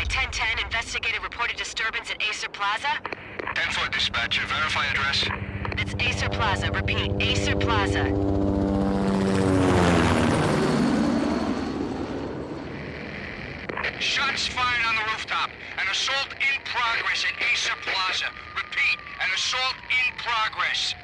10-5, 10-10, investigated reported disturbance at Acer Plaza. 10-4 dispatcher, verify address. It's Acer Plaza, repeat, Acer Plaza. Shots fired on the rooftop. An assault in progress at Acer Plaza. Repeat, an assault in progress.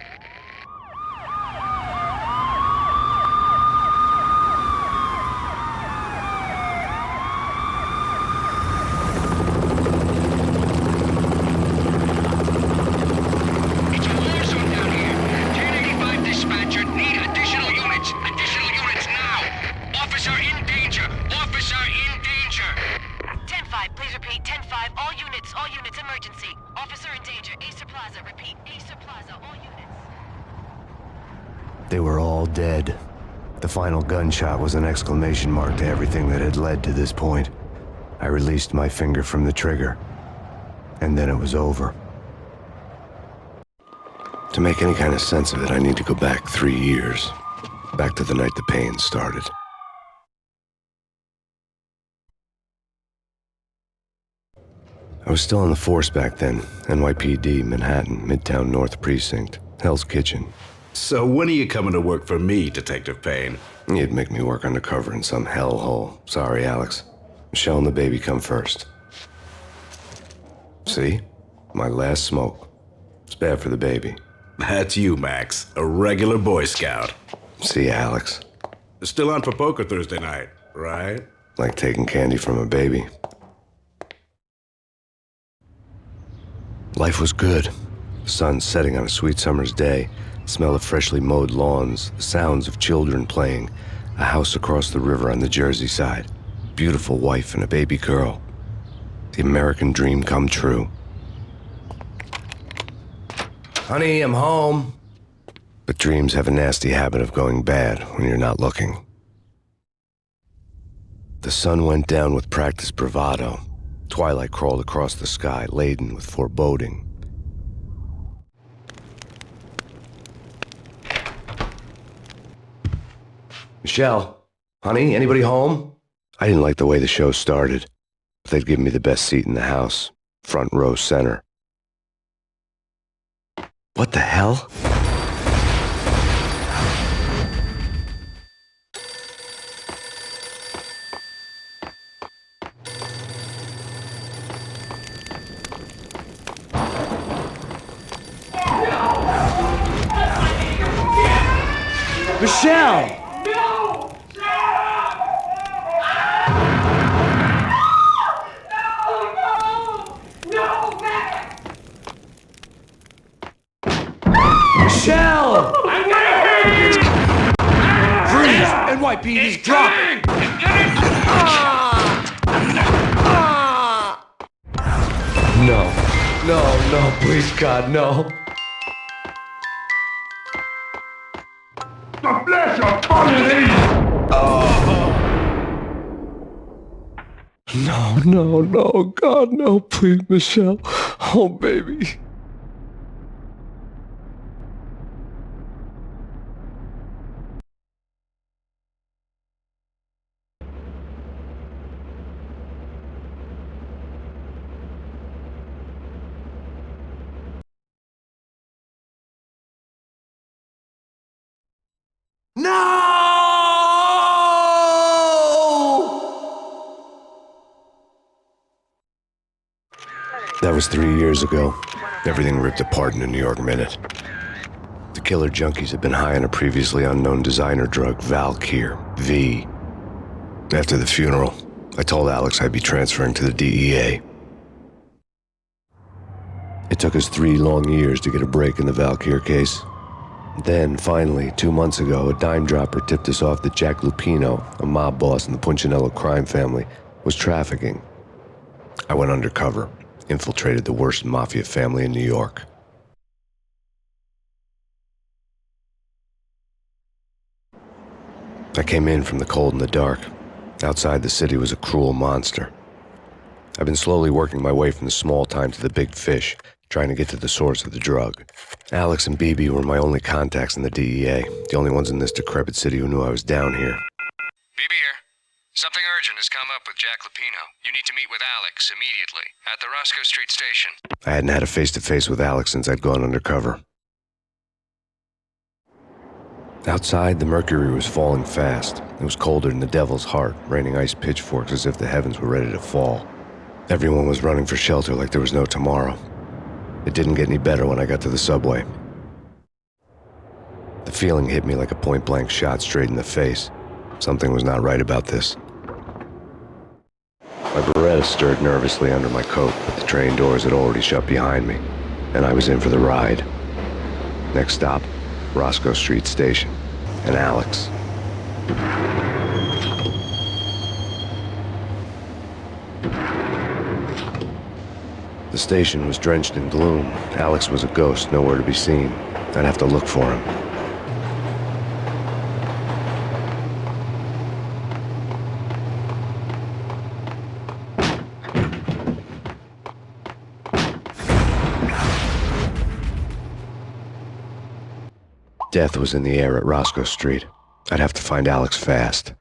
It's a war zone down here. 1085 dispatcher, need additional units. Additional units now. Officer in danger. Officer in danger. 10-5, please repeat, 10-5, all units, emergency. Officer in danger, Acer Plaza, repeat, Acer Plaza, all units. They were all dead. The final gunshot was an exclamation mark to everything that had led to this point. I released my finger from the trigger, and then it was over. To make any kind of sense of it, I need to go back 3 years. Back to the night the Payne started. I was still on the force back then. NYPD, Manhattan, Midtown North Precinct, Hell's Kitchen. So when are you coming to work for me, Detective Payne? You'd make me work undercover in some hellhole. Sorry, Alex. Michelle and the baby come first. See? My last smoke. It's bad for the baby. That's you, Max. A regular Boy Scout. See, Alex. Still on for poker Thursday night, right? Like taking candy from a baby. Life was good. The sun setting on a sweet summer's day, the smell of freshly mowed lawns, the sounds of children playing, a house across the river on the Jersey side, beautiful wife and a baby girl. The American dream come true. Honey, I'm home. But dreams have a nasty habit of going bad when you're not looking. The sun went down with practiced bravado. Twilight crawled across the sky, laden with foreboding. Michelle, honey, anybody home? I didn't like the way the show started, but they'd given me the best seat in the house, front row center. What the hell? Michelle! No! No, Matt! Michelle! I'm gonna hurt you! Freeze! NYPD, drop! No, please, God, no. The flesh of comedy! No, God, no, please, Michelle. Oh, baby. That was 3 years ago. Everything ripped apart in a New York minute. The killer junkies had been high on a previously unknown designer drug, Valkyr, V. After the funeral, I told Alex I'd be transferring to the DEA. It took us 3 long years to get a break in the Valkyr case. Then, finally, 2 months ago, a dime dropper tipped us off that Jack Lupino, a mob boss in the Punchinello crime family, was trafficking. I went undercover, infiltrated the worst mafia family in New York. I came in from the cold and the dark. Outside the city was a cruel monster. I've been slowly working my way from the small time to the big fish, trying to get to the source of the drug. Alex and BB were my only contacts in the DEA, the only ones in this decrepit city who knew I was down here. BB here. Something urgent has come up with Jack Lupino. You need to meet with Alex immediately at the Roscoe Street station. I hadn't had a face-to-face with Alex since I'd gone undercover. Outside, the mercury was falling fast. It was colder than the devil's heart, raining ice pitchforks as if the heavens were ready to fall. Everyone was running for shelter like there was no tomorrow. It didn't get any better when I got to the subway. The feeling hit me like a point-blank shot straight in the face. Something was not right about this. My Beretta stirred nervously under my coat, but the train doors had already shut behind me, and I was in for the ride. Next stop, Roscoe Street Station, and Alex. The station was drenched in gloom. Alex was a ghost, nowhere to be seen. I'd have to look for him. Death was in the air at Roscoe Street. I'd have to find Alex fast.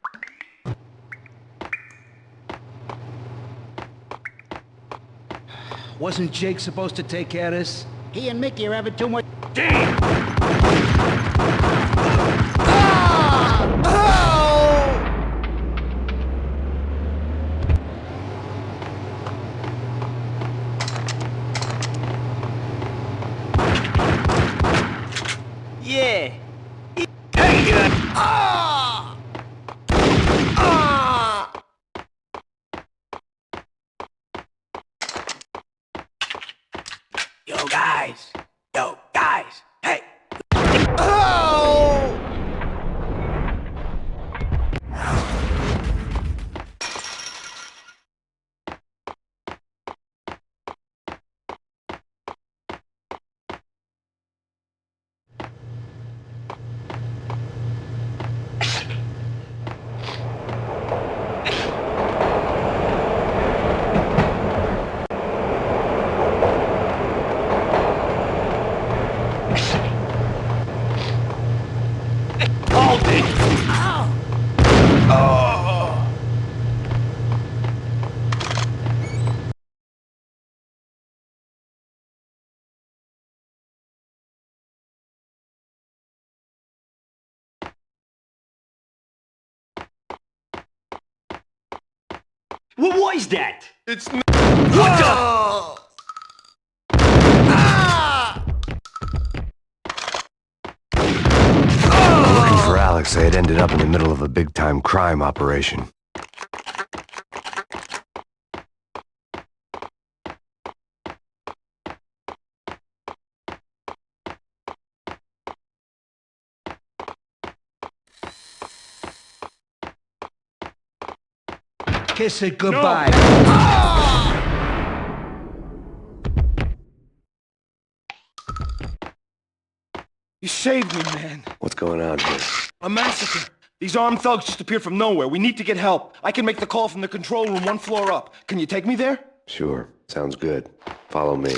Wasn't Jake supposed to take care of this? He and Mickey are having too much. Yeah. Yo, guys, hey! What was that? It's What the? Looking for Alex, I had ended up in the middle of a big-time crime operation. Kiss it goodbye. You saved me, man. What's going on here? A massacre. These armed thugs just appeared from nowhere. We need to get help. I can make the call from the control room 1 floor up. Can you take me there? Sure, sounds good. Follow me.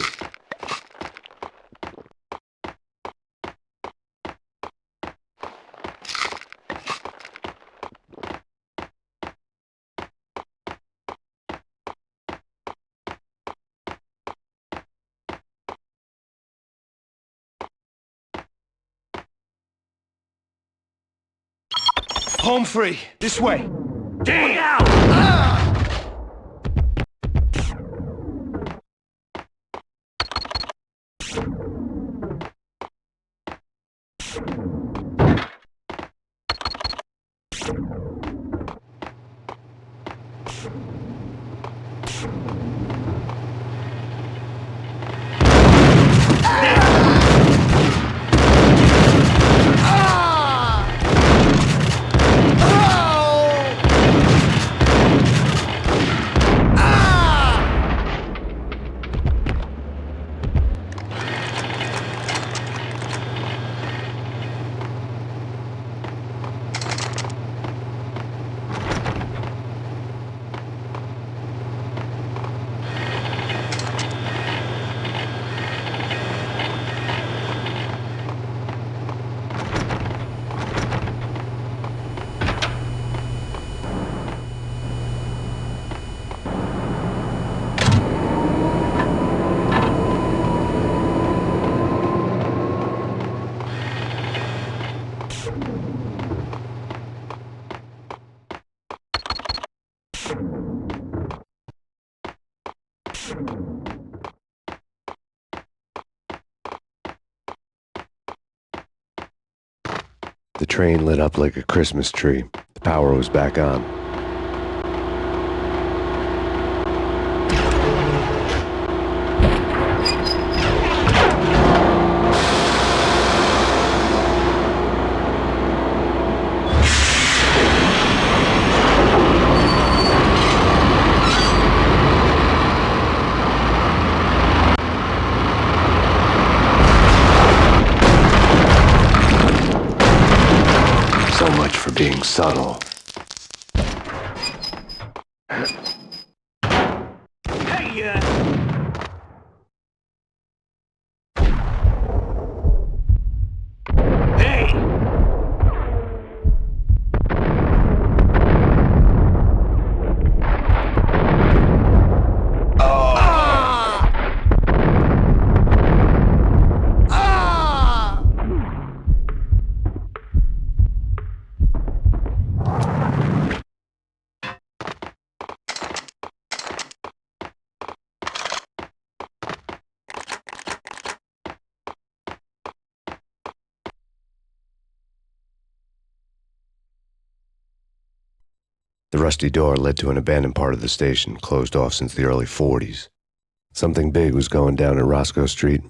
Home free. This way. Damn! Look out! The train lit up like a Christmas tree. The power was back on. So much for being subtle. Hey, Hey! The rusty door led to an abandoned part of the station, closed off since the early 40s. Something big was going down at Roscoe Street.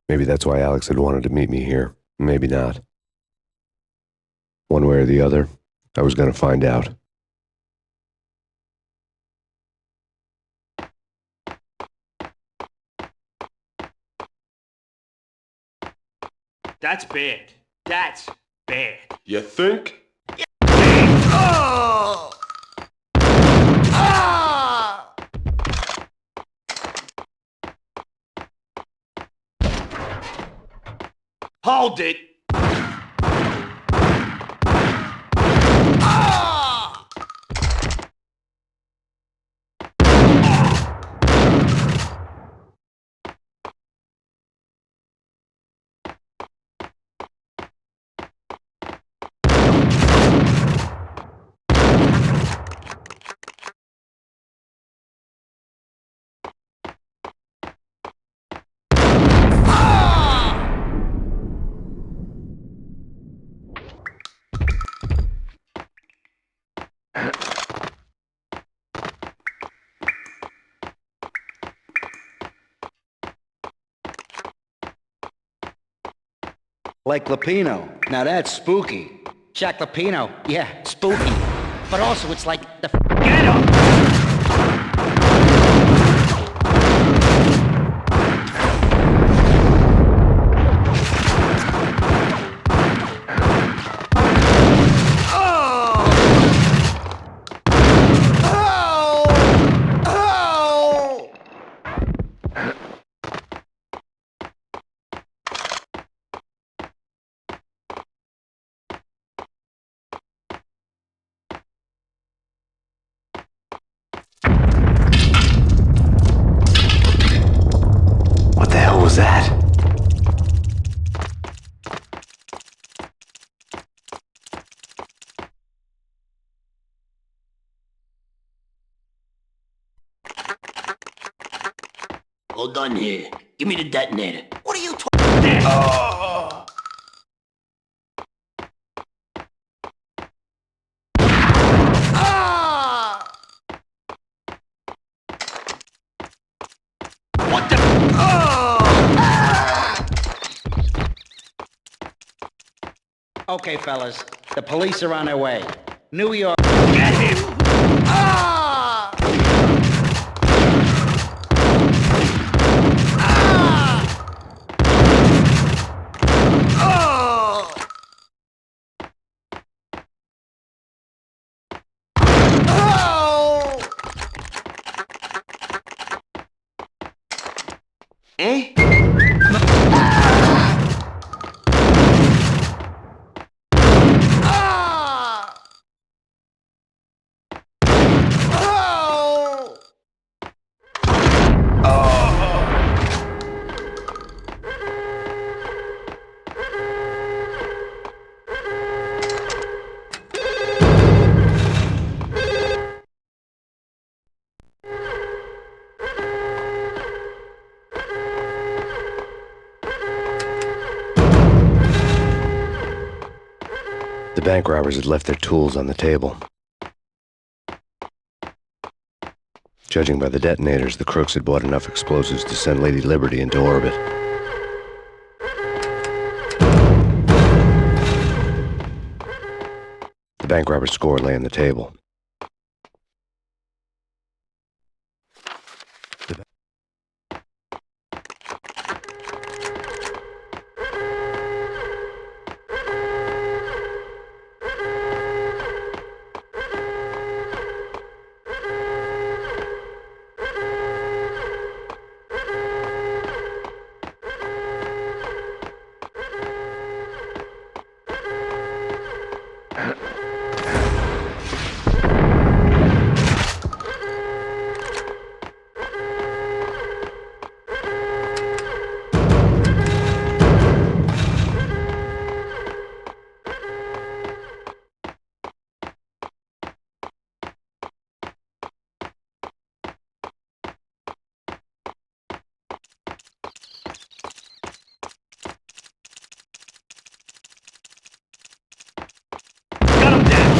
Maybe that's why Alex had wanted to meet me here. Maybe not. One way or the other, I was going to find out. That's bad. That's bad. You think? Hold it! Like Lapino. Now that's spooky. Jack Lapino. Yeah, spooky. But also it's like the Get him! What the hell was that? Hold on here. Give me the detonator. What are you talking? What the? Okay, fellas. The police are on their way. New York. Get him! Eh? The bank robbers had left their tools on the table. Judging by the detonators, the crooks had bought enough explosives to send Lady Liberty into orbit. The bank robber's score lay on the table. Got him down!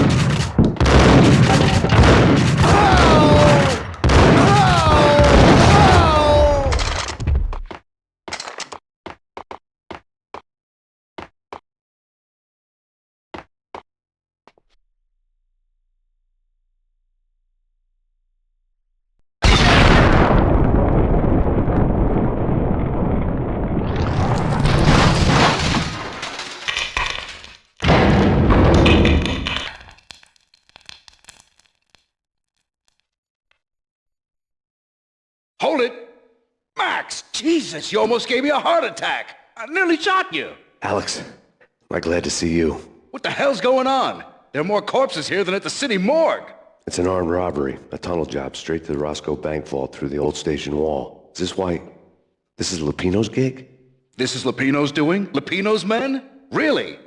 Hold it! Max! Jesus, you almost gave me a heart attack! I nearly shot you! Alex, am I glad to see you. What the hell's going on? There are more corpses here than at the city morgue! It's an armed robbery, a tunnel job straight to the Roscoe bank vault through the old station wall. Is this why... this is Lupino's gig? This is Lupino's doing? Lupino's men? Really?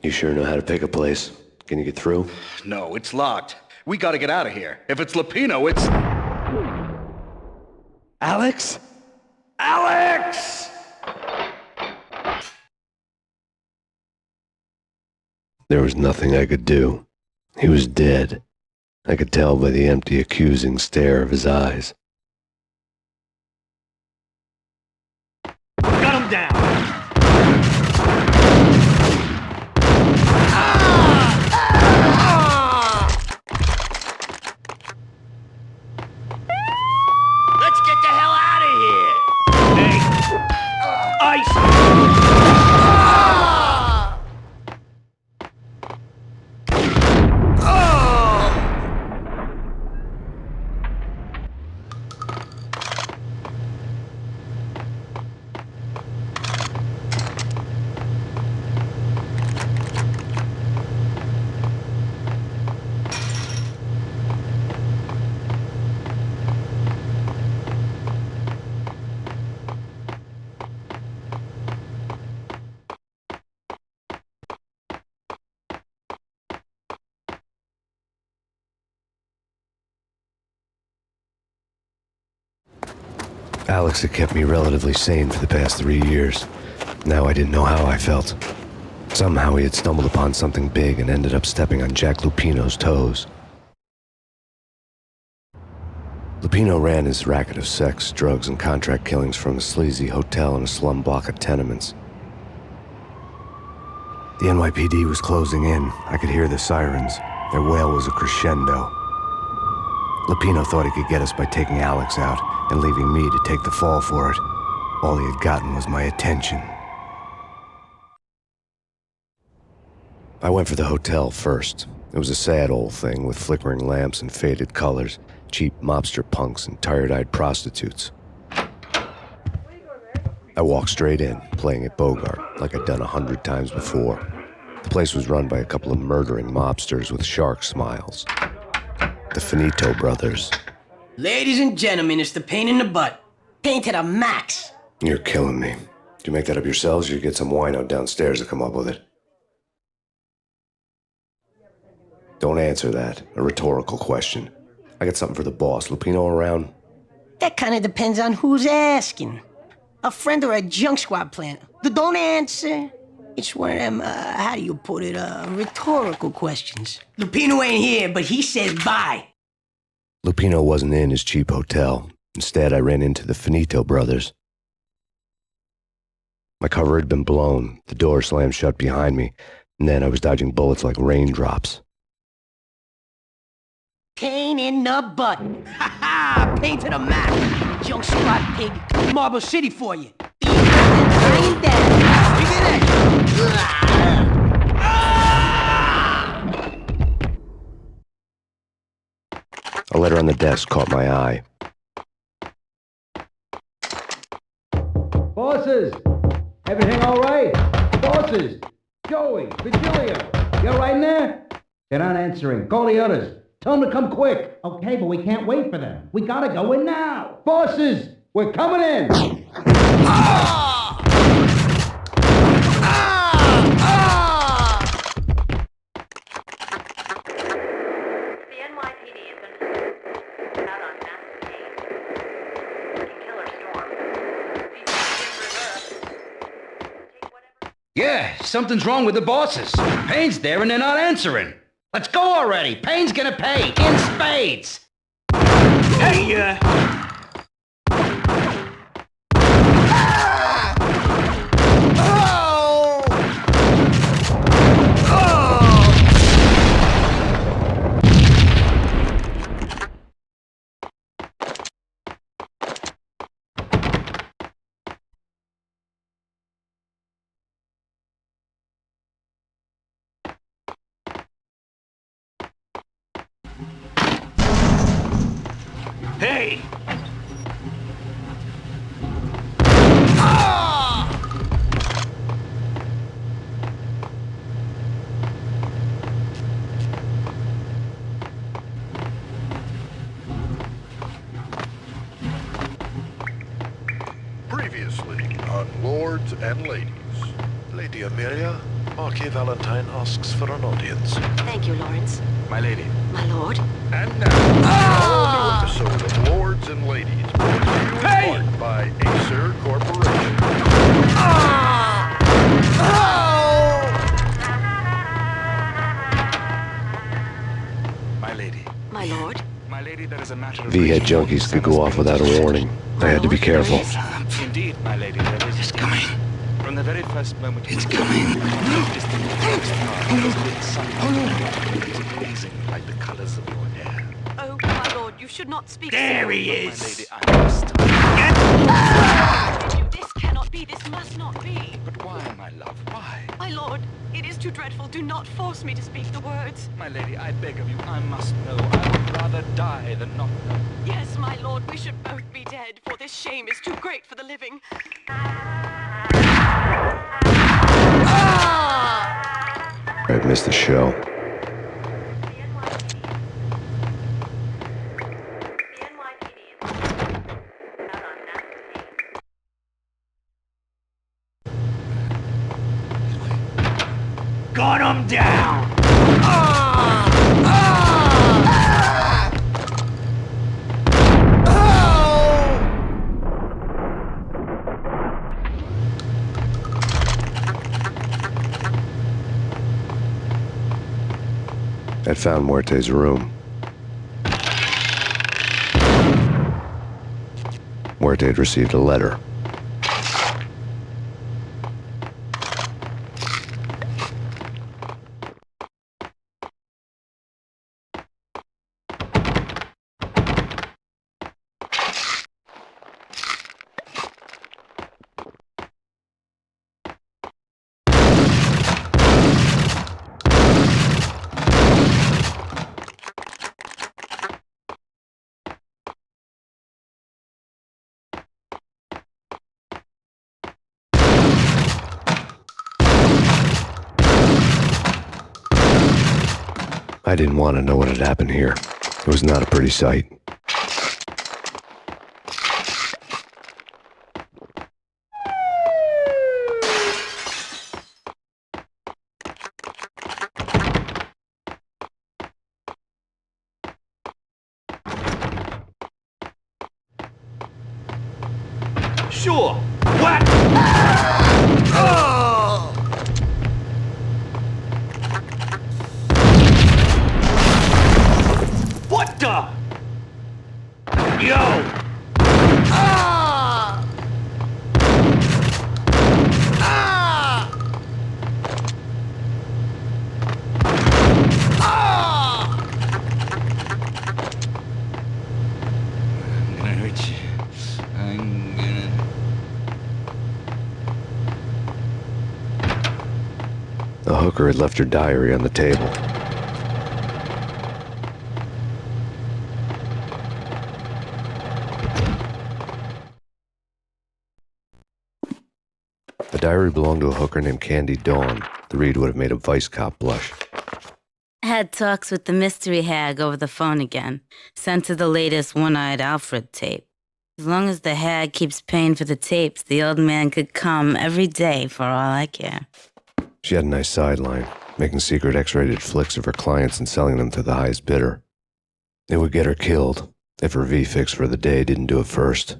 You sure know how to pick a place. Can you get through? No, it's locked. We gotta get out of here. If it's Lupino, it's... Alex? Alex! There was nothing I could do. He was dead. I could tell by the empty, accusing stare of his eyes. Got him down! Let's get the hell out of here! Hey! Ice! Alex had kept me relatively sane for the past 3 years. Now I didn't know how I felt. Somehow he had stumbled upon something big and ended up stepping on Jack Lupino's toes. Lupino ran his racket of sex, drugs, and contract killings from a sleazy hotel in a slum block of tenements. The NYPD was closing in. I could hear the sirens. Their wail was a crescendo. Lupino thought he could get us by taking Alex out and leaving me to take the fall for it. All he had gotten was my attention. I went for the hotel first. It was a sad old thing with flickering lamps and faded colors, cheap mobster punks and tired-eyed prostitutes. I walked straight in, playing at Bogart, like I'd done 100 times before. The place was run by a couple of murdering mobsters with shark smiles. The Finito brothers. Ladies and gentlemen, it's the pain in the butt. Pain to the max. You're killing me. Did you make that up yourselves, or you get some wino downstairs to come up with it? Don't answer that. A rhetorical question. I got something for the boss. Lupino around? That kind of depends on who's asking. A friend or a junk squad plant. Don't answer. It's one of them, how do you put it, rhetorical questions. Lupino ain't here, but he says bye. Lupino wasn't in his cheap hotel. Instead, I ran into the Finito brothers. My cover had been blown, the door slammed shut behind me, and then I was dodging bullets like raindrops. Payne in the butt. Ha ha! Payne to the max. Junk spot pig. Marble City for you. Lying down. Look at that. A letter on the desk caught my eye. Bosses! Everything all right? Bosses! Joey, Virgilio, you all right in there? They're not answering. Call the others. Tell them to come quick. Okay, but we can't wait for them. We gotta go in now. Bosses, we're coming in. The NYPD has been out on massive Payne. Fucking killer storm. People in reverse. Take whatever. Yeah, something's wrong with the bosses. Payne's there and they're not answering. Let's go already. Payne's gonna pay in spades. Hey, Hey! Previously on Lords and Ladies. Lady Amelia, Marquis Valentine asks for an audience. Thank you, Lawrence. My lady. My lord. And now, an all-new episode of Lords and Ladies, brought to you in part by Acer Corporation. My lady. My lord. My lady, there is a matter of... V-head junkies could go off without a warning. I had to be careful. Indeed, my lady, there is... It's coming. From the very first moment... It's coming. It's the first part. It's blazing like the colors of your hair. Oh, my lord, you should not speak. There he My is! lady, I must... This cannot be. This must not be. But why, my love? Why? My lord, it is too dreadful. Do not force me to speak the words. My lady, I beg of you, I must know. I would rather die than not know. Yes, my lord, we should both be dead, for this shame is too great for the living. I missed the show. The NYPD is out on massive Payne. Gun him down! I'd found Muerte's room. Muerte had received a letter. I didn't want to know what had happened here. It was not a pretty sight. Sure. What? Yo! I'm gonna hurt you. I'm gonna... The hooker had left her diary on the table. The diary belonged to a hooker named Candy Dawn. The read would have made a vice cop blush. Had talks with the mystery hag over the phone again. Sent her the latest One-Eyed Alfred tape. As long as the hag keeps paying for the tapes, the old man could come every day for all I care. She had a nice sideline, making secret X-rated flicks of her clients and selling them to the highest bidder. It would get her killed if her V-fix for the day didn't do it first.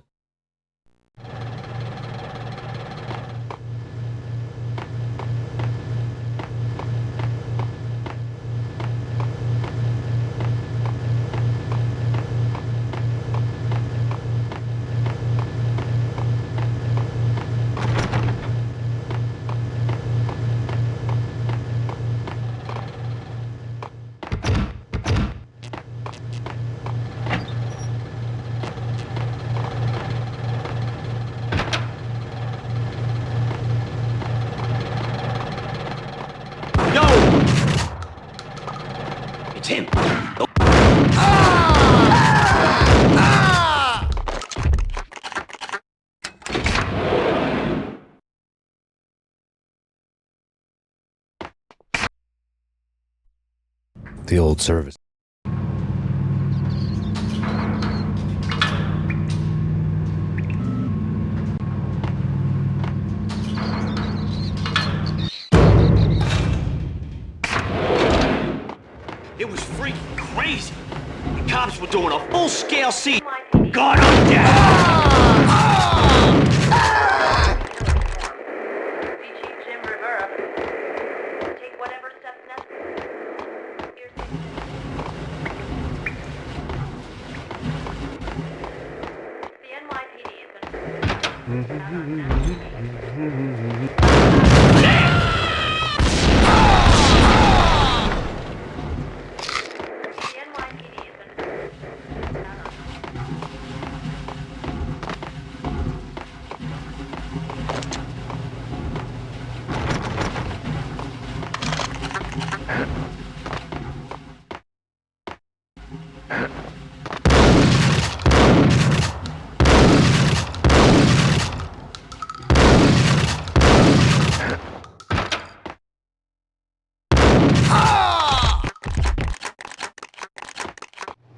It's him! The old service. It was freaking crazy. The cops were doing a full-scale siege. Gun him down! Chief Jim Rivera. Take whatever steps necessary. Here's the NYPD has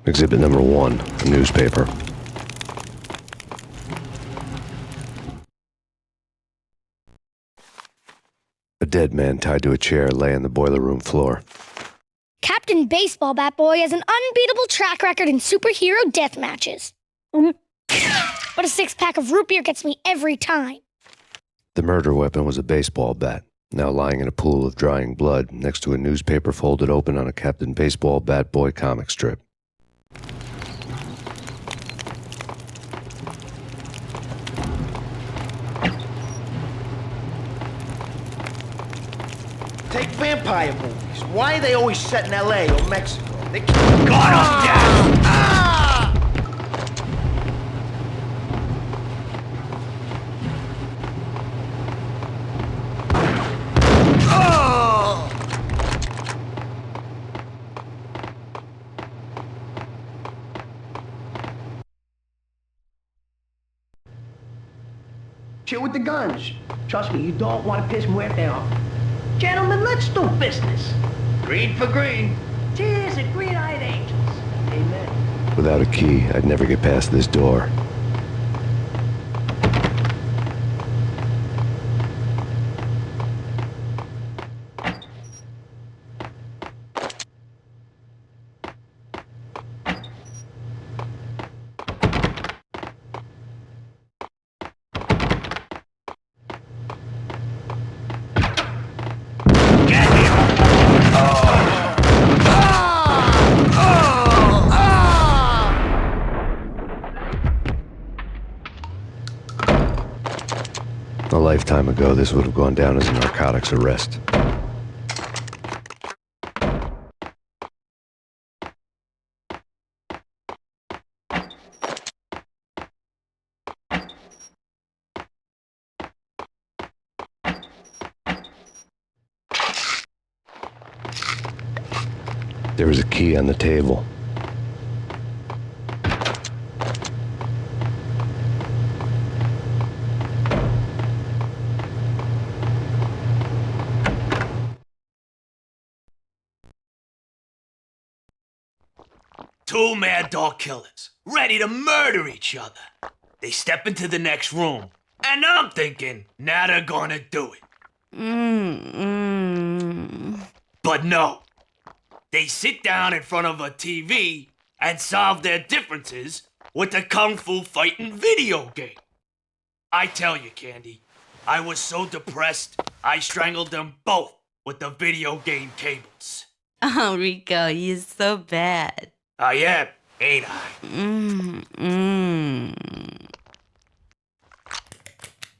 Exhibit number 1, a newspaper. A dead man tied to a chair lay on the boiler room floor. Captain Baseball Bat Boy has an unbeatable track record in superhero death matches. But a 6-pack of root beer gets me every time. The murder weapon was a baseball bat, now lying in a pool of drying blood next to a newspaper folded open on a Captain Baseball Bat Boy comic strip. Take vampire movies. Why are they always set in L.A. or Mexico? They keep gun him down! Chill with the guns. Trust me, you don't want to piss Muerte off. Gentlemen, let's do business. Green for green. Cheers and green-eyed angels. Amen. Without a key, I'd never get past this door. Rico, this would have gone down as a narcotics arrest. There was a key on the table. Two mad dog killers, ready to murder each other. They step into the next room, and I'm thinking, now they're gonna do it. But no. They sit down in front of a TV and solve their differences with the kung fu fighting video game. I tell you, Candy, I was so depressed, I strangled them both with the video game cables. Oh, Rico, you're so bad. I am, ain't I?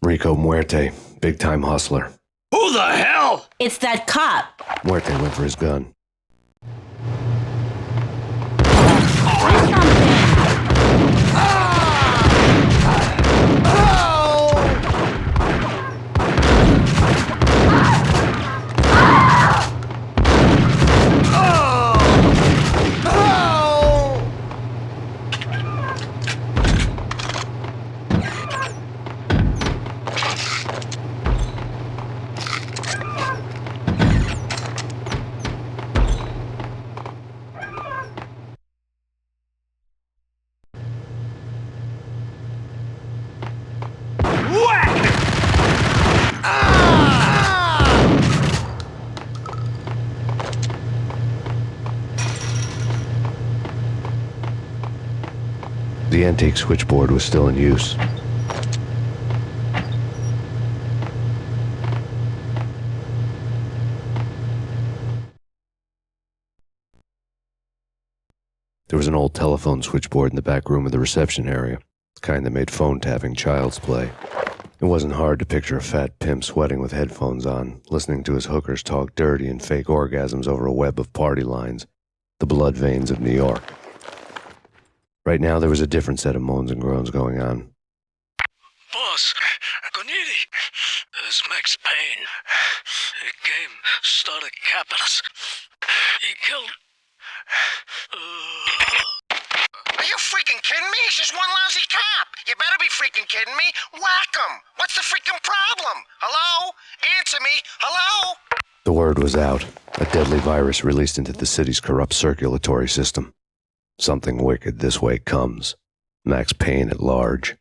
Rico Muerte, big-time hustler. Who the hell? It's that cop. Muerte went for his gun. The antique switchboard was still in use. There was an old telephone switchboard in the back room of the reception area, the kind that made phone tapping child's play. It wasn't hard to picture a fat pimp sweating with headphones on, listening to his hookers talk dirty and fake orgasms over a web of party lines, the blood veins of New York. Right now, there was a different set of moans and groans going on. Boss, Coniti, it's Max Payne. He came, started capping us. He killed... Are you freaking kidding me? He's just one lousy cop. You better be freaking kidding me. Whack him. What's the freaking problem? Hello? Answer me. Hello? The word was out. A deadly virus released into the city's corrupt circulatory system. Something wicked this way comes. Max Payne at large.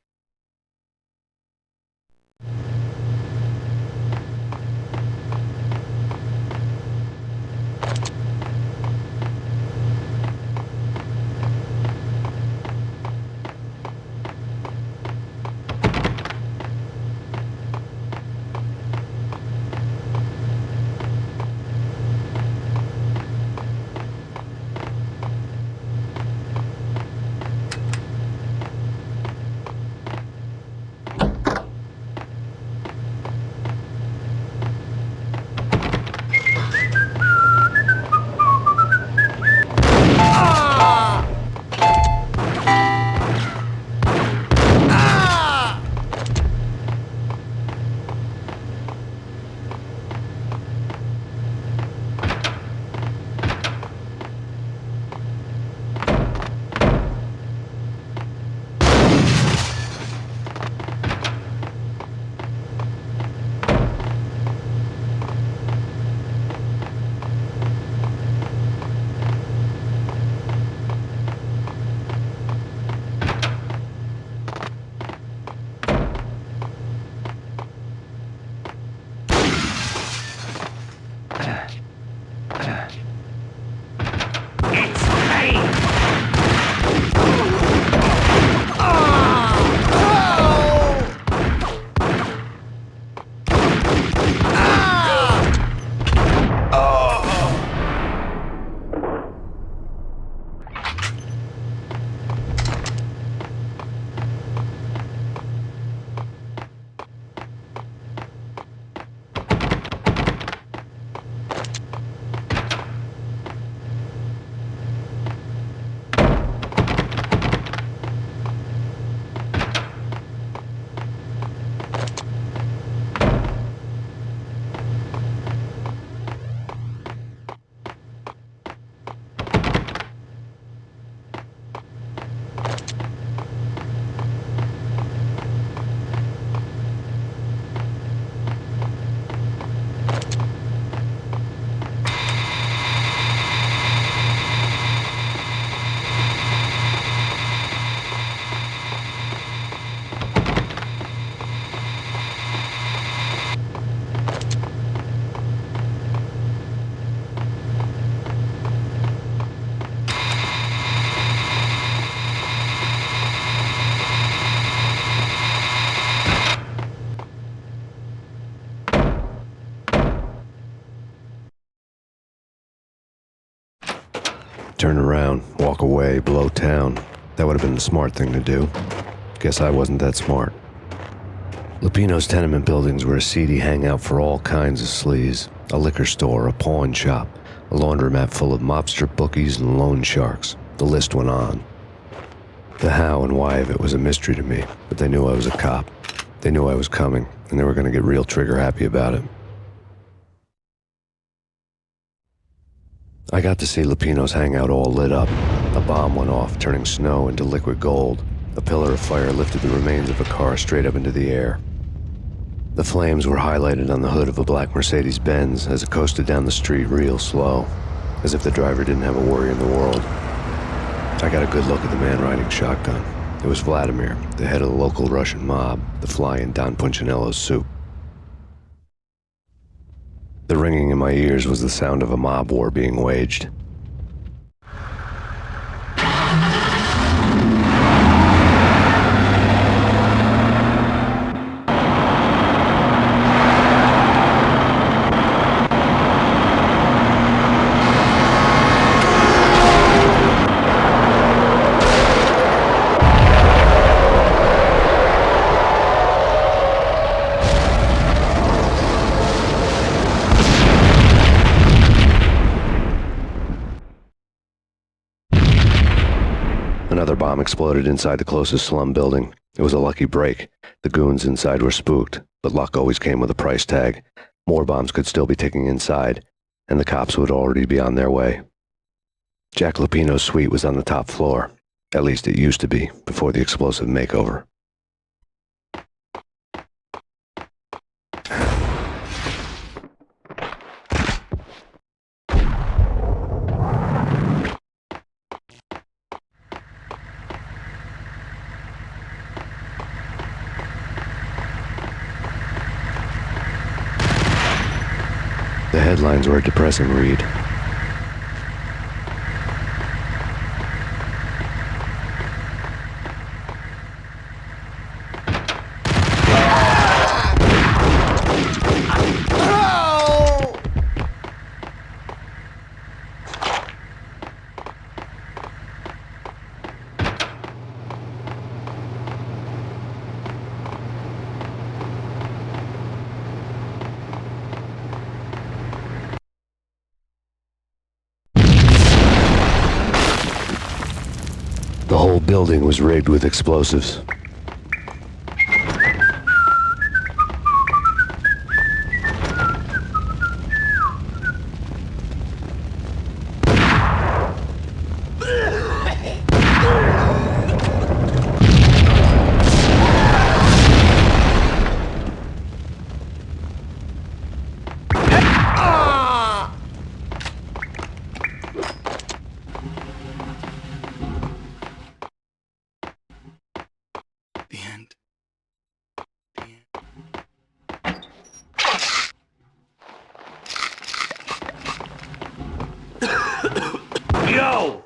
turn around, walk away, blow town. That would have been the smart thing to do. Guess I wasn't that smart. Lupino's tenement buildings were a seedy hangout for all kinds of sleaze. A liquor store, a pawn shop, a laundromat full of mobster bookies and loan sharks. The list went on. The how and why of it was a mystery to me, but they knew I was a cop. They knew I was coming, and they were going to get real trigger-happy about it. I got to see Lupino's hangout all lit up. A bomb went off, turning snow into liquid gold. A pillar of fire lifted the remains of a car straight up into the air. The flames were highlighted on the hood of a black Mercedes-Benz as it coasted down the street real slow, as if the driver didn't have a worry in the world. I got a good look at the man riding shotgun. It was Vladimir, the head of the local Russian mob, the fly in Don Punchinello's soup. The ringing in my ears was the sound of a mob war being waged. Another bomb exploded inside the closest slum building. It was a lucky break. The goons inside were spooked, but luck always came with a price tag. More bombs could still be ticking inside, and the cops would already be on their way. Jack Lupino's suite was on the top floor. At least it used to be, before the explosive makeover. The headlines were a depressing read. The whole building was rigged with explosives. Yo!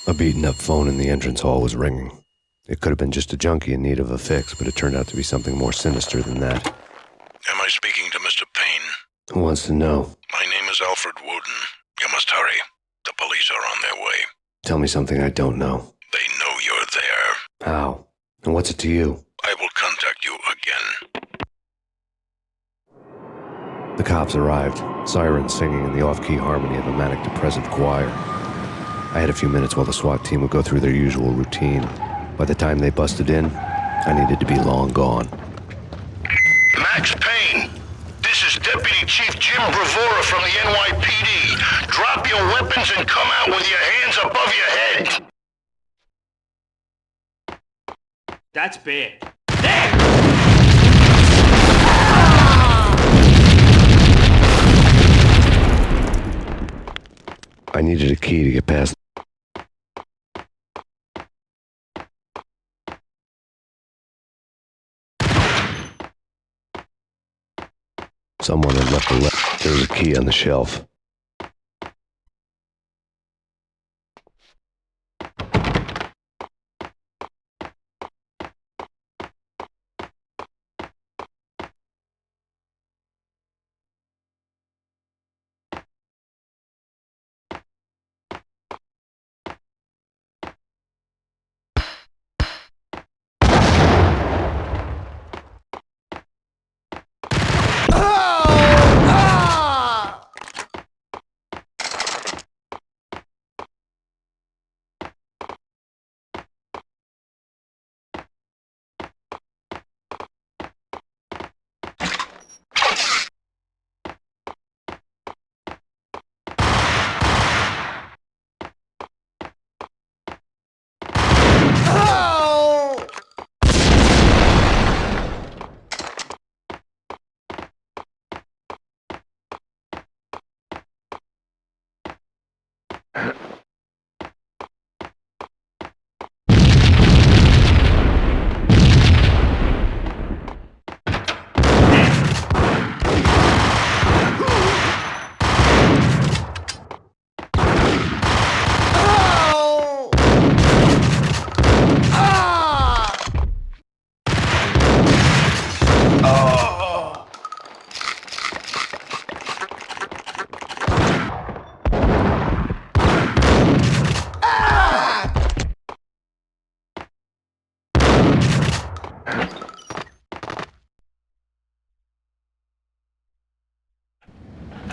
A beaten-up phone in the entrance hall was ringing. It could have been just a junkie in need of a fix, but it turned out to be something more sinister than that. Am I speaking to Mr. Payne? Who wants to know? My name is Alfred Wooden. You must hurry. The police are on their way. Tell me something I don't know. They know you're there. How? And what's it to you? I will contact you again. The cops arrived, sirens singing in the off-key harmony of a manic-depressive choir. I had a few minutes while the SWAT team would go through their usual routine. By the time they busted in, I needed to be long gone. Max Payne, this is Deputy Chief Jim Bravura from the NYPD. Drop your weapons and come out with your hands above your head. That's bad. There! I needed a key to get past. Someone had left there was a key on the shelf.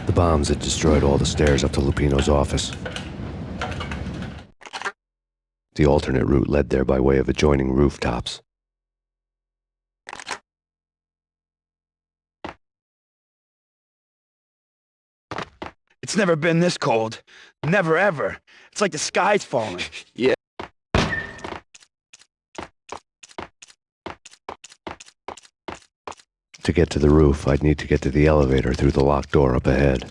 The bombs had destroyed all the stairs up to Lupino's office. The alternate route led there by way of adjoining rooftops. It's never been this cold. Never, ever. It's like the sky's falling. Yeah. To get to the roof, I'd need to get to the elevator through the locked door up ahead.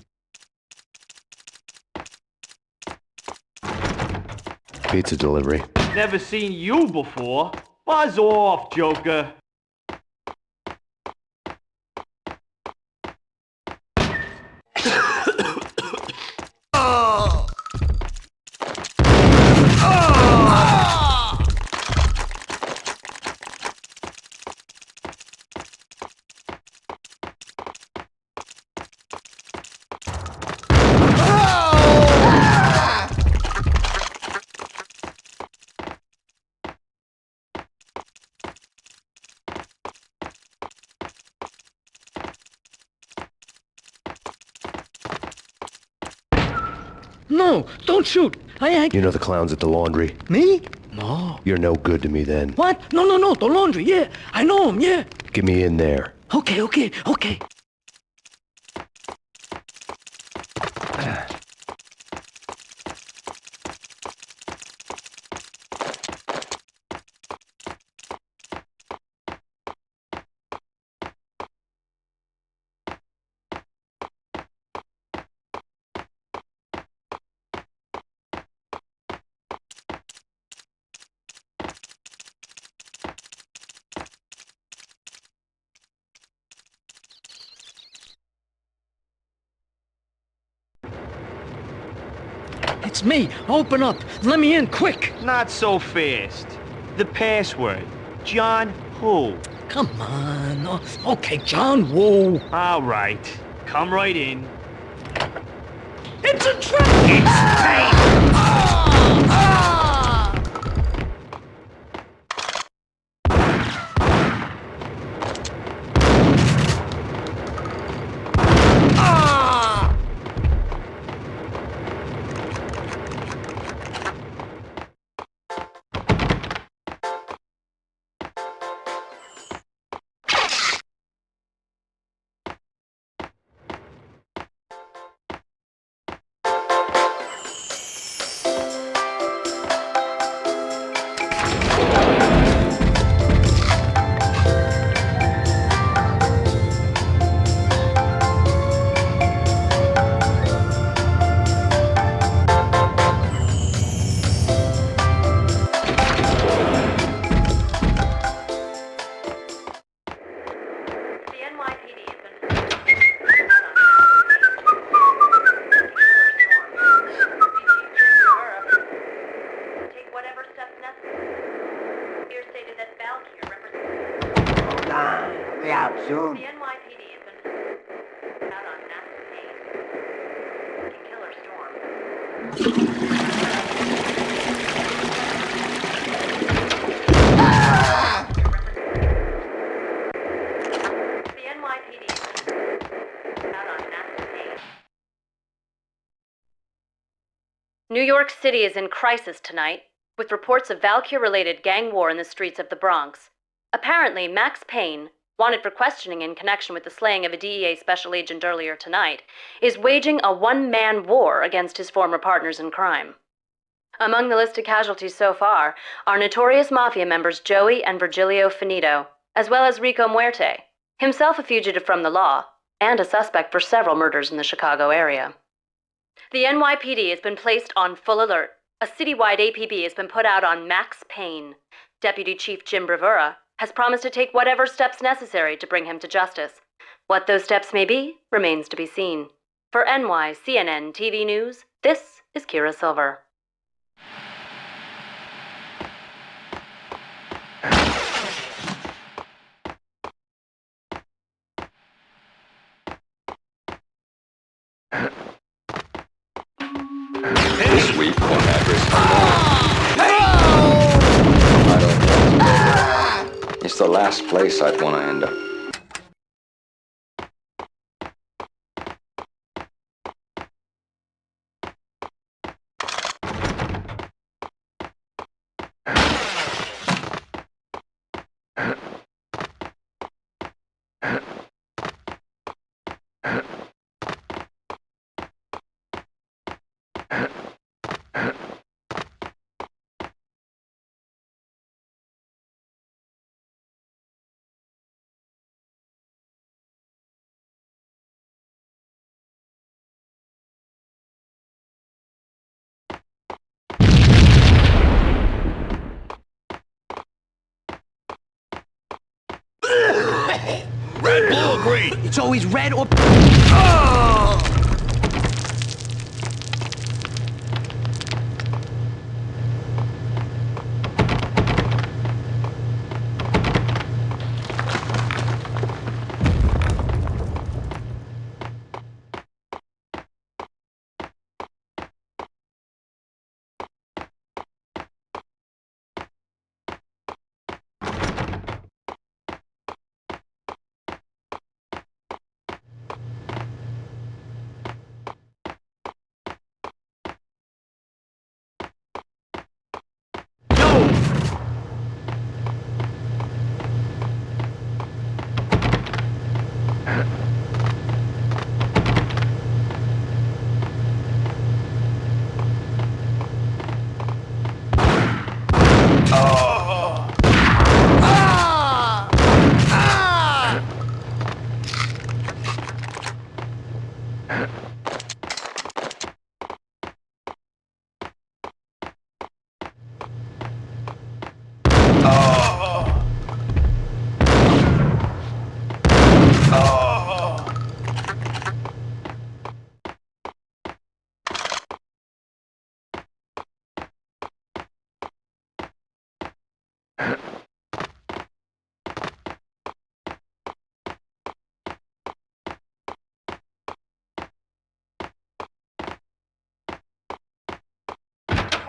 Pizza delivery. Never seen you before. Buzz off, Joker. No, don't shoot. You know the clowns at the laundry? Me? No. You're no good to me then. What? No, the laundry, yeah. I know him, yeah. Get me in there. Okay. It's me. Open up. Let me in, quick. Not so fast. The password. John who? Come on. Oh, okay, John Woo. All right. Come right in. It's a trap! It's Payne! out soon. The NYPD has been out on mass Payne in Killer Storm. The NYPD has been out on mass Payne. New York City is in crisis tonight, with reports of Valkyr-related gang war in the streets of the Bronx. Apparently, Max Payne, wanted for questioning in connection with the slaying of a DEA special agent earlier tonight, is waging a one-man war against his former partners in crime. Among the listed casualties so far are notorious mafia members Joey and Virgilio Finito, as well as Rico Muerte, himself a fugitive from the law, and a suspect for several murders in the Chicago area. The NYPD has been placed on full alert. A citywide APB has been put out on Max Payne. Deputy Chief Jim Bravura has promised to take whatever steps necessary to bring him to justice. What those steps may be remains to be seen. For NYCNN TV News, this is Kira Silver. Sweet one address. I don't want to go there. It's the last place I'd want to end up. Red, blue, or green? It's always red or... Oh!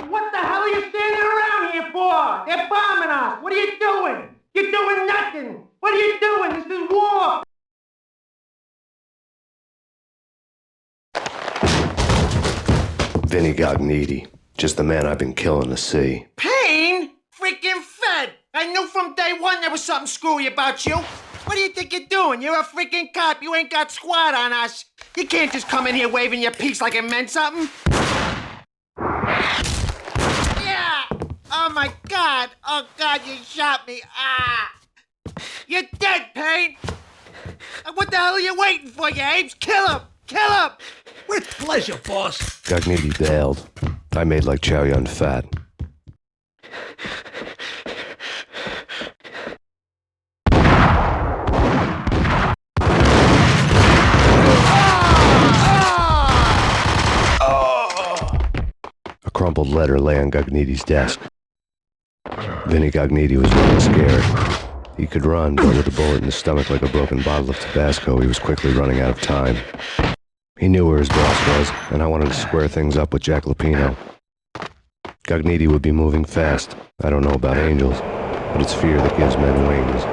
What the hell are you standing around here for? They're bombing us. What are you doing? You're doing nothing. What are you doing? This is war. Vinny Gognitti, just the man I've been killing to see. Payne? Freaking Fed. I knew from day one there was something screwy about you. What do you think you're doing? You're a freaking cop. You ain't got squat on us. You can't just come in here waving your piece like it meant something. Yeah! Oh my God! Oh God, you shot me! Ah! You're dead, Payne! What the hell are you waiting for, you apes? Kill him! Kill him! With pleasure, boss. Gognitti bailed. I made like Chow Yun Fat. A crumpled letter lay on Gognitti's desk. Vinny Gognitti was really scared. He could run, but with a bullet in his stomach like a broken bottle of Tabasco, he was quickly running out of time. He knew where his boss was, and I wanted to square things up with Jack Lupino. Gognitti would be moving fast. I don't know about angels, but it's fear that gives men wings.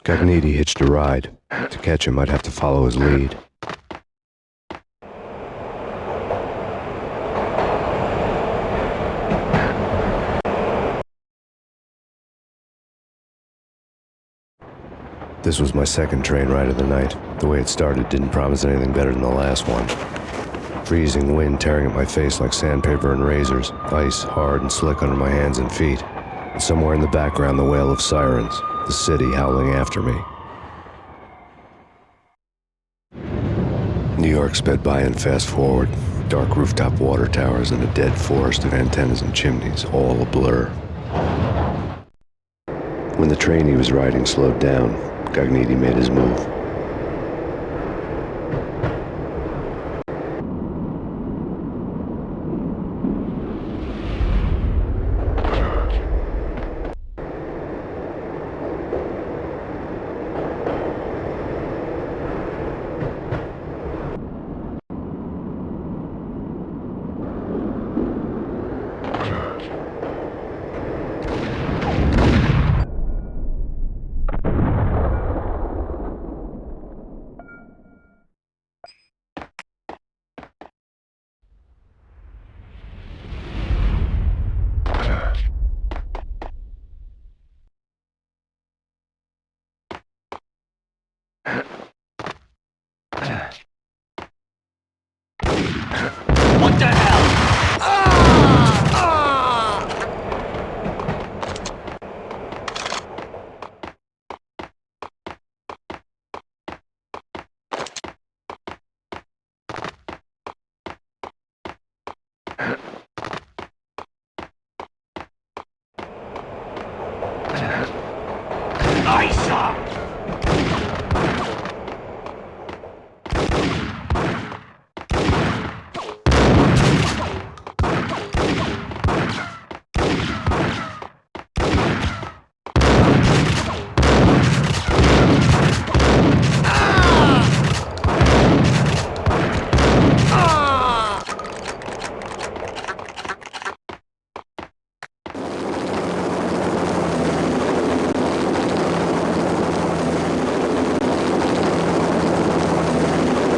Gognitti hitched a ride. To catch him, I'd have to follow his lead. This was my second train ride of the night. The way it started didn't promise anything better than the last one. Freezing wind tearing at my face like sandpaper and razors, ice hard and slick under my hands and feet, and somewhere in the background the wail of sirens, the city howling after me. New York sped by in fast forward, dark rooftop water towers and a dead forest of antennas and chimneys, all a blur. When the train he was riding slowed down, Gognitti made his move. What the hell? I saw.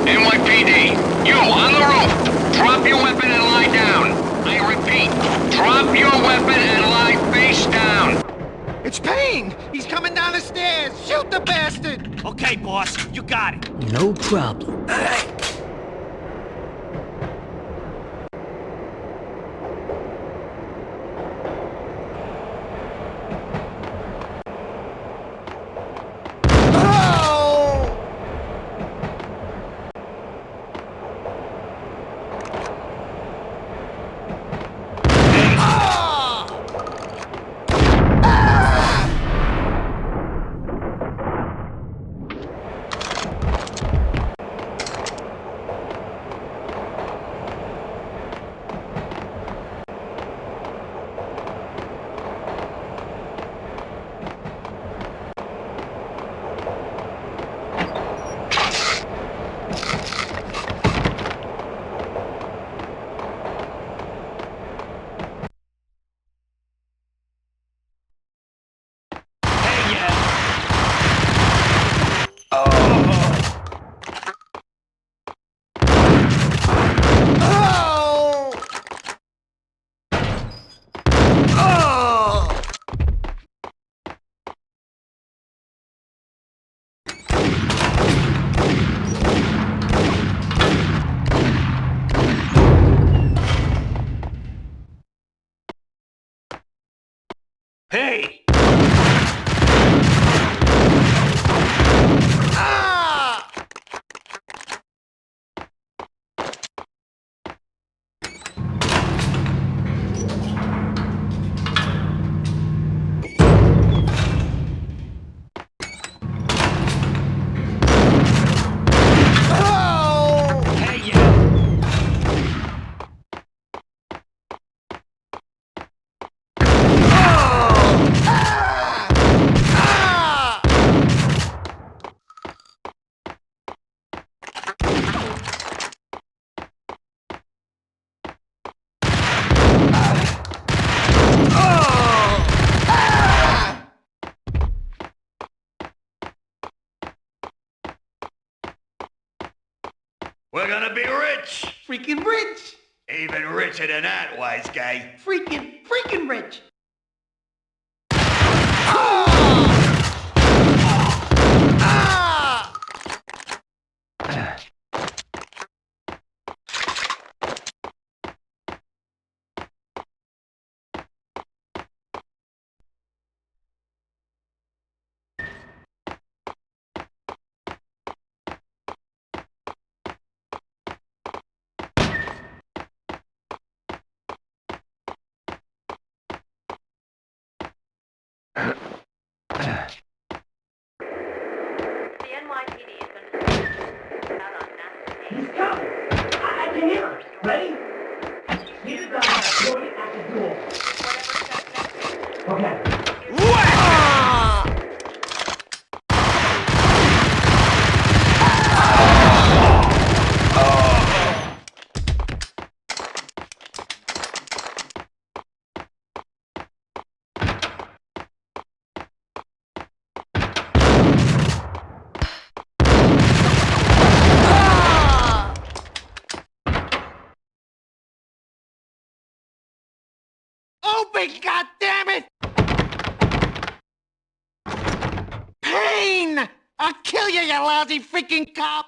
NYPD, you on the roof! Drop your weapon and lie down! I repeat, drop your weapon and lie face down! It's Payne! He's coming down the stairs! Shoot the bastard! Okay, boss, you got it. No problem. Hey! We're gonna be rich! Freaking rich! Even richer than that, wise guy. Freaking rich! Open, goddammit! Payne! I'll kill you, you lousy freaking cop!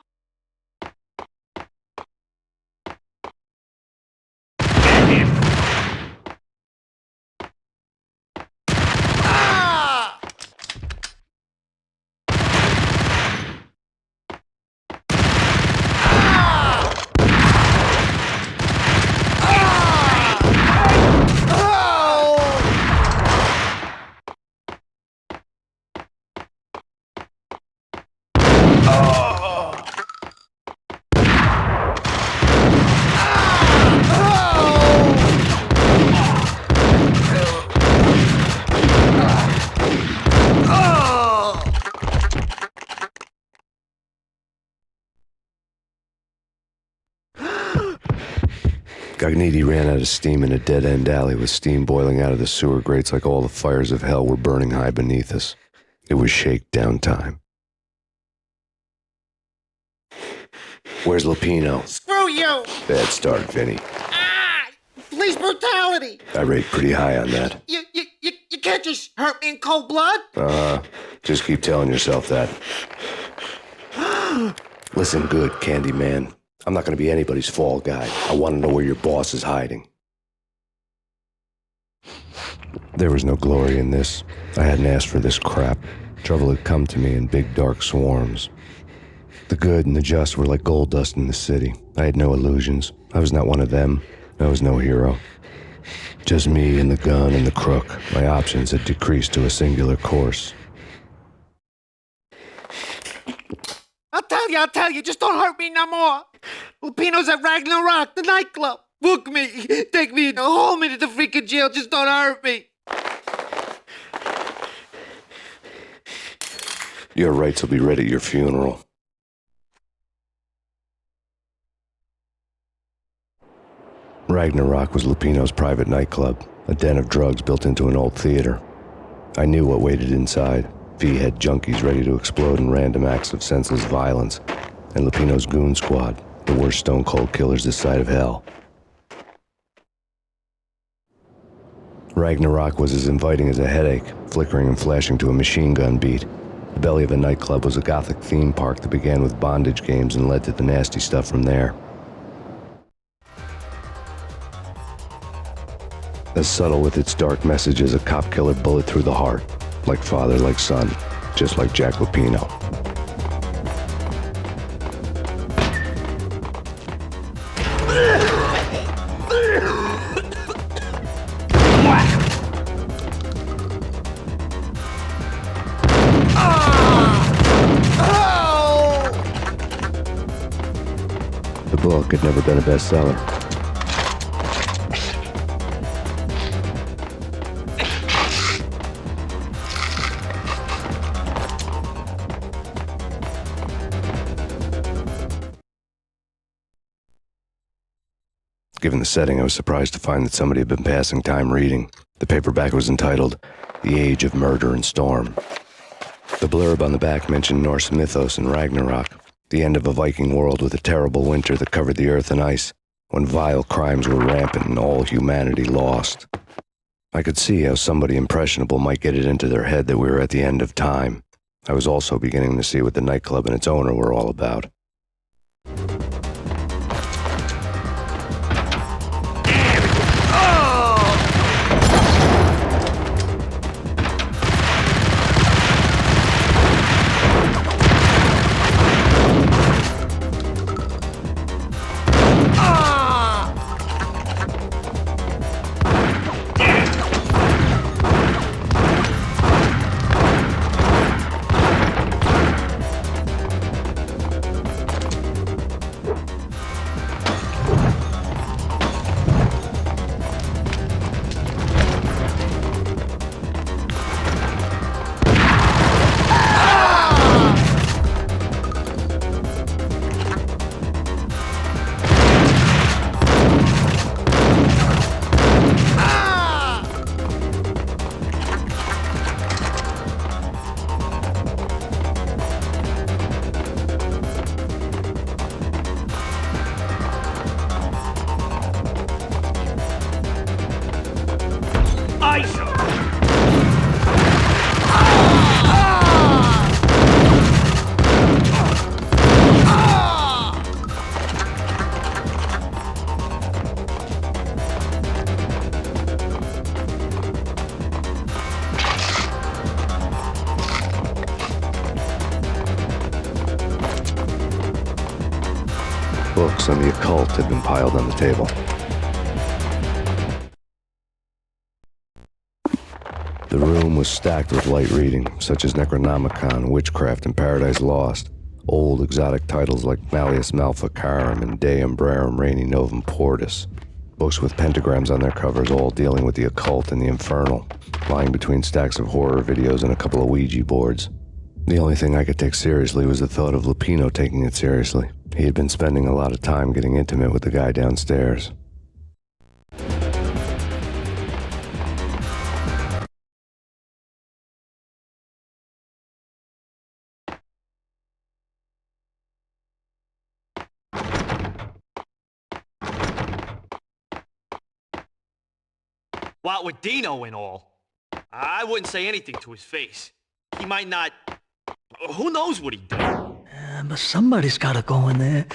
Gognitti ran out of steam in a dead-end alley with steam boiling out of the sewer grates like all the fires of hell were burning high beneath us. It was shakedown time. Where's Lupino? Screw you! Bad start, Vinny. Police brutality! I rate pretty high on that. You can't just hurt me in cold blood! Just keep telling yourself that. Listen good, Candyman. I'm not going to be anybody's fall guy. I want to know where your boss is hiding. There was no glory in this. I hadn't asked for this crap. Trouble had come to me in big dark swarms. The good and the just were like gold dust in the city. I had no illusions. I was not one of them. I was no hero. Just me and the gun and the crook. My options had decreased to a singular course. I'll tell you, just don't hurt me no more. Lupino's at Ragna, the nightclub. Book me, take me, hold me to the freaking jail, just don't hurt me. Your rights will be read at your funeral. Ragnarok was Lupino's private nightclub, a den of drugs built into an old theater. I knew what waited inside. V-head junkies ready to explode in random acts of senseless violence, and Lupino's goon squad, the worst stone-cold killers this side of hell. Ragnarok was as inviting as a headache, flickering and flashing to a machine gun beat. The belly of the nightclub was a gothic theme park that began with bondage games and led to the nasty stuff from there. As subtle with its dark message as a cop killer bullet through the heart. Like father, like son, just like Jack Lupino. The book had never been a bestseller. Given the setting, I was surprised to find that somebody had been passing time reading. The paperback was entitled, The Age of Murder and Storm. The blurb on the back mentioned Norse mythos and Ragnarok. The end of a Viking world with a terrible winter that covered the earth in ice, when vile crimes were rampant and all humanity lost. I could see how somebody impressionable might get it into their head that we were at the end of time. I was also beginning to see what the nightclub and its owner were all about. Books on the occult had been piled on the table. The room was stacked with light reading, such as Necronomicon, Witchcraft, and Paradise Lost. Old exotic titles like Malleus Maleficarum and De Umbrarum Reini Novum Portus. Books with pentagrams on their covers, all dealing with the occult and the infernal, lying between stacks of horror videos and a couple of Ouija boards. The only thing I could take seriously was the thought of Lupino taking it seriously. He had been spending a lot of time getting intimate with the guy downstairs. What with Dino and all, I wouldn't say anything to his face. He might not... Who knows what he did? But somebody's gotta go in there.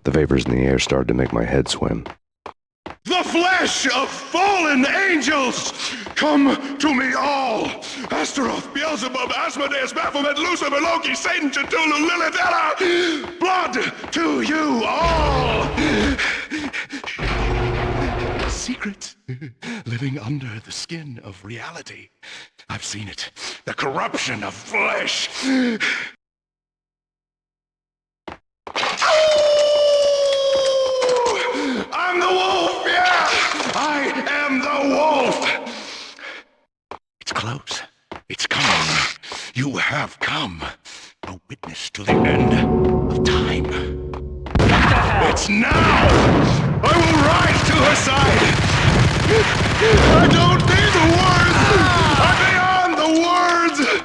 The vapors in the air started to make my head swim. The flesh of fallen angels! Come to me all! Astaroth, Beelzebub, Asmodeus, Baphomet, Lucifer, Loki, Satan, Cthulhu, Lilith, Ella! Blood to you all! Secret living under the skin of reality. I've seen it. The corruption of flesh. I'm the wolf, yeah! I am the wolf! It's close. It's coming. You have come. A witness to the end of time. It's now! I will rise to her side! I don't need the words! I'm beyond the words!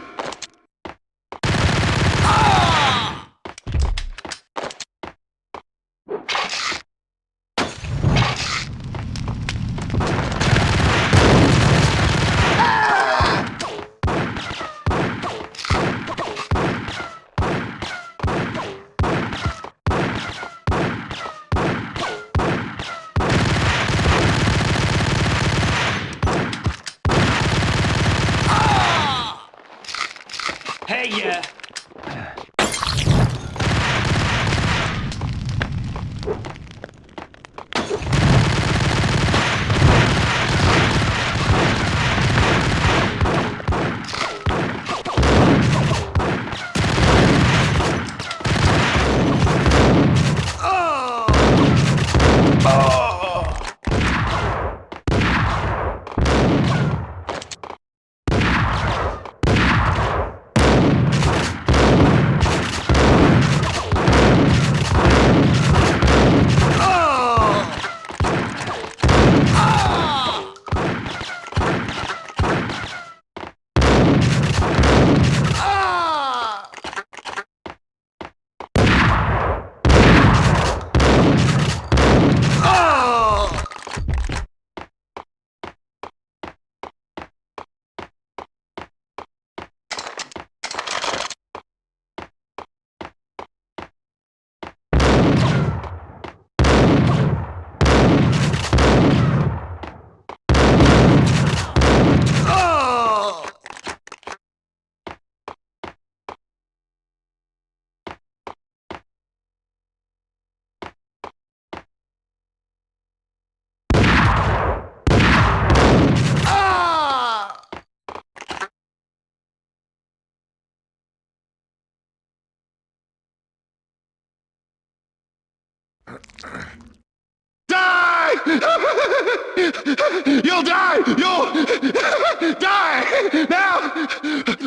You'll die! You'll die! Now!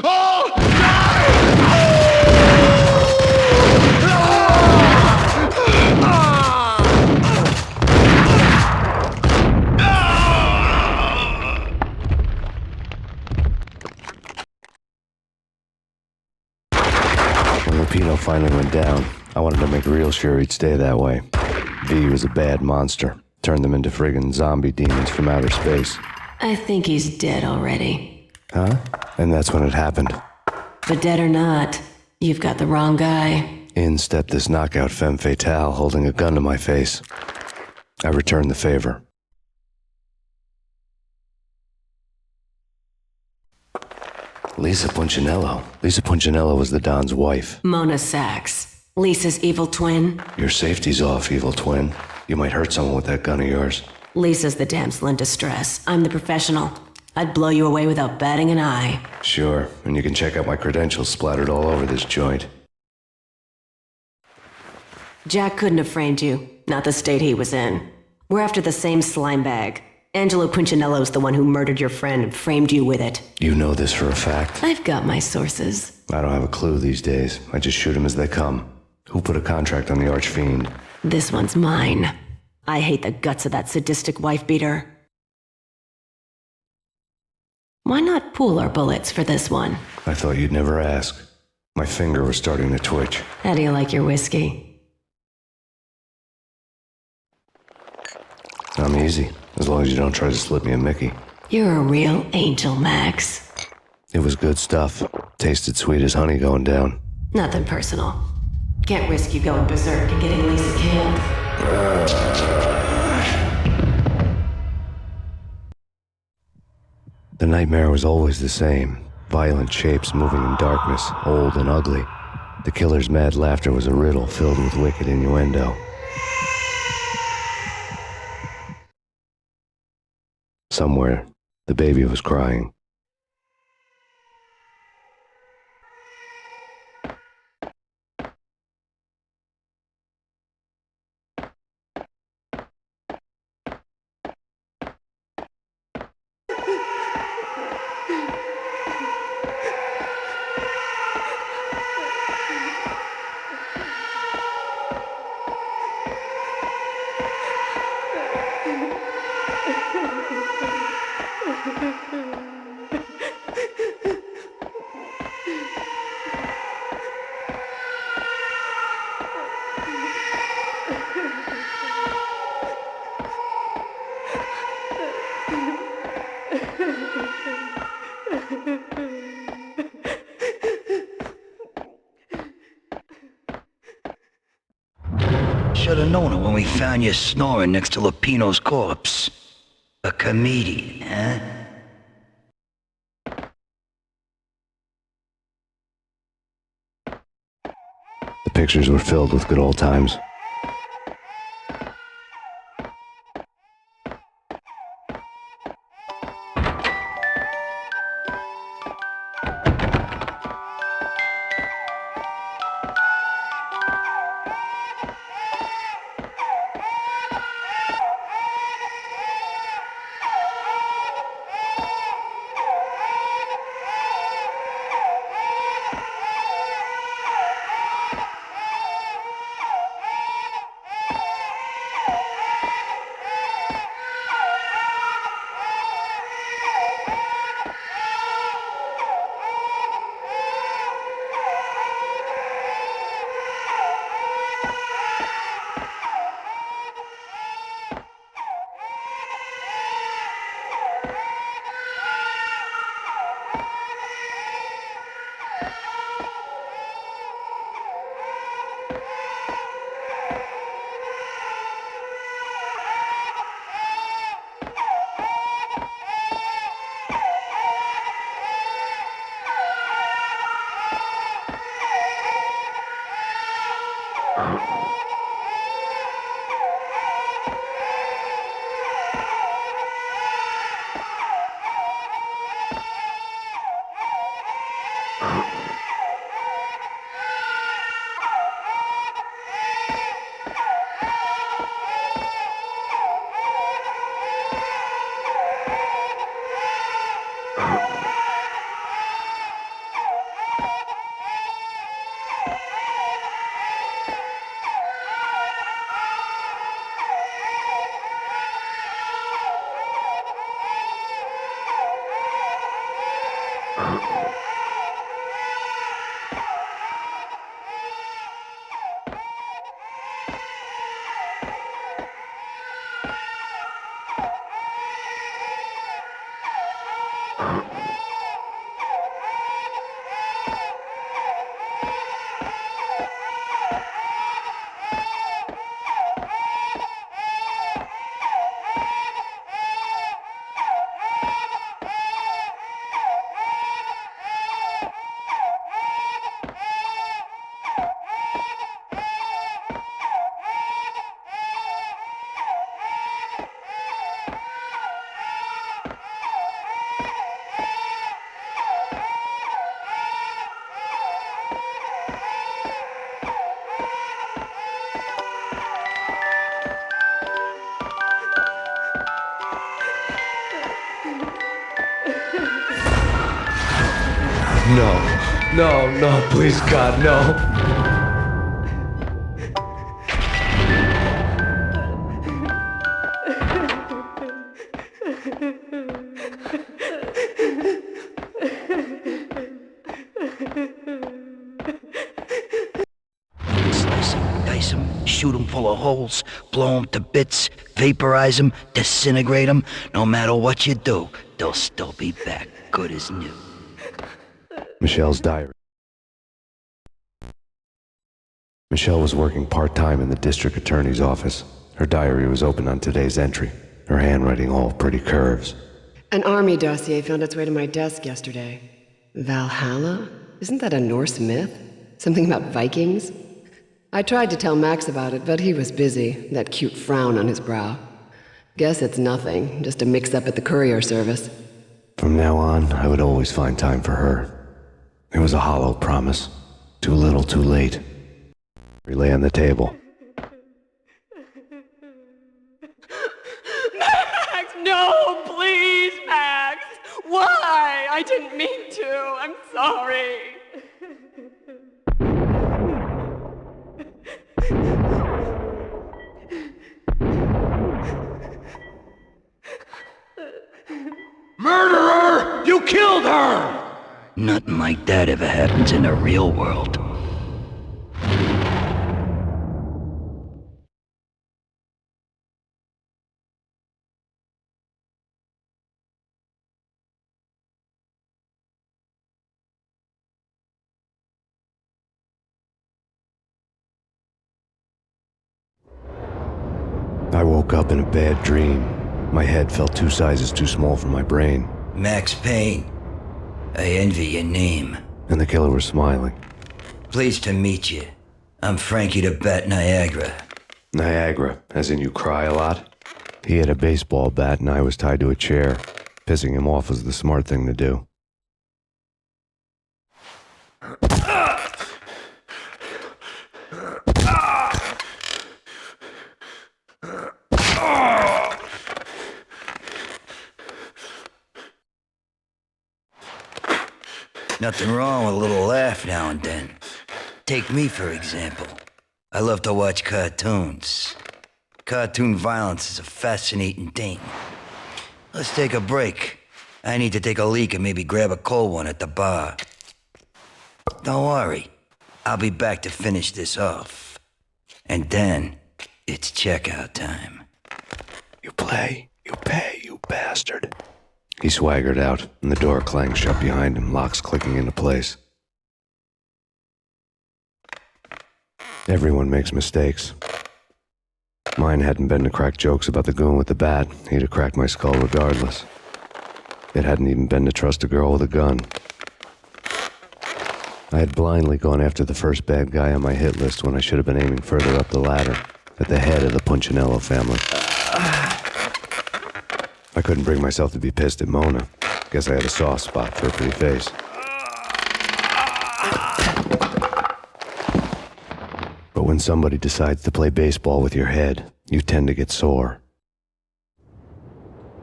All die! When Lupino finally went down, I wanted to make real sure he'd stay that way. V was a bad monster. Turned them into friggin' zombie demons from outer space. I think he's dead already. Huh? And that's when it happened. But dead or not, you've got the wrong guy. In stepped this knockout femme fatale holding a gun to my face. I returned the favor. Lisa Punchinello. Lisa Punchinello was the Don's wife. Mona Sachs. Lisa's evil twin. Your safety's off, evil twin. You might hurt someone with that gun of yours. Lisa's the damsel in distress. I'm the professional. I'd blow you away without batting an eye. Sure, and you can check out my credentials splattered all over this joint. Jack couldn't have framed you. Not the state he was in. We're after the same slime bag. Angelo Punchinello's the one who murdered your friend and framed you with it. You know this for a fact. I've got my sources. I don't have a clue these days. I just shoot them as they come. Who put a contract on the Archfiend? This one's mine. I hate the guts of that sadistic wife-beater. Why not pool our bullets for this one? I thought you'd never ask. My finger was starting to twitch. How do you like your whiskey? I'm easy, as long as you don't try to slip me a Mickey. You're a real angel, Max. It was good stuff. Tasted sweet as honey going down. Nothing personal. Can't risk you going berserk and getting Lisa killed. The nightmare was always the same. Violent shapes moving in darkness, old and ugly. The killer's mad laughter was a riddle filled with wicked innuendo. Somewhere, the baby was crying. Should have known it when we found you snoring next to Lupino's corpse. A comedian, huh? The pictures were filled with good old times. No, please, God, no. Slice him, dice him, shoot him full of holes, blow him to bits, vaporize him, disintegrate him. No matter what you do, they'll still be back good as new. Michelle's diary. Michelle was working part-time in the district attorney's office. Her diary was open on today's entry, her handwriting all pretty curves. An army dossier found its way to my desk yesterday. Valhalla? Isn't that a Norse myth? Something about Vikings? I tried to tell Max about it, but he was busy, that cute frown on his brow. Guess it's nothing, just a mix-up at the courier service. From now on, I would always find time for her. It was a hollow promise. Too little, too late. We lay on the table. Max, no, please, Max. Why? I didn't mean to. I'm sorry. Murderer! You killed her! Nothing like that ever happens in the real world. I woke up in a bad dream. My head felt 2 sizes too small for my brain. Max Payne. I envy your name. And the killer was smiling. Pleased to meet you. I'm Frankie the Bat Niagara. Niagara, as in you cry a lot? He had a baseball bat and I was tied to a chair. Pissing him off was the smart thing to do. Nothing wrong with a little laugh now and then. Take me, for example. I love to watch cartoons. Cartoon violence is a fascinating thing. Let's take a break. I need to take a leak and maybe grab a cold one at the bar. Don't worry. I'll be back to finish this off. And then, it's checkout time. You play, you pay, you bastard. He swaggered out, and the door clanged shut behind him, locks clicking into place. Everyone makes mistakes. Mine hadn't been to crack jokes about the goon with the bat. He'd have cracked my skull regardless. It hadn't even been to trust a girl with a gun. I had blindly gone after the first bad guy on my hit list when I should have been aiming further up the ladder, at the head of the Punchinello family. I couldn't bring myself to be pissed at Mona. Guess I had a soft spot for her pretty face. But when somebody decides to play baseball with your head, you tend to get sore.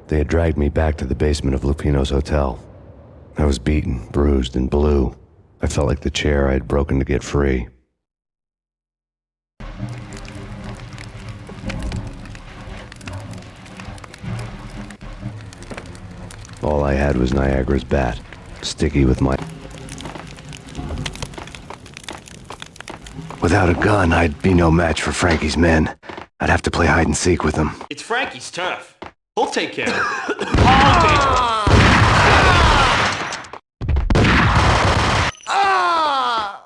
They had dragged me back to the basement of Lupino's hotel. I was beaten, bruised, and blue. I felt like the chair I had broken to get free. All I had was Niagara's bat. sticky with my... Without a gun, I'd be no match for Frankie's men. I'd have to play hide and seek with them. It's Frankie's turf. He'll take care of it. I'll take it.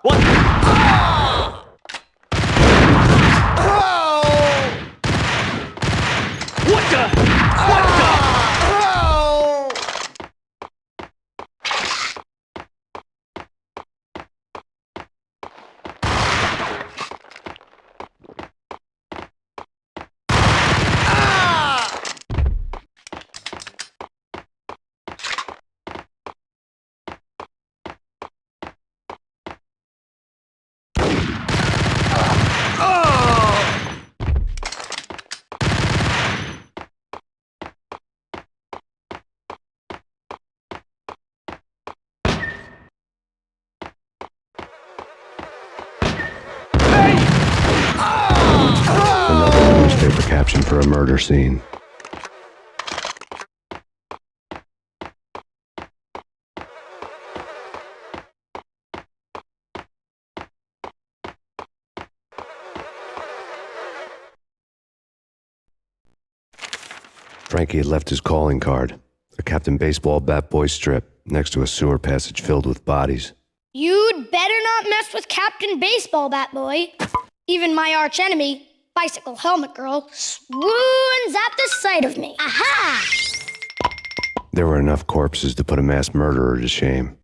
What? What the? What the? Another newspaper caption for a murder scene. Frankie had left his calling card, a Captain Baseball bat boy strip, next to a sewer passage filled with bodies. You'd better not mess with Captain Baseball Bat Boy. Even my archenemy, Bicycle Helmet Girl, swoons at the sight of me. Aha! There were enough corpses to put a mass murderer to shame.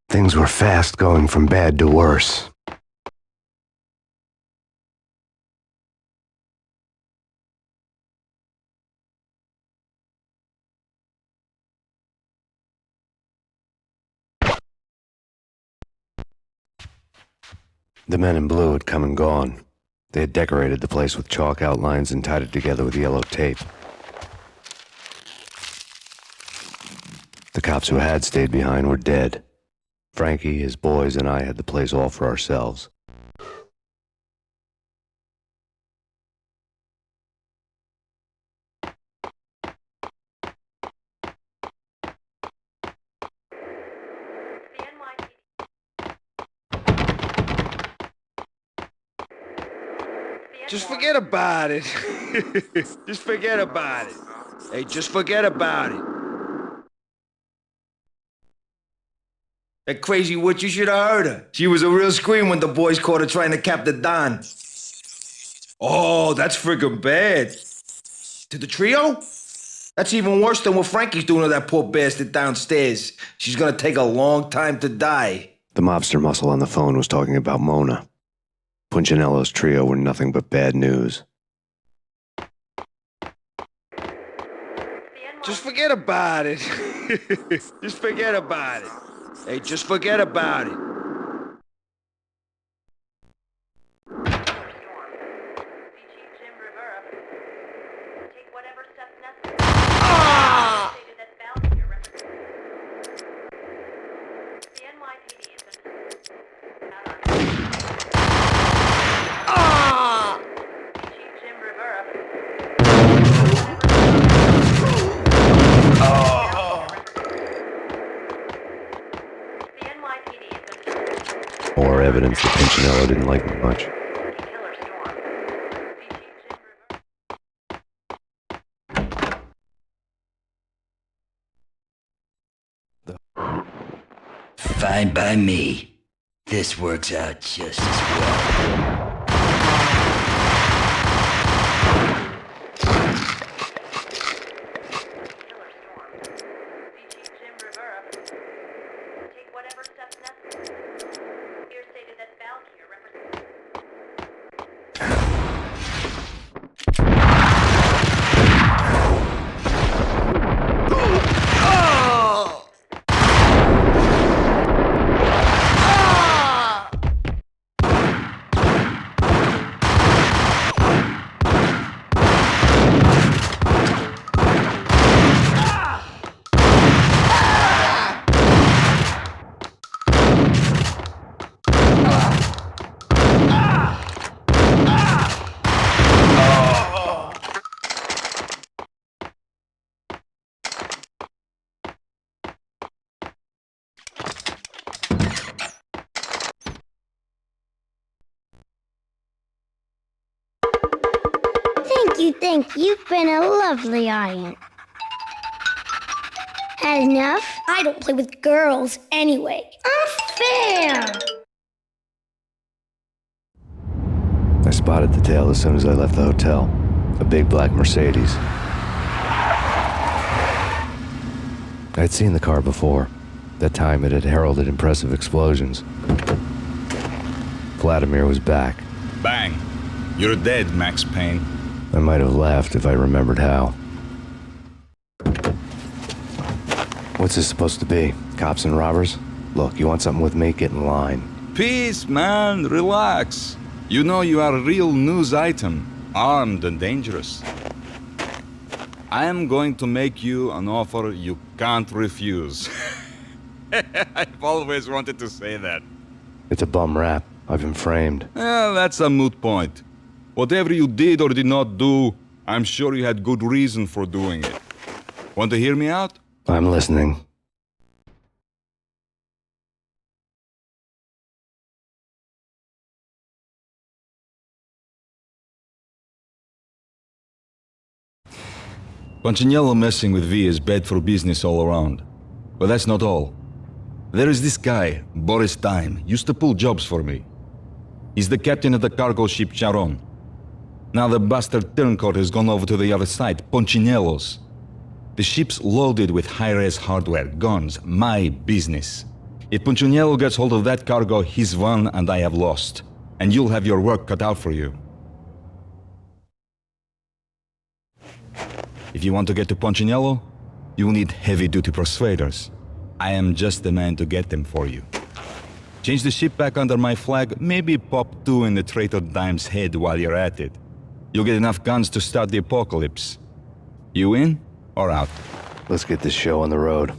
Things were fast going from bad to worse. The men in blue had come and gone. They had decorated the place with chalk outlines and tied it together with yellow tape. The cops who had stayed behind were dead. Frankie, his boys, and I had the place all for ourselves. Just forget about it. Just forget about it. Hey, just forget about it. That crazy witch, you should have heard her. She was a real scream when the boys caught her trying to cap the Don. Oh, that's friggin' bad. To the trio? That's even worse than what Frankie's doing to that poor bastard downstairs. She's gonna take a long time to die. The mobster muscle on the phone was talking about Mona. Punchinello's trio were nothing but bad news. Just forget about it. Just forget about it. Hey, just forget about it. More evidence that Punchinello didn't like me much. Fine by me. This works out just as well. Thank you. You've been a lovely aunt. Had enough? I don't play with girls anyway. Unfair! I spotted the tail as soon as I left the hotel. A big black Mercedes. I'd seen the car before. That time it had heralded impressive explosions. Vladimir was back. Bang! You're dead, Max Payne. I might have laughed if I remembered how. What's this supposed to be? Cops and robbers? Look, you want something with me? Get in line. Peace, man. Relax. You know you are a real news item. Armed and dangerous. I am going to make you an offer you can't refuse. I've always wanted to say that. It's a bum rap. I've been framed. Well, that's a moot point. Whatever you did or did not do, I'm sure you had good reason for doing it. Want to hear me out? I'm listening. Punchinello messing with V is bad for business all around. But that's not all. There is this guy, Boris Time, used to pull jobs for me. He's the captain of the cargo ship Charon. Now the bastard turncoat has gone over to the other side, Punchinello's. The ship's loaded with high-res hardware, guns, my business. If Punchinello gets hold of that cargo, he's won and I have lost. And you'll have your work cut out for you. If you want to get to Punchinello, you'll need heavy-duty persuaders. I am just the man to get them for you. Change the ship back under my flag, maybe pop 2 in the traitor Dime's head while you're at it. You'll get enough guns to start the apocalypse. You in or out? Let's get this show on the road.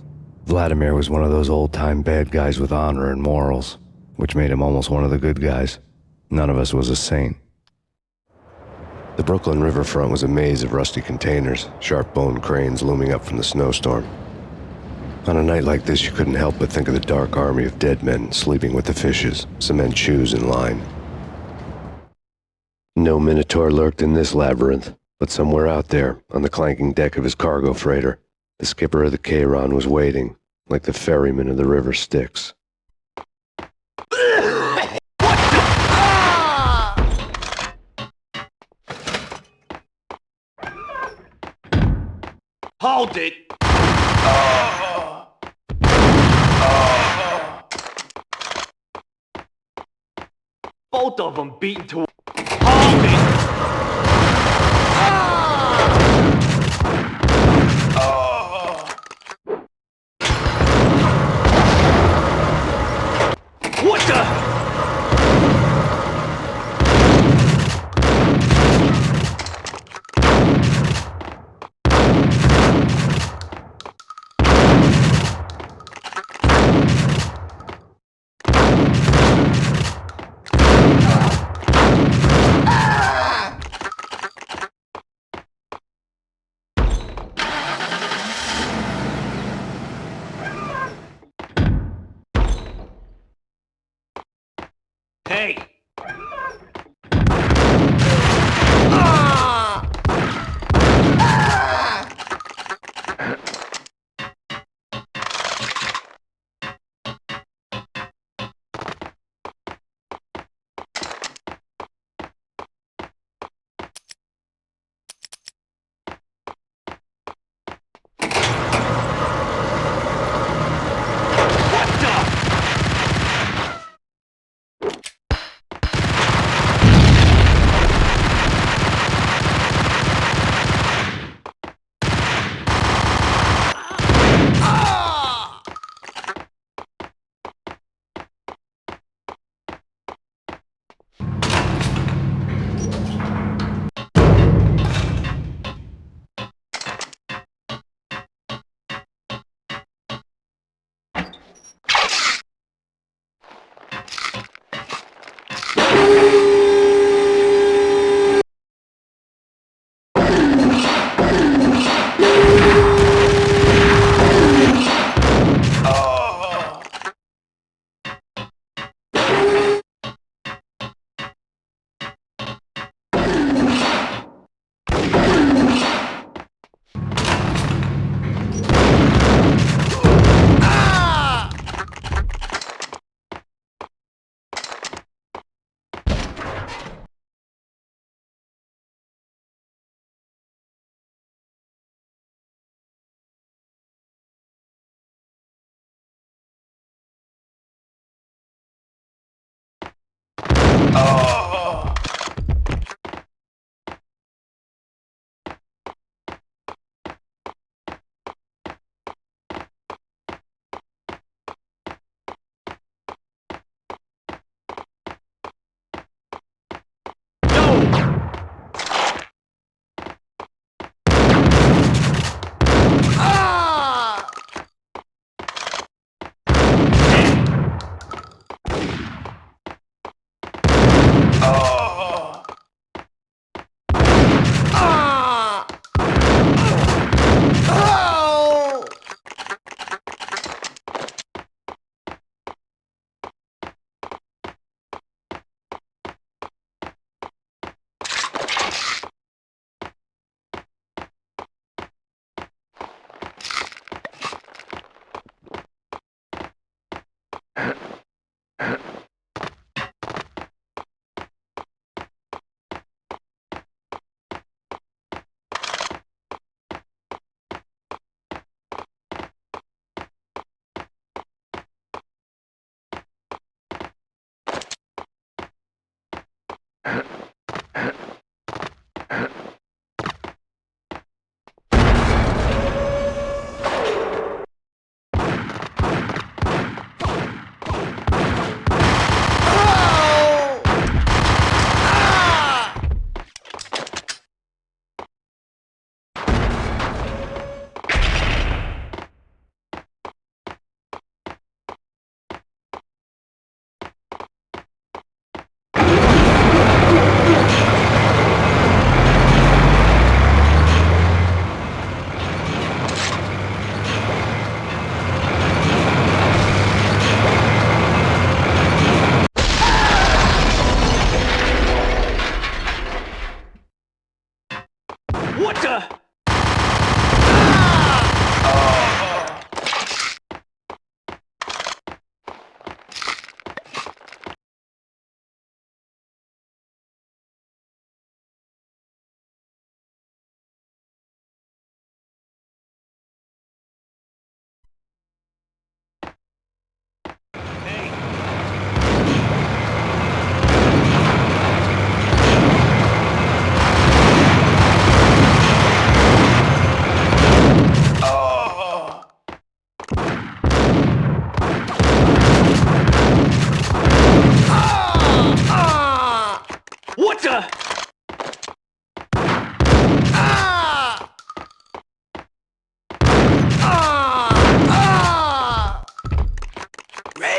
Vladimir was one of those old-time bad guys with honor and morals, which made him almost one of the good guys. None of us was a saint. The Brooklyn riverfront was a maze of rusty containers, sharp-boned cranes looming up from the snowstorm. On a night like this, you couldn't help but think of the dark army of dead men sleeping with the fishes, cement shoes in line. No Minotaur lurked in this labyrinth, but somewhere out there, on the clanking deck of his cargo freighter, the skipper of the Chiron was waiting, like the ferryman of the river Styx. Hold it! both of them beaten to pulp. What the? Hey!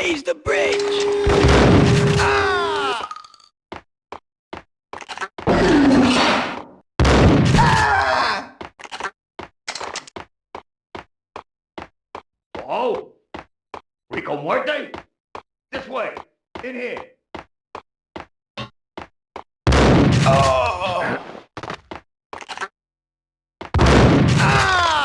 raise the bridge! Ah! Ah! Oh! Rico Muerte? This way. In here. Oh! Ah!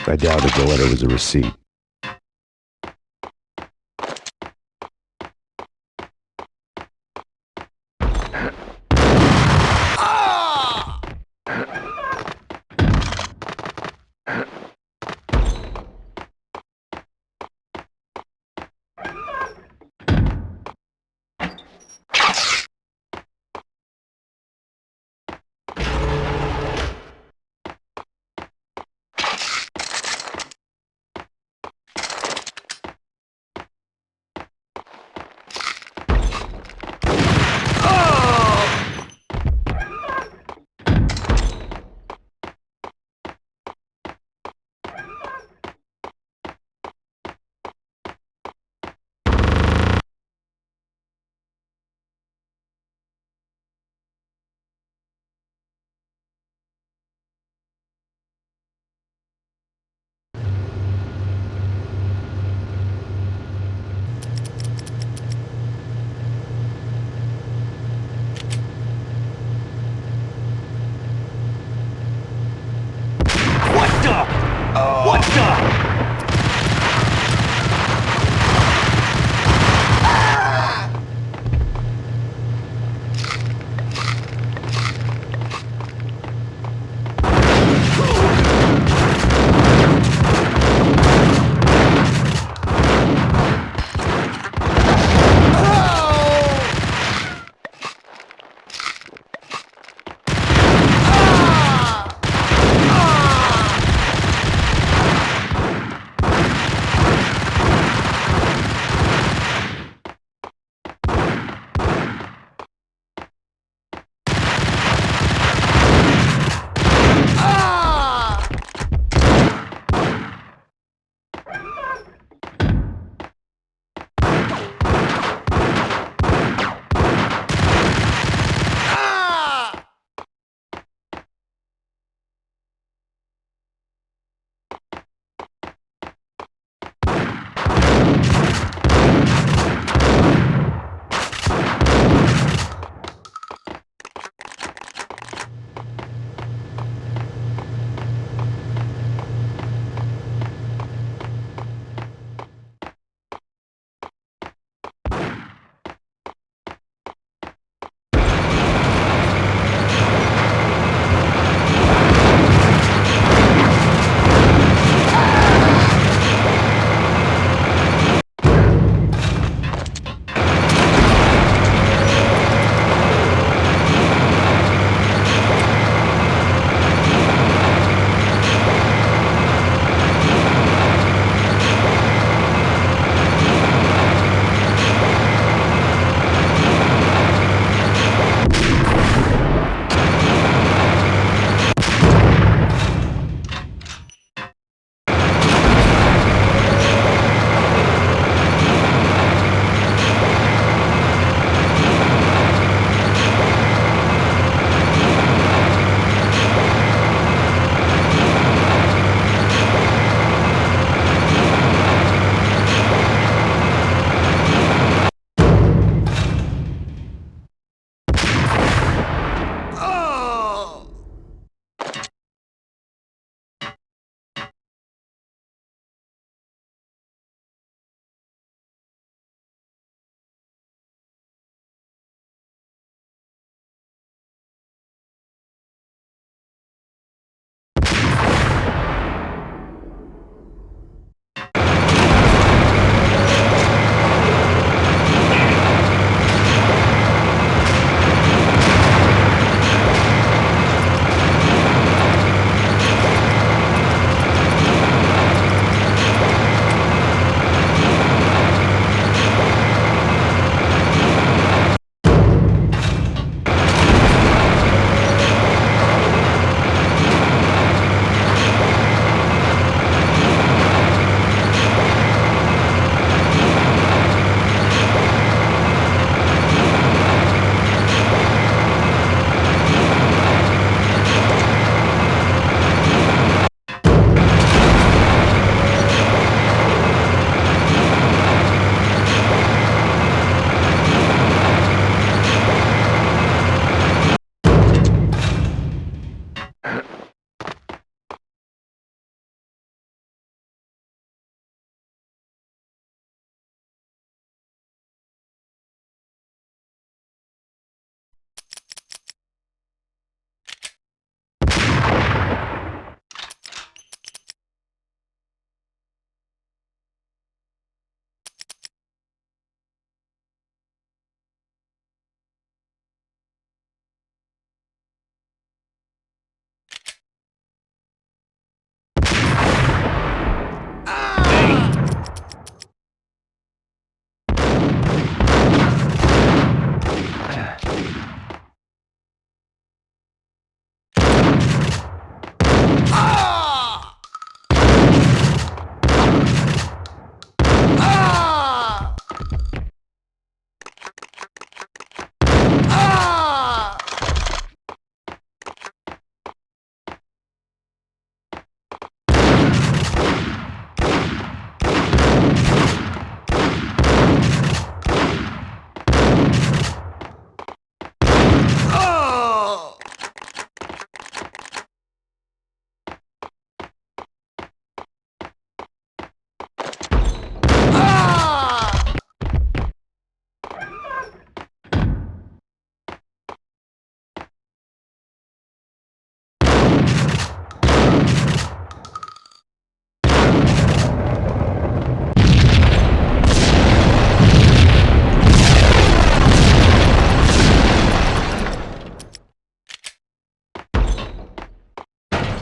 I doubted the letter was a receipt.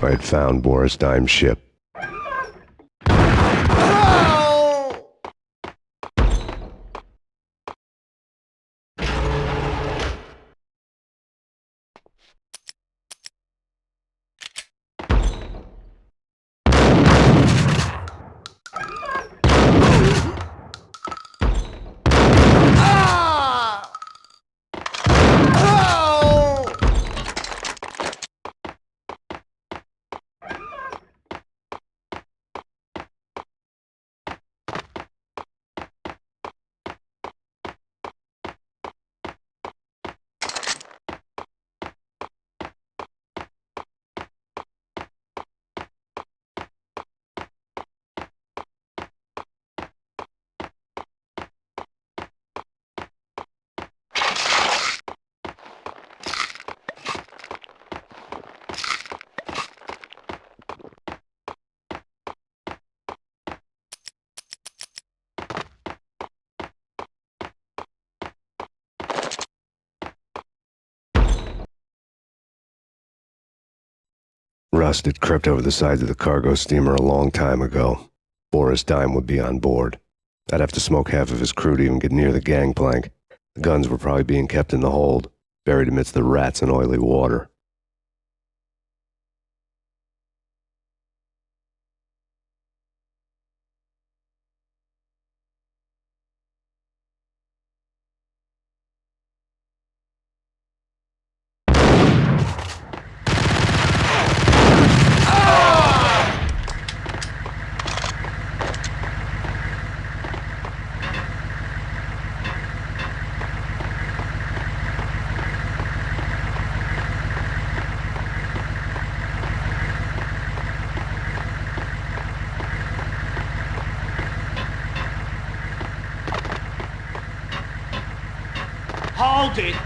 I had found Boris Dime's ship. Rust had crept over the sides of the cargo steamer a long time ago. Boris Dime would be on board. I'd have to smoke half of his crew to even get near the gangplank. The guns were probably being kept in the hold, buried amidst the rats and oily water. Hold it!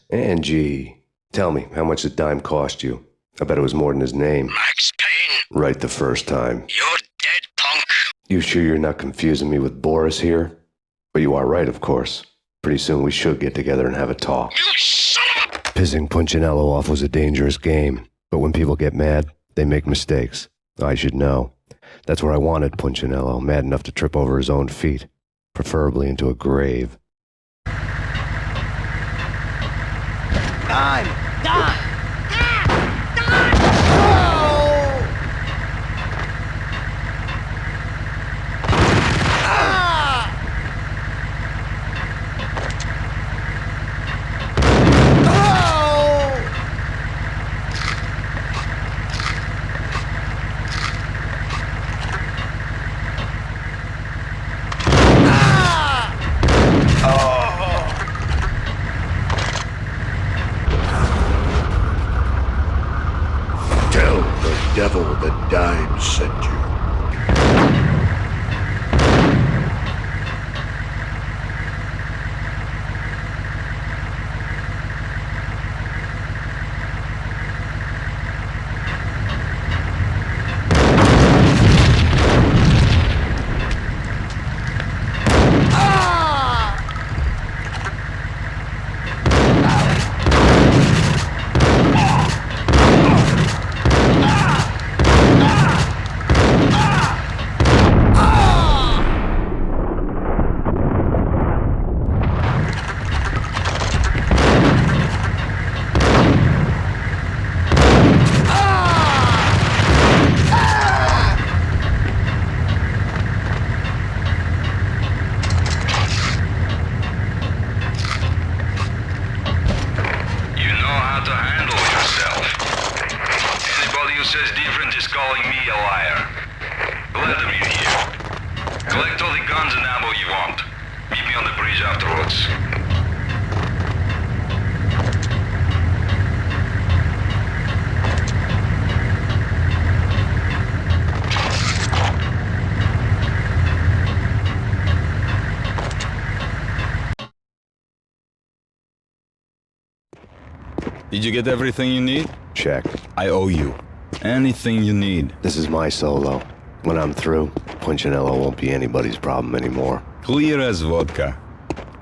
Angie, tell me, how much did Dime cost you? I bet it was more than his name. Max Payne. Right the first time. You're dead, punk. You sure you're not confusing me with Boris here? But you are right, of course. Pretty soon we should get together and have a talk. You son of a... Pissing Punchinello off was a dangerous game, but when people get mad, they make mistakes. I should know. That's where I wanted Punchinello, mad enough to trip over his own feet, preferably into a grave. Dime! Dime! afterwards. Did you get everything you need? Check. I owe you. Anything you need. This is my solo. When I'm through, Punchinello won't be anybody's problem anymore. Clear as vodka.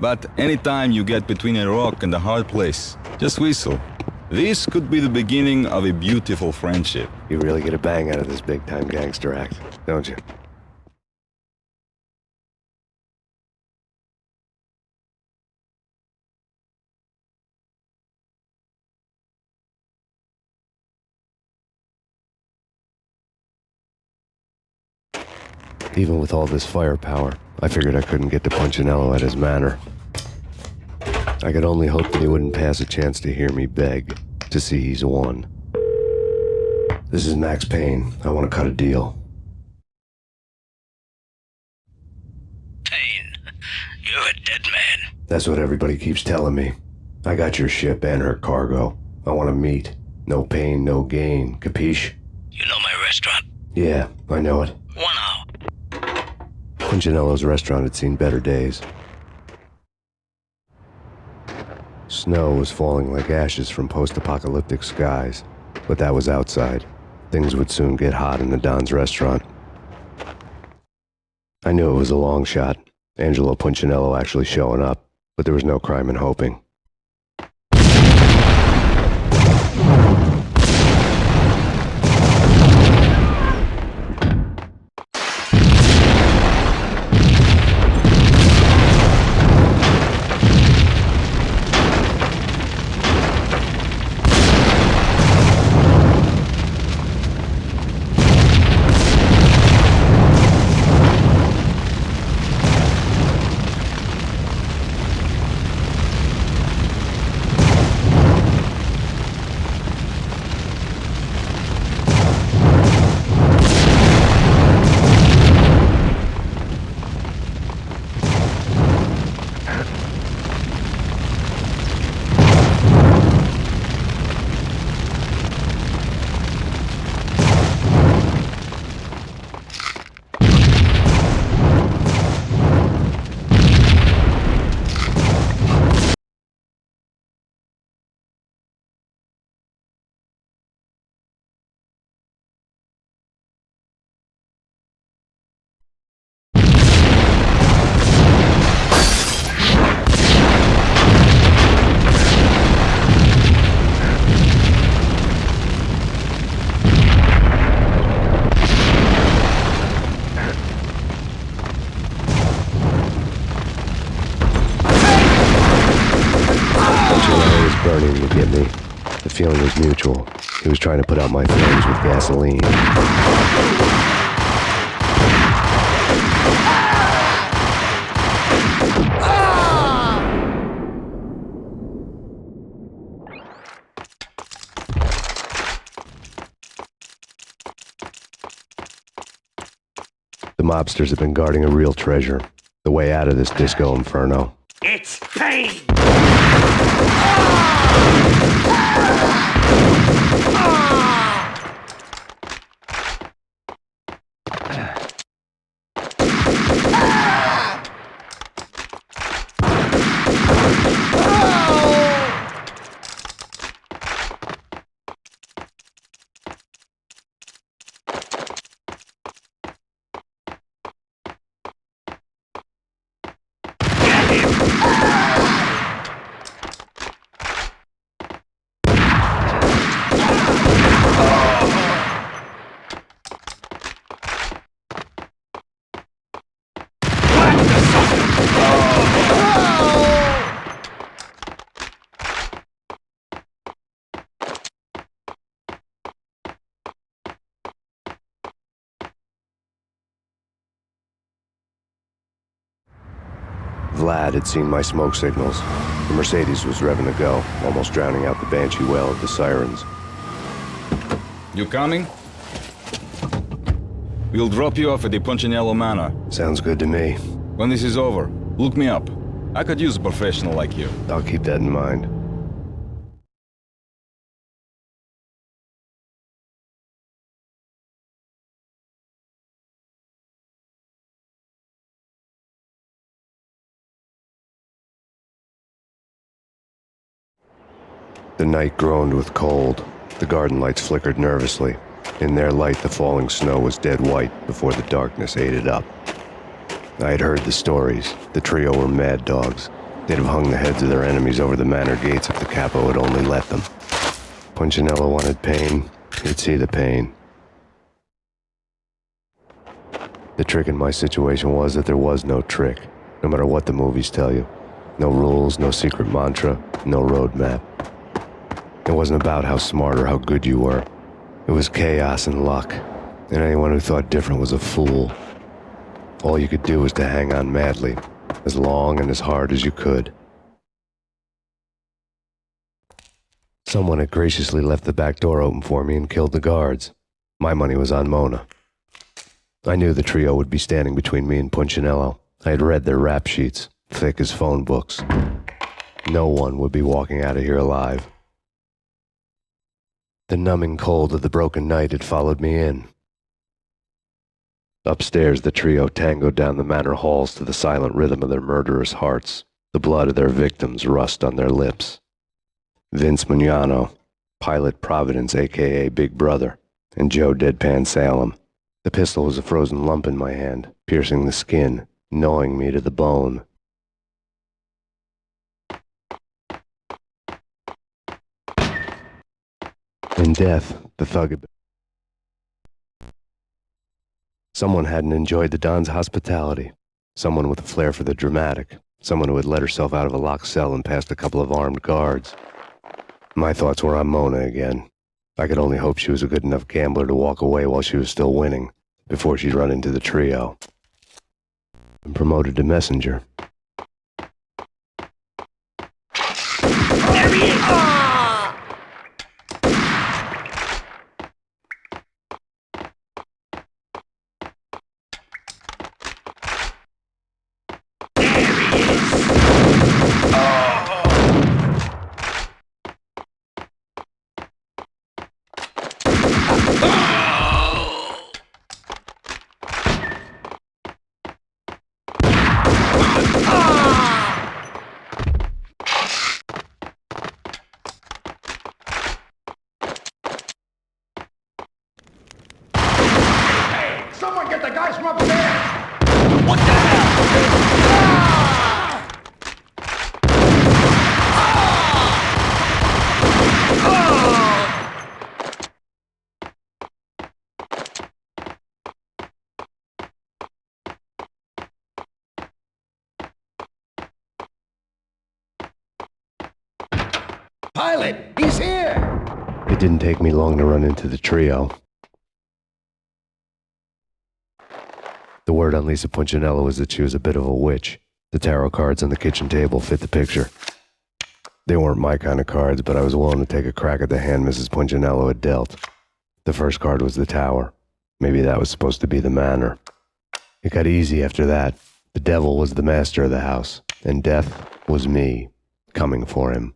But anytime you get between a rock and a hard place, just whistle. This could be the beginning of a beautiful friendship. You really get a bang out of this big-time gangster act, don't you? Even with all this firepower, I figured I couldn't get to Punchinello at his manor. I could only hope that he wouldn't pass a chance to hear me beg to see he's won. This is Max Payne. I want to cut a deal. Payne, you're a dead man. That's what everybody keeps telling me. I got your ship and her cargo. I want to meet. No pain, no gain. Capiche? You know my restaurant? Yeah, I know it. 1 hour. Punchinello's restaurant had seen better days. Snow was falling like ashes from post-apocalyptic skies, but that was outside. Things would soon get hot in the Don's restaurant. I knew it was a long shot, Angelo Punchinello actually showing up, but there was no crime in hoping. Burning to get me. The feeling was mutual. He was trying to put out my flames with gasoline. The mobsters have been guarding a real treasure. The way out of this disco inferno. It's Payne! Vlad had seen my smoke signals. The Mercedes was revving to go, almost drowning out the banshee wail of the sirens. You coming? We'll drop you off at the Punchinello Manor. Sounds good to me. When this is over, look me up. I could use a professional like you. I'll keep that in mind. The night groaned with cold. The garden lights flickered nervously. In their light, the falling snow was dead white before the darkness ate it up. I had heard the stories. The trio were mad dogs. They'd have hung the heads of their enemies over the manor gates if the capo had only let them. Punchinello wanted Payne. He'd see the pain. The trick in my situation was that there was no trick, no matter what the movies tell you. No rules, no secret mantra, no roadmap. It wasn't about how smart or how good you were. It was chaos and luck, and anyone who thought different was a fool. All you could do was to hang on madly, as long and as hard as you could. Someone had graciously left the back door open for me and killed the guards. My money was on Mona. I knew the trio would be standing between me and Punchinello. I had read their rap sheets, thick as phone books. No one would be walking out of here alive. The numbing cold of the broken night had followed me in. Upstairs, the trio tangoed down the manor halls to the silent rhythm of their murderous hearts, the blood of their victims rust on their lips. Vince Mignano, Pilot Providence, a.k.a. Big Brother, and Joe Deadpan Salem. The pistol was a frozen lump in my hand, piercing the skin, gnawing me to the bone. In death, the thug had... Someone hadn't enjoyed the Don's hospitality. Someone with a flair for the dramatic. Someone who had let herself out of a locked cell and past a couple of armed guards. My thoughts were on Mona again. I could only hope she was a good enough gambler to walk away while she was still winning, before she'd run into the trio. And promoted to messenger. There he is! Someone get the guys from upstairs! What the hell? Pilot, he's here! It didn't take me long to run into the trio. The word on Lisa Punchinello was that she was a bit of a witch. The tarot cards on the kitchen table fit the picture. They weren't my kind of cards, but I was willing to take a crack at the hand Mrs. Punchinello had dealt. The first card was the tower. Maybe that was supposed to be the manor. It got easy after that. The devil was the master of the house, and death was me, coming for him.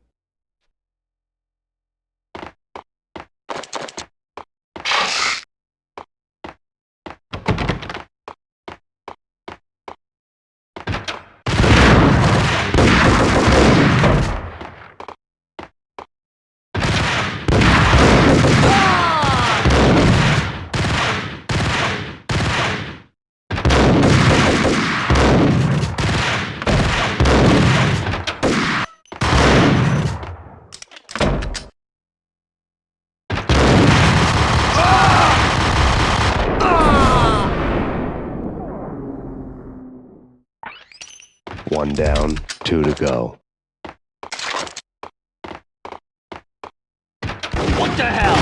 One down, two to go. What the hell?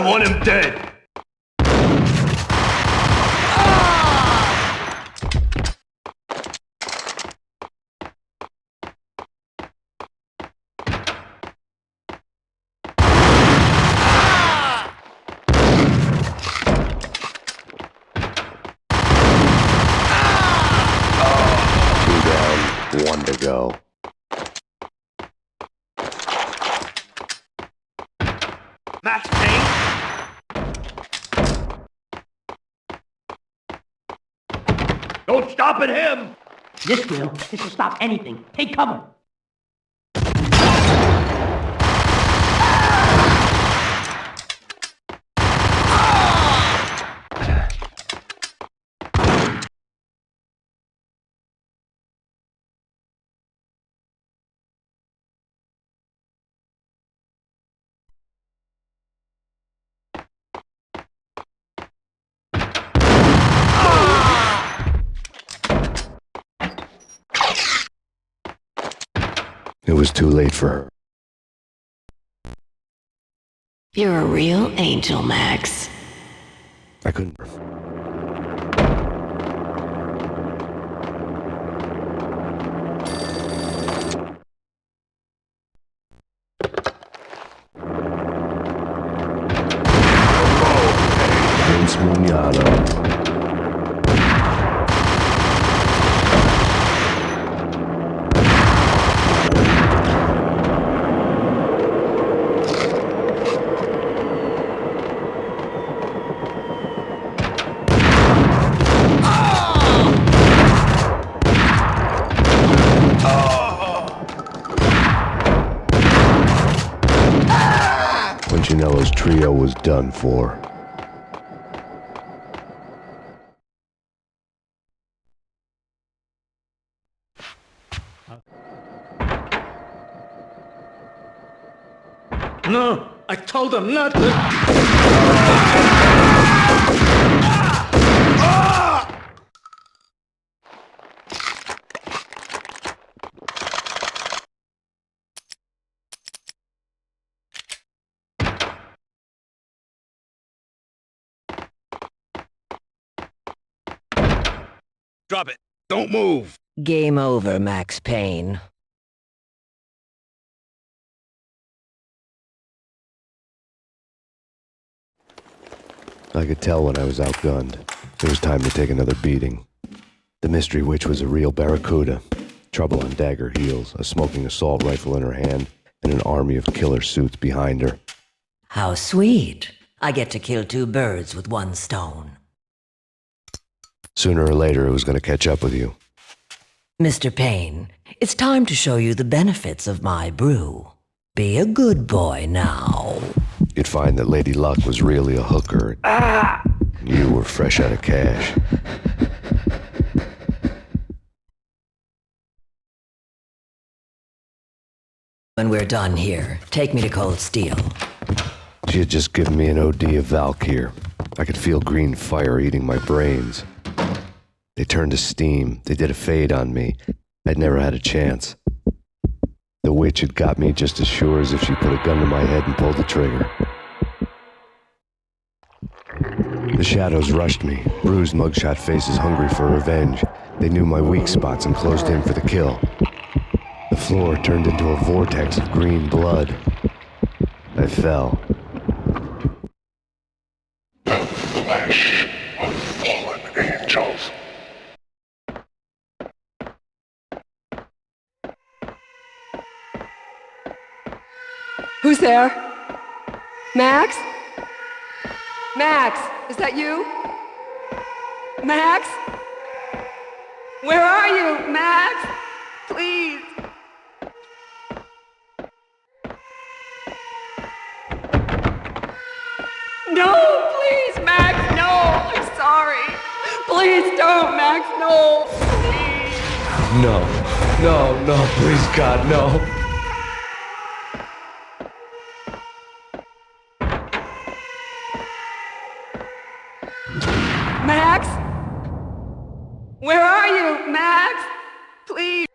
I want him dead. Two down, one to go. Max Payne? Don't stop at him! This will. This will stop anything. Take cover. It was too late for her. You're a real angel, Max. I couldn't. Vince Mugnano. Punchinello's trio was done for. No, I told him not to. Drop it. Don't move. Game over, Max Payne. I could tell when I was outgunned. It was time to take another beating. The mystery witch was a real barracuda. Trouble on dagger heels, a smoking assault rifle in her hand, and an army of killer suits behind her. How sweet. I get to kill two birds with one stone. Sooner or later, it was going to catch up with you. Mr. Payne, it's time to show you the benefits of my brew. Be a good boy now. You'd find that Lady Luck was really a hooker. You were fresh out of cash. When we're done here, take me to Cold Steel. She had just given me an OD of Valkyr. I could feel green fire eating my brains. They turned to steam. They did a fade on me. I'd never had a chance. The witch had got me just as sure as if she put a gun to my head and pulled the trigger. The shadows rushed me, bruised mugshot faces hungry for revenge. They knew my weak spots and closed in for the kill. The floor turned into a vortex of green blood. I fell. The flesh of fallen angels. Who's there? Max? Max, is that you? Max? Where are you, Max? Please. No, please, Max, no. I'm sorry. Please don't, Max, no. Please. No, please God, no. Max? Where are you, Max? Please.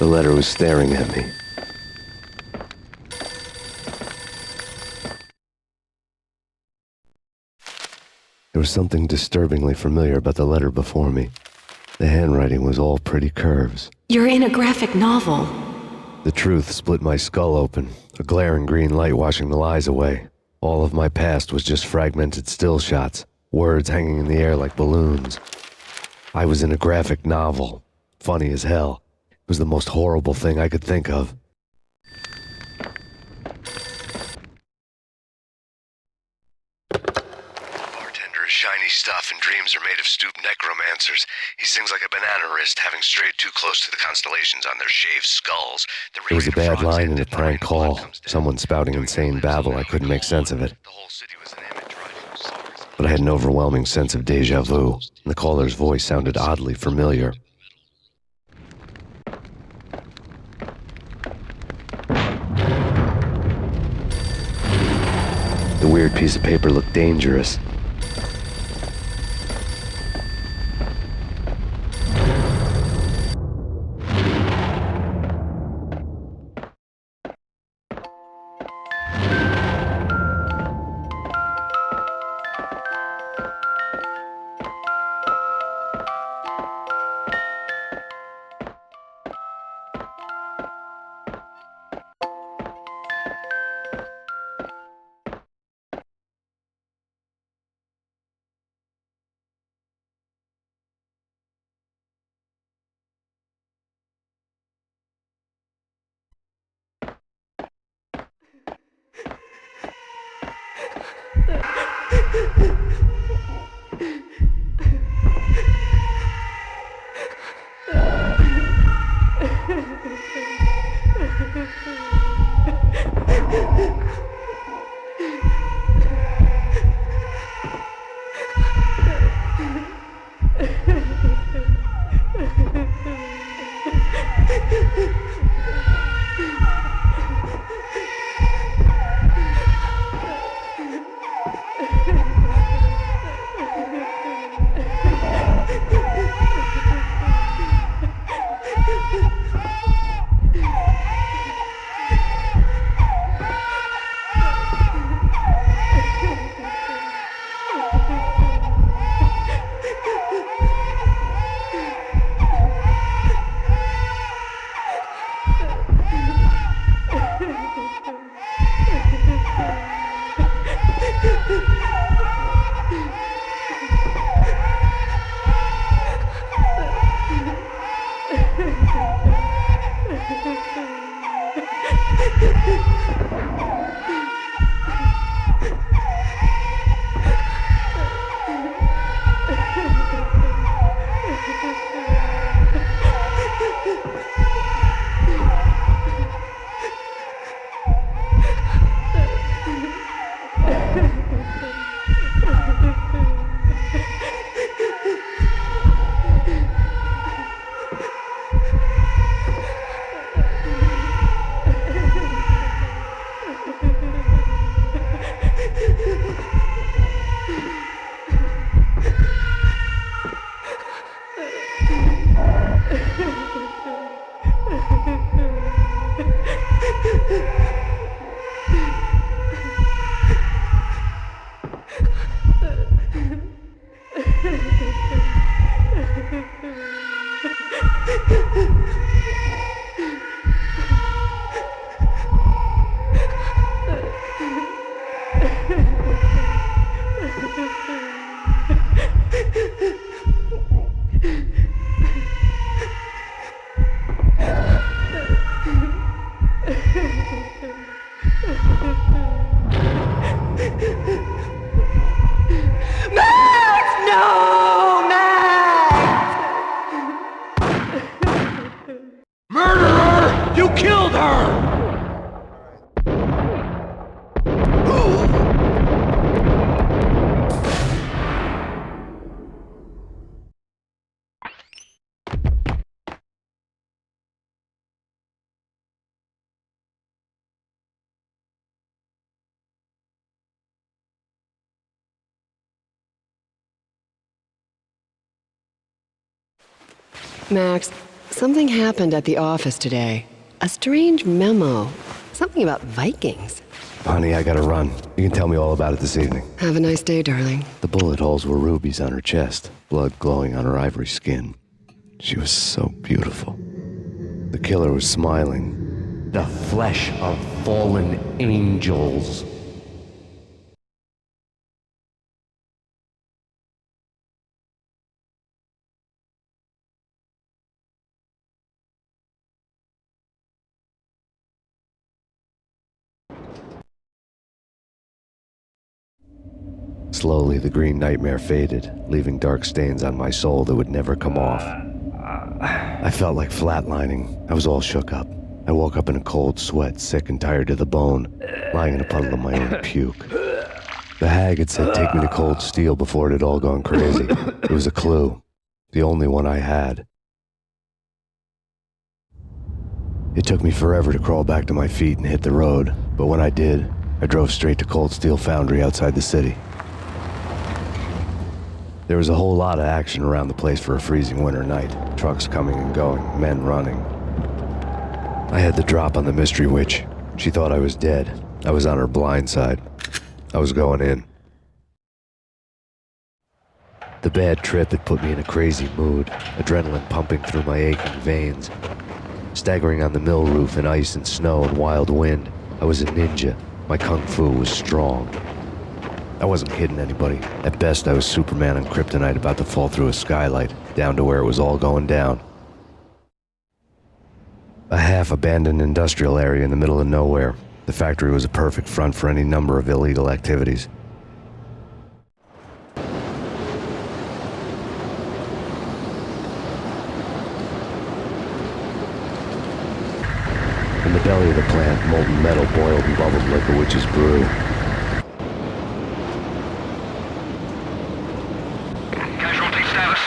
The letter was staring at me. There was something disturbingly familiar about the letter before me. The handwriting was all pretty curves. You're in a graphic novel. The truth split my skull open, a glaring green light washing the lies away. All of my past was just fragmented still shots, words hanging in the air like balloons. I was in a graphic novel. Funny as hell. It was the most horrible thing I could think of. Bartender is shiny stuff and dreams are made of stooped necromancers. He sings like a banana wrist, having strayed too close to the constellations on their shaved skulls. It was a bad line in a prank call. Someone spouting insane babble. I couldn't make sense of it. But I had an overwhelming sense of déjà vu. The caller's voice sounded oddly familiar. The weird piece of paper looked dangerous. Max, Something happened at the office today. A strange memo. Something about Vikings. Honey, I gotta run. You can tell me all about it this evening. Have a nice day, darling. The bullet holes were rubies on her chest, blood glowing on her ivory skin. She was so beautiful. The killer was smiling. The flesh of fallen angels. Slowly, the green nightmare faded, leaving dark stains on my soul that would never come off. I felt like flatlining. I was all shook up. I woke up in a cold sweat, sick and tired to the bone, lying in a puddle of my own puke. The hag had said take me to Cold Steel before it had all gone crazy. It was a clue. The only one I had. It took me forever to crawl back to my feet and hit the road, but when I did, I drove straight to Cold Steel Foundry outside the city. There was a whole lot of action around the place for a freezing winter night. Trucks coming and going, men running. I had the drop on the mystery witch. She thought I was dead. I was on her blind side. I was going in. The bad trip had put me in a crazy mood, adrenaline pumping through my aching veins. Staggering on the mill roof in ice and snow and wild wind, I was a ninja. My kung fu was strong. I wasn't kidding anybody. At best, I was Superman on kryptonite about to fall through a skylight, down to where it was all going down. A half-abandoned industrial area in the middle of nowhere. The factory was a perfect front for any number of illegal activities. In the belly of the plant, molten metal boiled and bubbled like a witch's brew. Casualty status?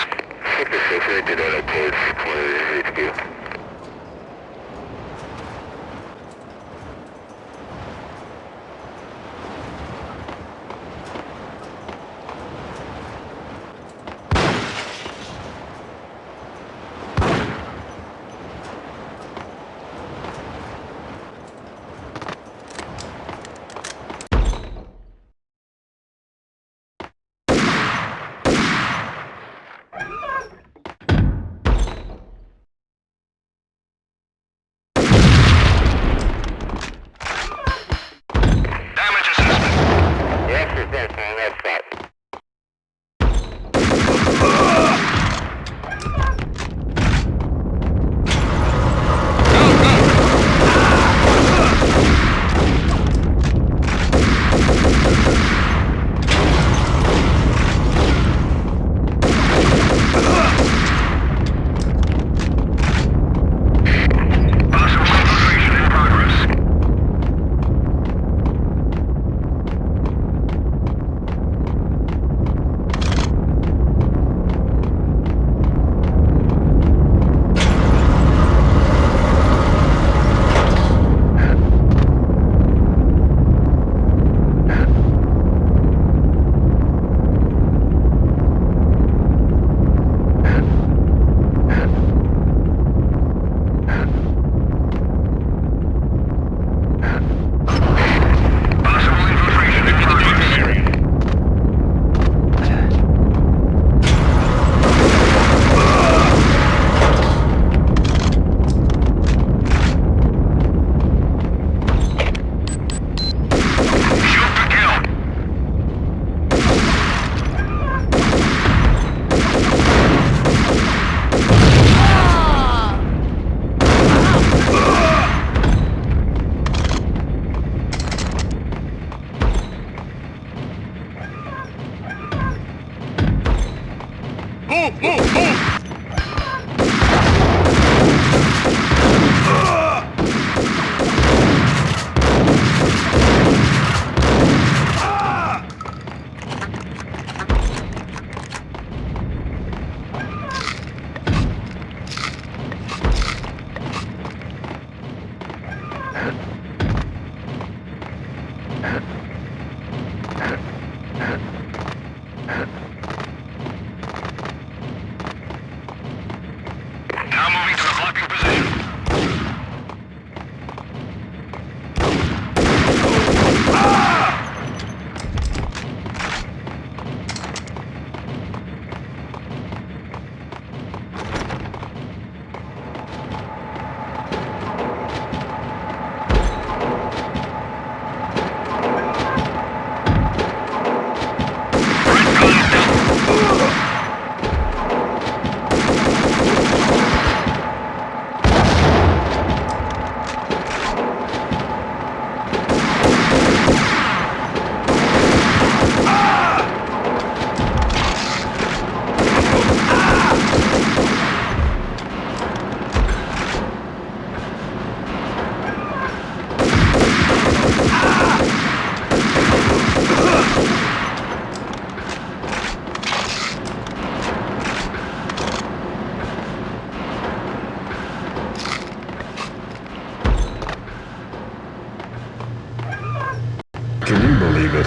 Can you believe it?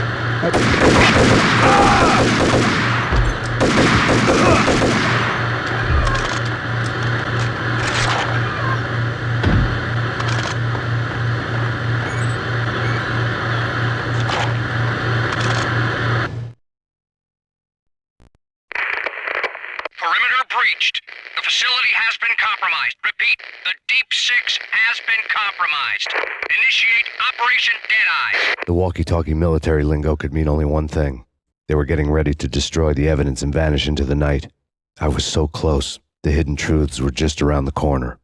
Perimeter breached. The facility has been compromised. Repeat, the Deep Six has been compromised. Initiate Operation Deadeye. The walkie-talkie military lingo could mean only one thing. They were getting ready to destroy the evidence and vanish into the night. I was so close. The hidden truths were just around the corner.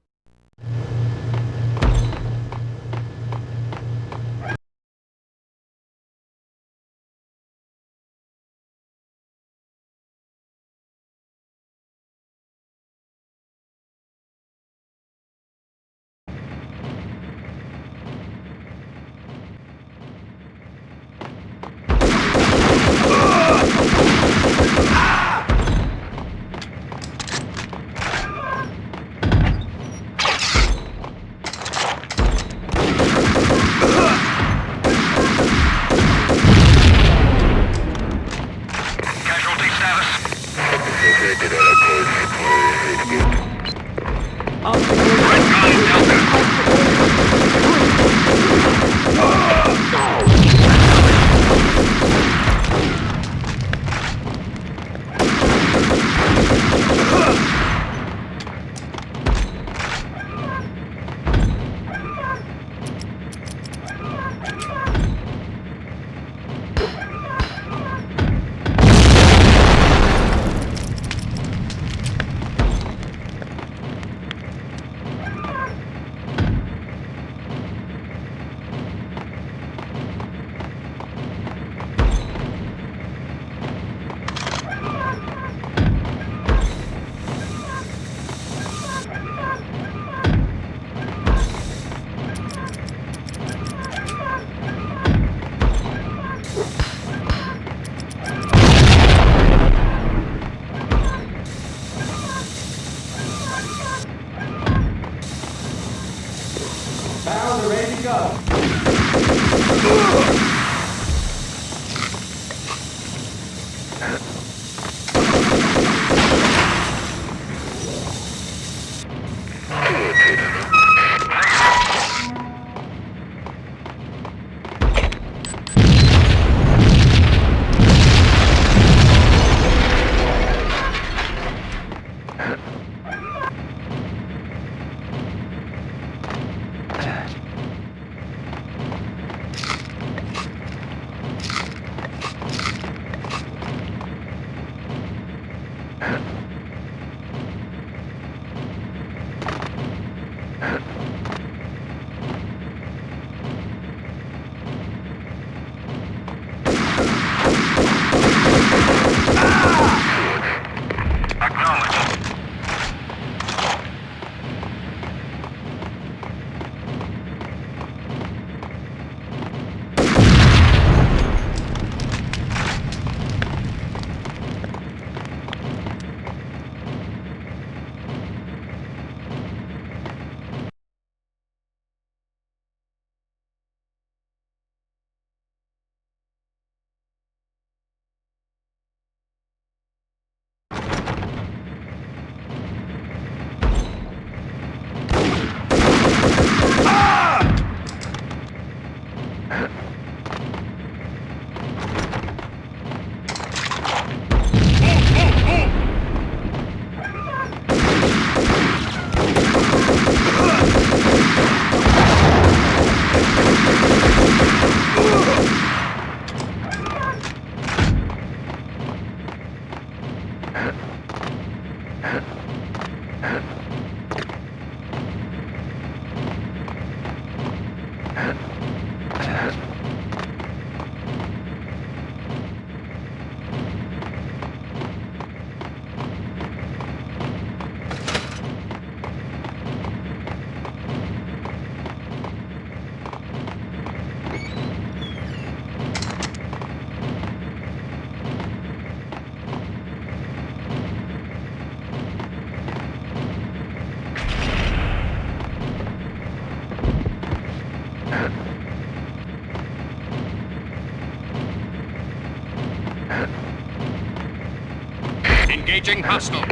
Engaging hostile.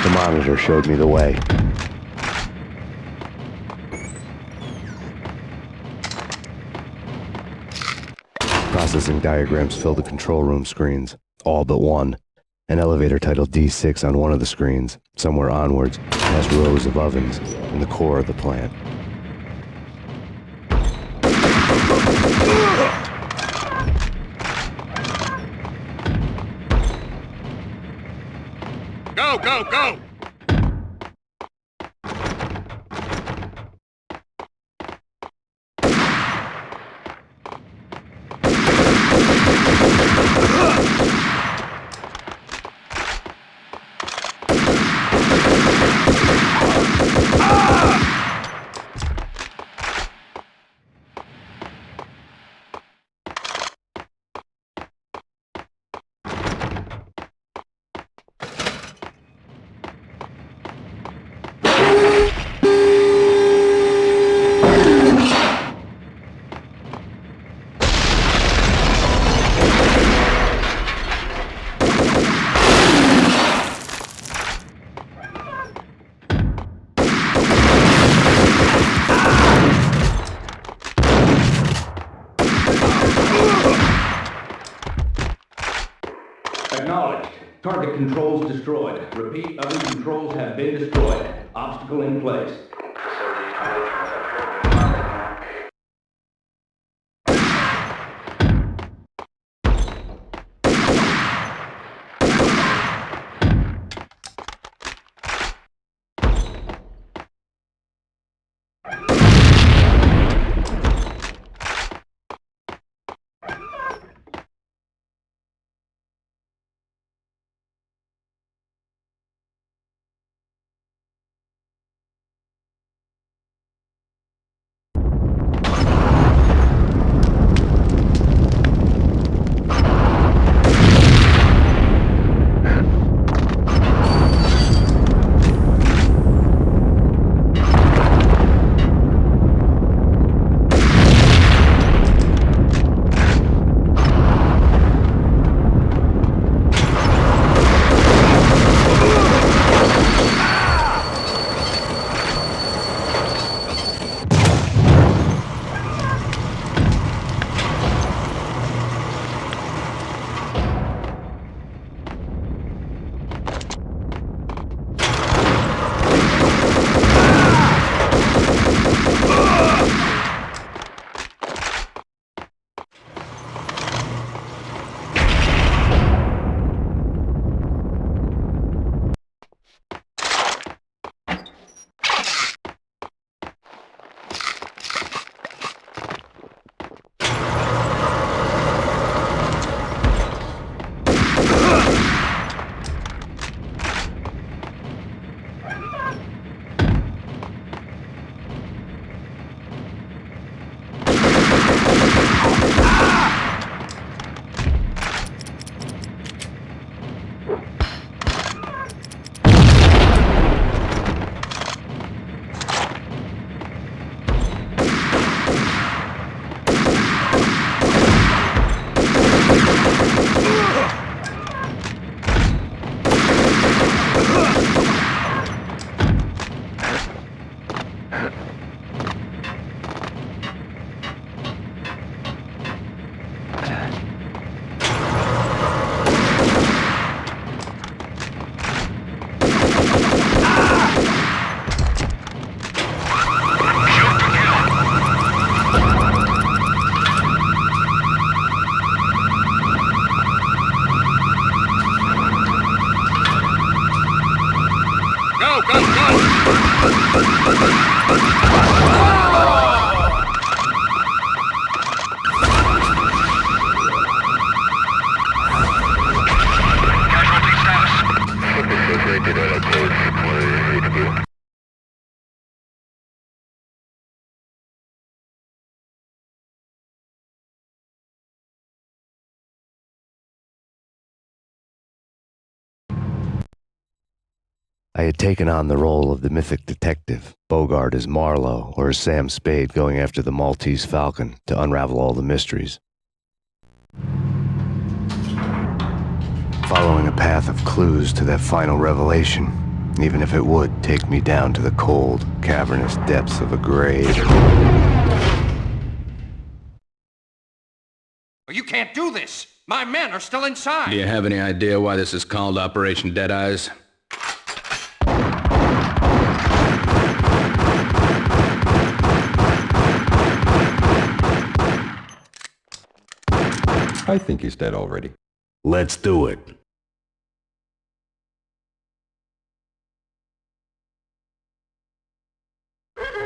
The monitor showed me the way. Processing diagrams filled the control room screens, all but one. An elevator titled D6 on one of the screens, somewhere onwards, past rows of ovens, in the core of the plant. Go, go, go! Acknowledged. Target controls destroyed. Repeat, other controls have been destroyed. Obstacle in place. I had taken on the role of the mythic detective, Bogart as Marlowe or as Sam Spade going after the Maltese Falcon to unravel all the mysteries. Following a path of clues to that final revelation, even if it would take me down to the cold, cavernous depths of a grave. You can't do this! My men are still inside! Do you have any idea why this is called Operation Deadeyes? I think he's dead already. Let's do it.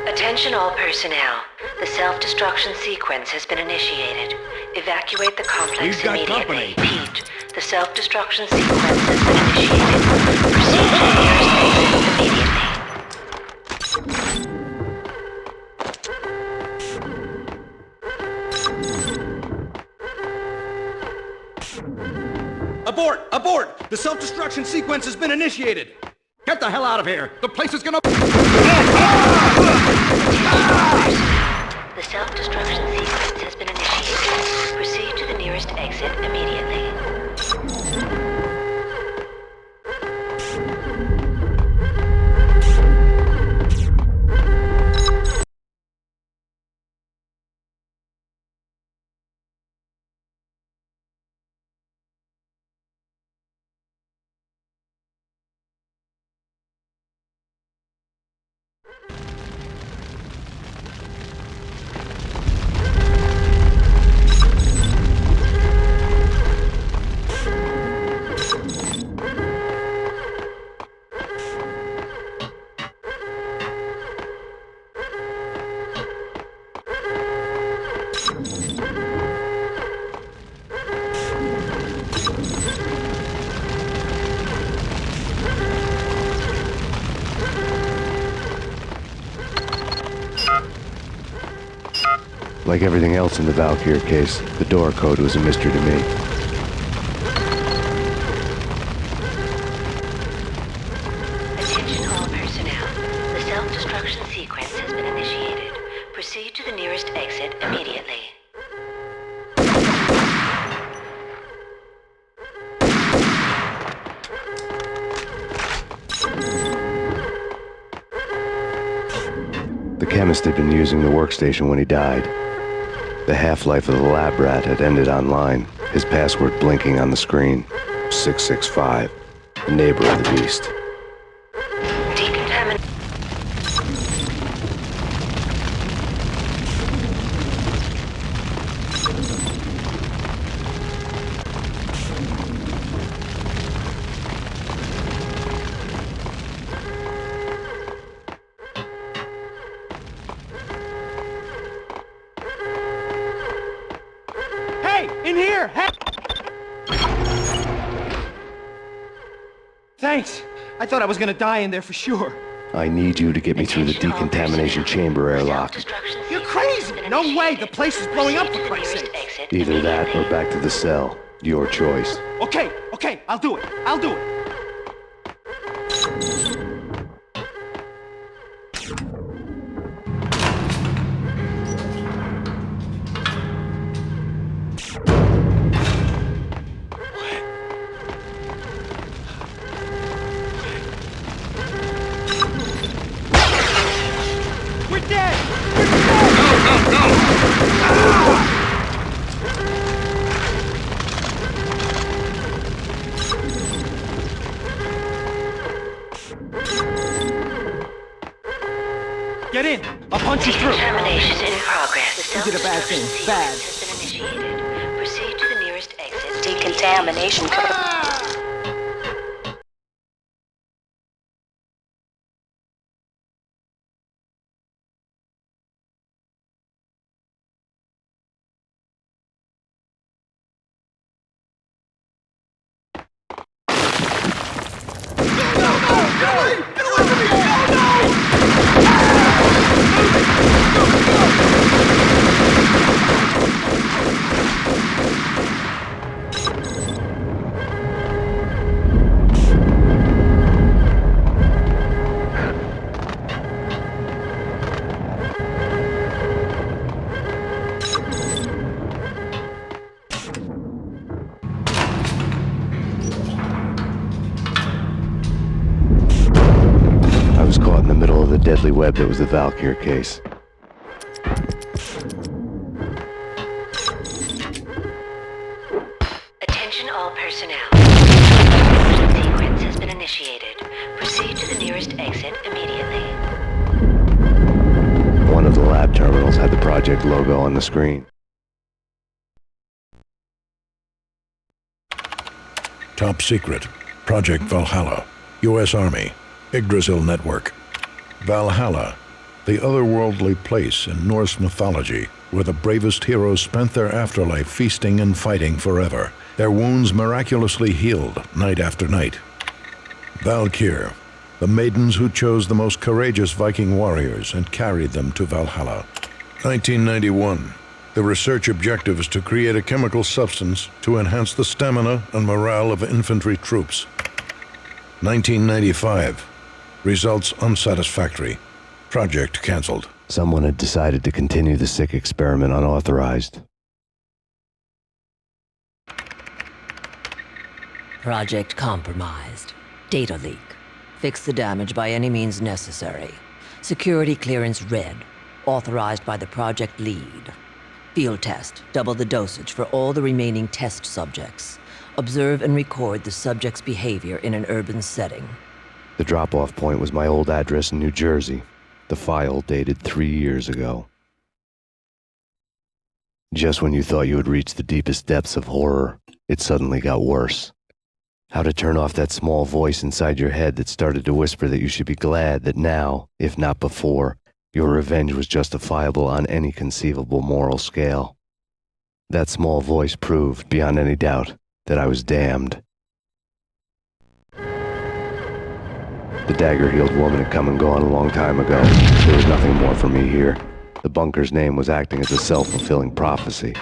Attention all personnel. The self-destruction sequence has been initiated. Evacuate the complex We've got immediately. company. Repeat. The self-destruction sequence has been initiated. Proceed to the nearest exit immediately. Abort! Abort! The self-destruction sequence has been initiated! Get the hell out of here! The place is gonna... The self-destruction sequence has been initiated. Proceed to the nearest exit immediately. Like everything else in the Valkyr case, the door code was a mystery to me. Attention all personnel. The self-destruction sequence has been initiated. Proceed to the nearest exit immediately. The chemist had been using the workstation when he died. The half-life of the lab rat had ended online, his password blinking on the screen. 665, the neighbor of the beast. In here! Hey! Thanks. I thought I was gonna die in there for sure. I need you to get me through the decontamination chamber airlock. You're crazy! No way! The place is blowing up for Christ's sake! Either that or back to the cell. Your choice. Okay, I'll do it. I'll do it. Get in! I'll punch you through! Decontamination in progress. You did a bad thing. Bad. Has been initiated. Proceed to the nearest exit. Decontamination code. web that was the Valkyr case. Attention all personnel. Emergency sequence has been initiated. Proceed to the nearest exit immediately. One of the lab terminals had the project logo on the screen. Top secret. Project Valhalla. U.S. Army. Yggdrasil Network. Valhalla, the otherworldly place in Norse mythology where the bravest heroes spent their afterlife feasting and fighting forever, their wounds miraculously healed night after night. Valkyr, the maidens who chose the most courageous Viking warriors and carried them to Valhalla. 1991. The research objective is to create a chemical substance to enhance the stamina and morale of infantry troops. 1995. Results unsatisfactory. Project cancelled. Someone had decided to continue the sick experiment unauthorized. Project compromised. Data leak. Fix the damage by any means necessary. Security clearance red. Authorized by the project lead. Field test. Double the dosage for all the remaining test subjects. Observe and record the subject's behavior in an urban setting. The drop-off point was my old address in New Jersey. The file dated 3 years ago. Just when you thought you had reached the deepest depths of horror, it suddenly got worse. How to turn off that small voice inside your head that started to whisper that you should be glad that now, if not before, your revenge was justifiable on any conceivable moral scale. That small voice proved, beyond any doubt, that I was damned. The dagger-heeled woman had come and gone a long time ago. There was nothing more for me here. The bunker's name was acting as a self-fulfilling prophecy.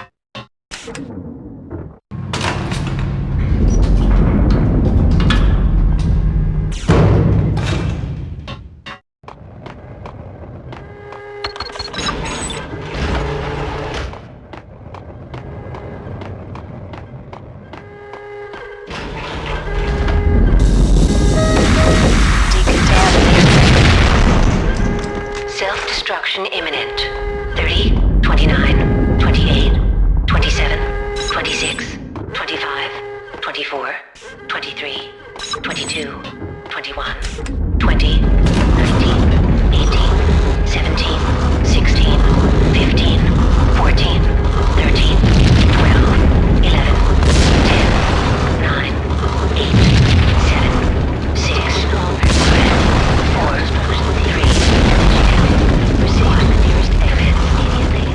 Self-destruction imminent. 30, 29, 28, 27, 26, 25, 24, 23, 22, 21, 20, 19, 18, 17, 16, 15, 14, 13, 12, 11, 10, 9, 8, 7, 6, 5, 4, 3, proceed to the nearest exit immediately.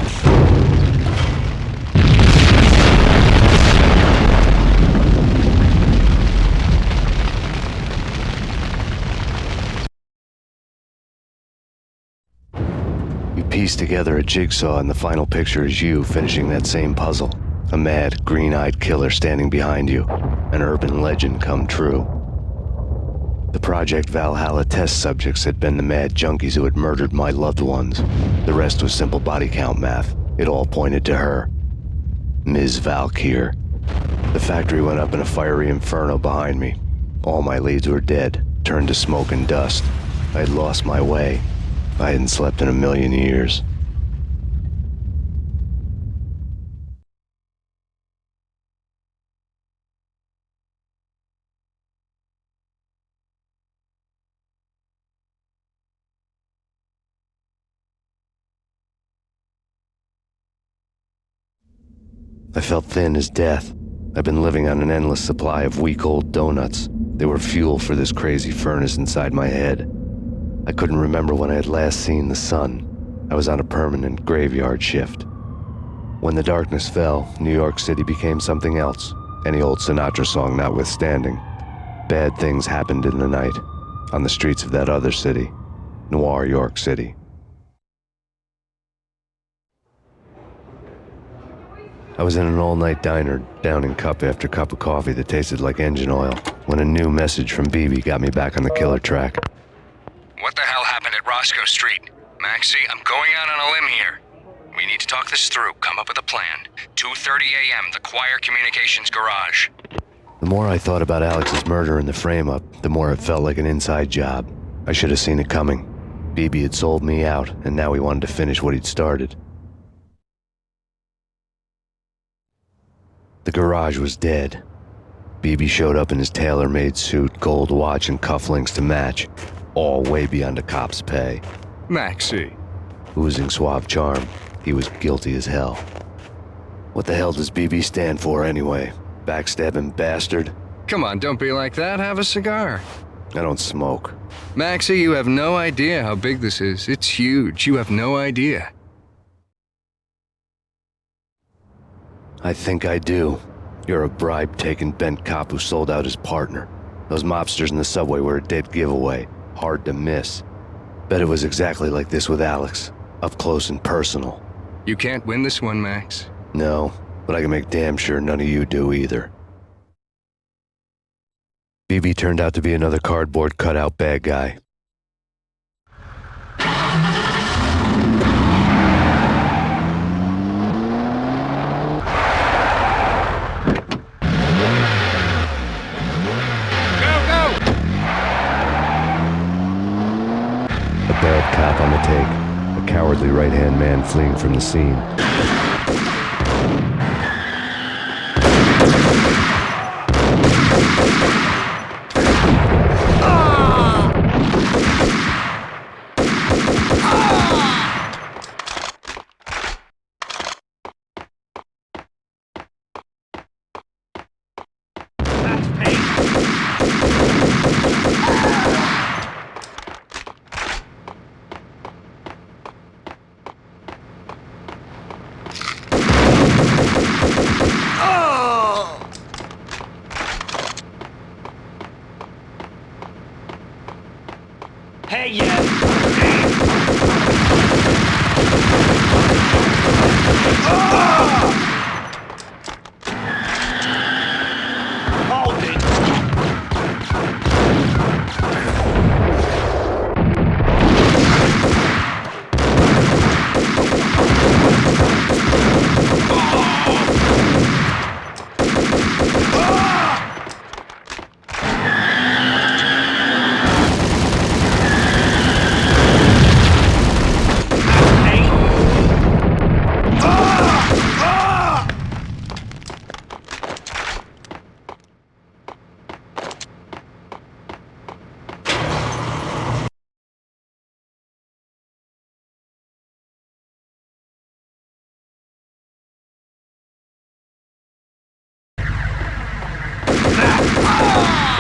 You piece together a jigsaw and the final picture is you finishing that same puzzle. A mad, green-eyed killer standing behind you. An urban legend come true. The Project Valhalla test subjects had been the mad junkies who had murdered my loved ones. The rest was simple body count math. It all pointed to her. Ms. Valkyr. The factory went up in a fiery inferno behind me. All my leads were dead, turned to smoke and dust. I had lost my way. I hadn't slept in a million years. I felt thin as death. I've been living on an endless supply of week-old donuts. They were fuel for this crazy furnace inside my head. I couldn't remember when I had last seen the sun. I was on a permanent graveyard shift. When the darkness fell, New York City became something else, any old Sinatra song notwithstanding. Bad things happened in the night, on the streets of that other city, Noir York City. I was in an all-night diner, downing cup after cup of coffee that tasted like engine oil, when a new message from BB got me back on the killer track. What the hell happened at Roscoe Street? Maxie, I'm going out on a limb here. We need to talk this through, come up with a plan. 2:30 a.m., the Choir Communications Garage. The more I thought about Alex's murder and the frame-up, the more it felt like an inside job. I should have seen it coming. BB had sold me out, and now he wanted to finish what he'd started. The garage was dead. BB showed up in his tailor-made suit, gold watch, and cufflinks to match, all way beyond a cop's pay. Maxie. Oozing suave charm, he was guilty as hell. What the hell does BB stand for anyway? Backstabbing bastard? Come on, don't be like that. Have a cigar. I don't smoke. Maxie, you have no idea how big this is. It's huge. You have no idea. I think I do. You're a bribe-taking bent cop who sold out his partner. Those mobsters in the subway were a dead giveaway. Hard to miss. Bet it was exactly like this with Alex. Up close and personal. You can't win this one, Max. No, but I can make damn sure none of you do either. BB turned out to be another cardboard cutout bad guy. A bad cop on the take. A cowardly right-hand man fleeing from the scene. Hey, yeah. Hold it.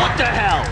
What the hell?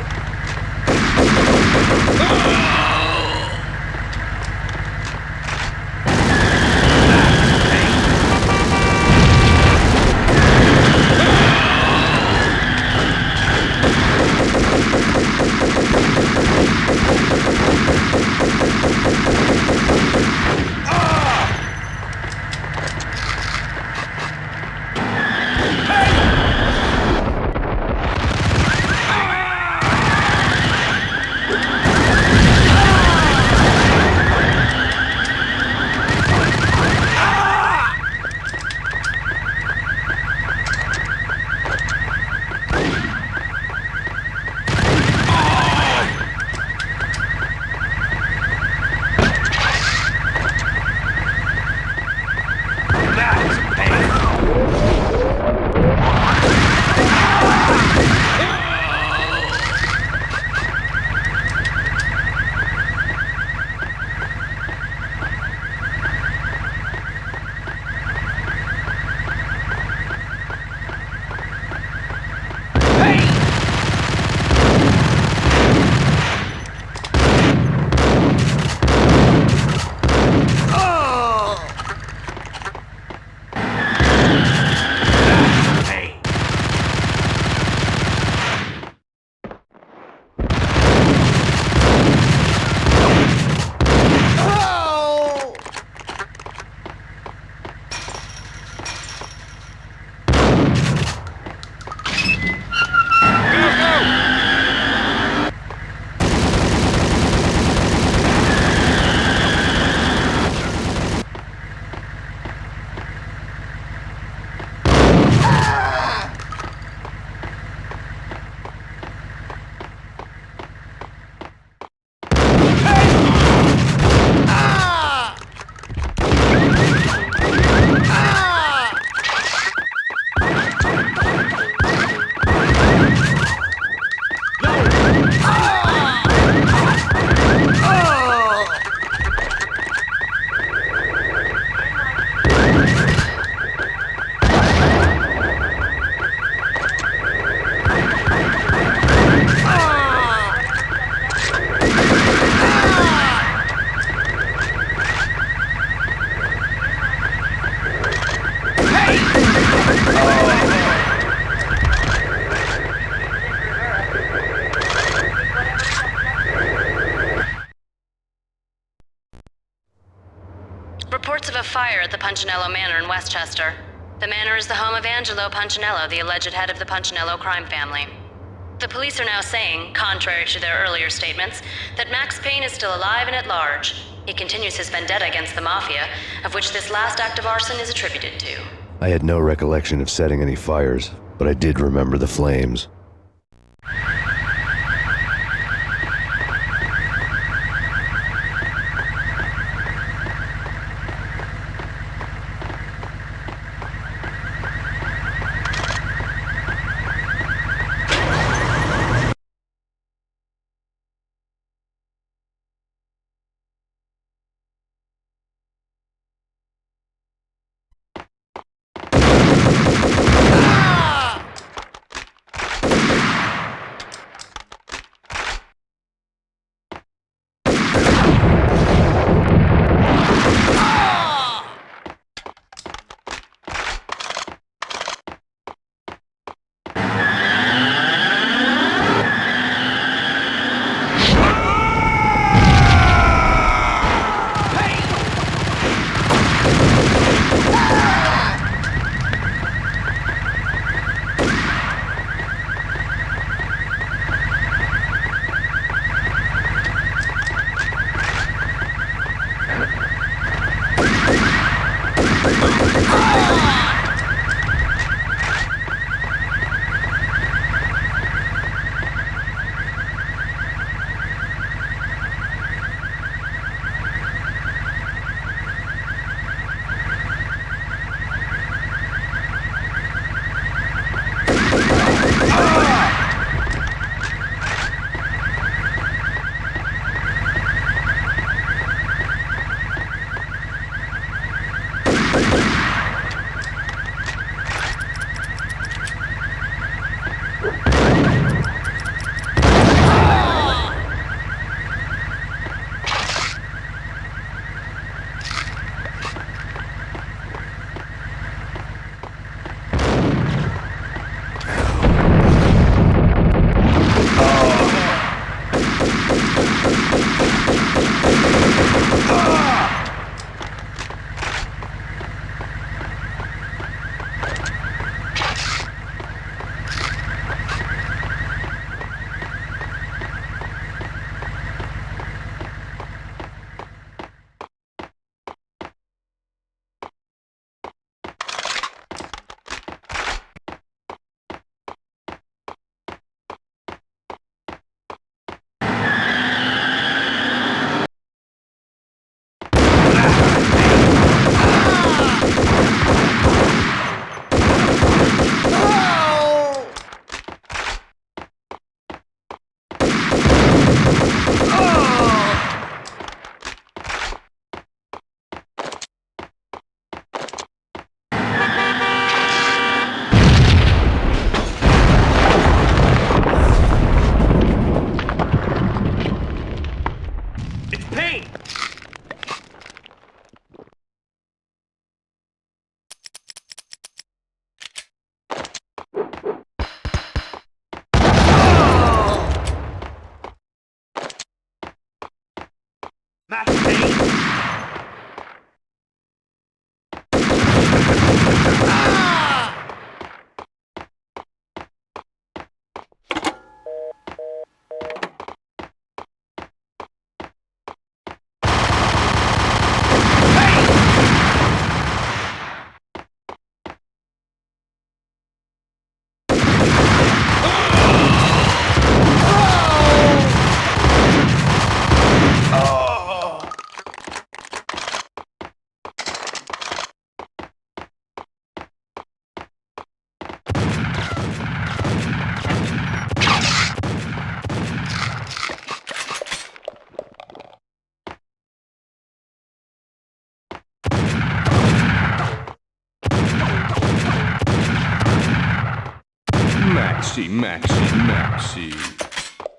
at the Punchinello Manor in Westchester. The manor is the home of Angelo Punchinello, the alleged head of the Punchinello crime family. The police are now saying, contrary to their earlier statements, that Max Payne is still alive and at large. He continues his vendetta against the Mafia, of which this last act of arson is attributed to. I had no recollection of setting any fires, but I did remember the flames. Maxie.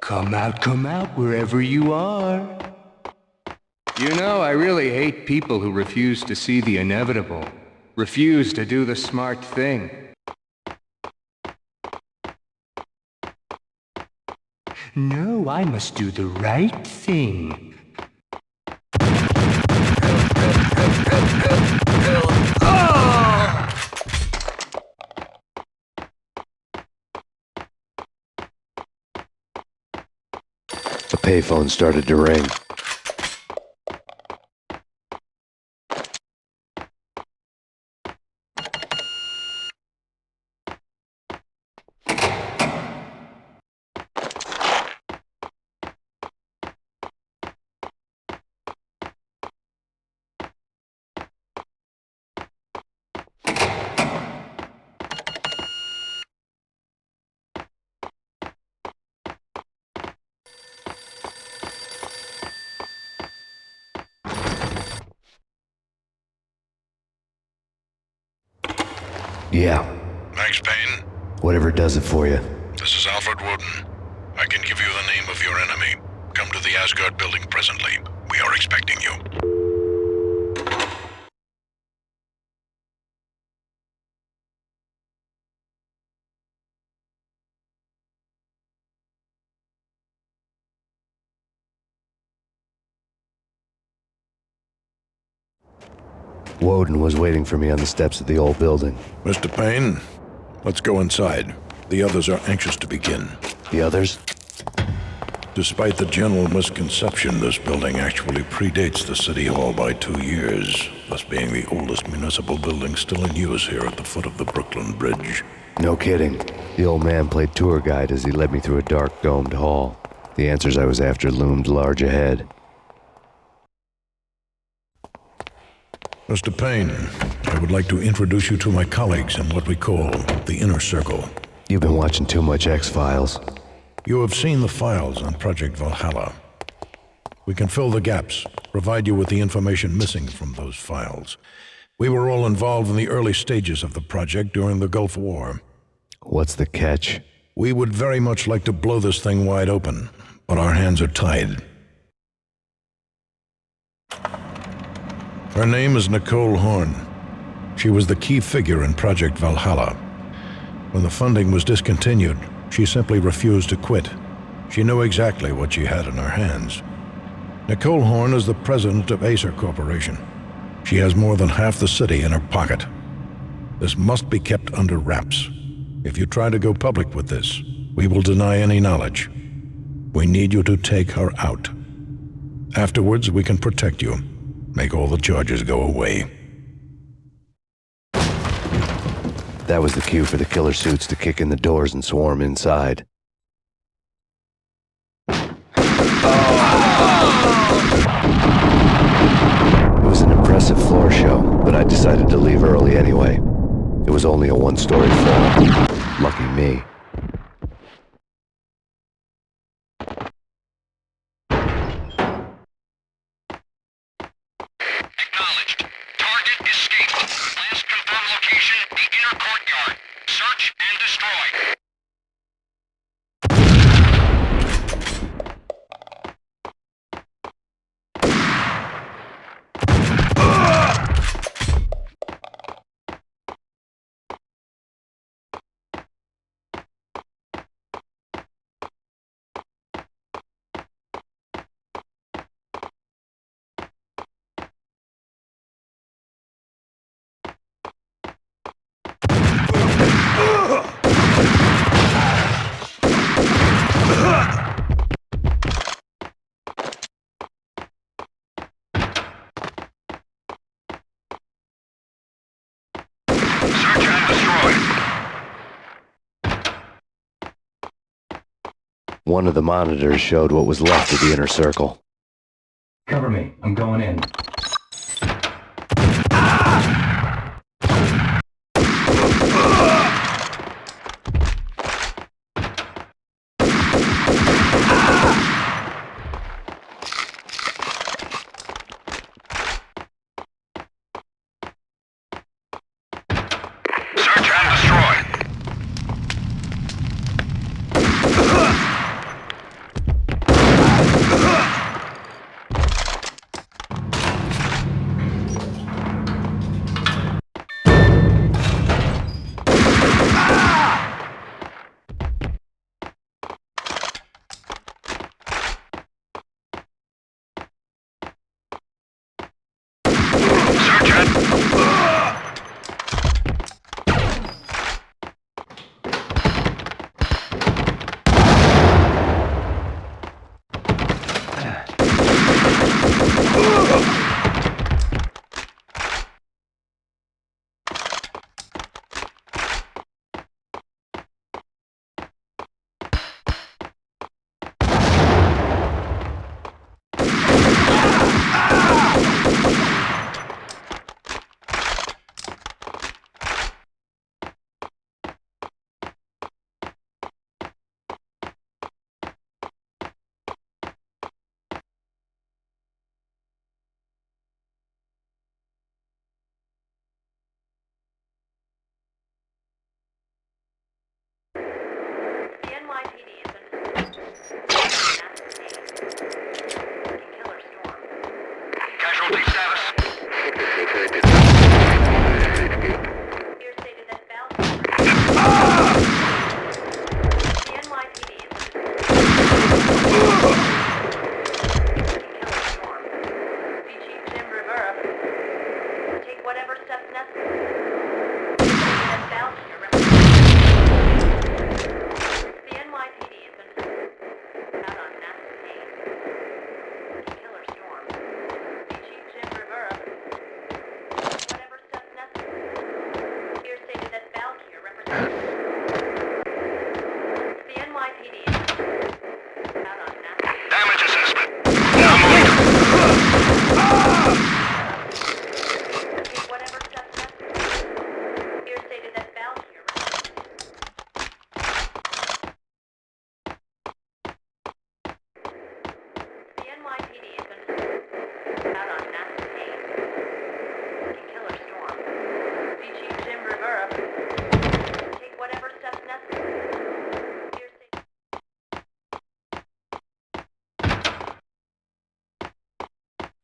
Come out, wherever you are. You know, I really hate people who refuse to see the inevitable, refuse to do the smart thing. No, I must do the right thing. payphone started to ring. Yeah. Max Payne? Whatever does it for you. This is Alfred Woden. I can give you the name of your enemy. Come to the Asgard building presently. We are expecting you. Woden was waiting for me on the steps of the old building. Mr. Payne, let's go inside. The others are anxious to begin. The others? Despite the general misconception, this building actually predates the City Hall by 2 years, thus being the oldest municipal building still in use here at the foot of the Brooklyn Bridge. No kidding. The old man played tour guide as he led me through a dark domed hall. The answers I was after loomed large ahead. Mr. Payne, I would like to introduce you to my colleagues in what we call the Inner Circle. You've been watching too much X-Files. You have seen the files on Project Valhalla. We can fill the gaps, provide you with the information missing from those files. We were all involved in the early stages of the project during the Gulf War. What's the catch? We would very much like to blow this thing wide open, but our hands are tied. Her name is Nicole Horn. She was the key figure in Project Valhalla. When the funding was discontinued, she simply refused to quit. She knew exactly what she had in her hands. Nicole Horn is the president of Acer Corporation. She has more than half the city in her pocket. This must be kept under wraps. If you try to go public with this, we will deny any knowledge. We need you to take her out. Afterwards, we can protect you. Make all the charges go away. That was the cue for the killer suits to kick in the doors and swarm inside. It was an impressive floor show, but I decided to leave early anyway. It was only a one-story fall. Lucky me. Acknowledged. Target escaped. Last confirmed location, the inner courtyard. Search and destroy. One of the monitors showed what was left of the inner circle. Cover me. I'm going in. Search and destroy.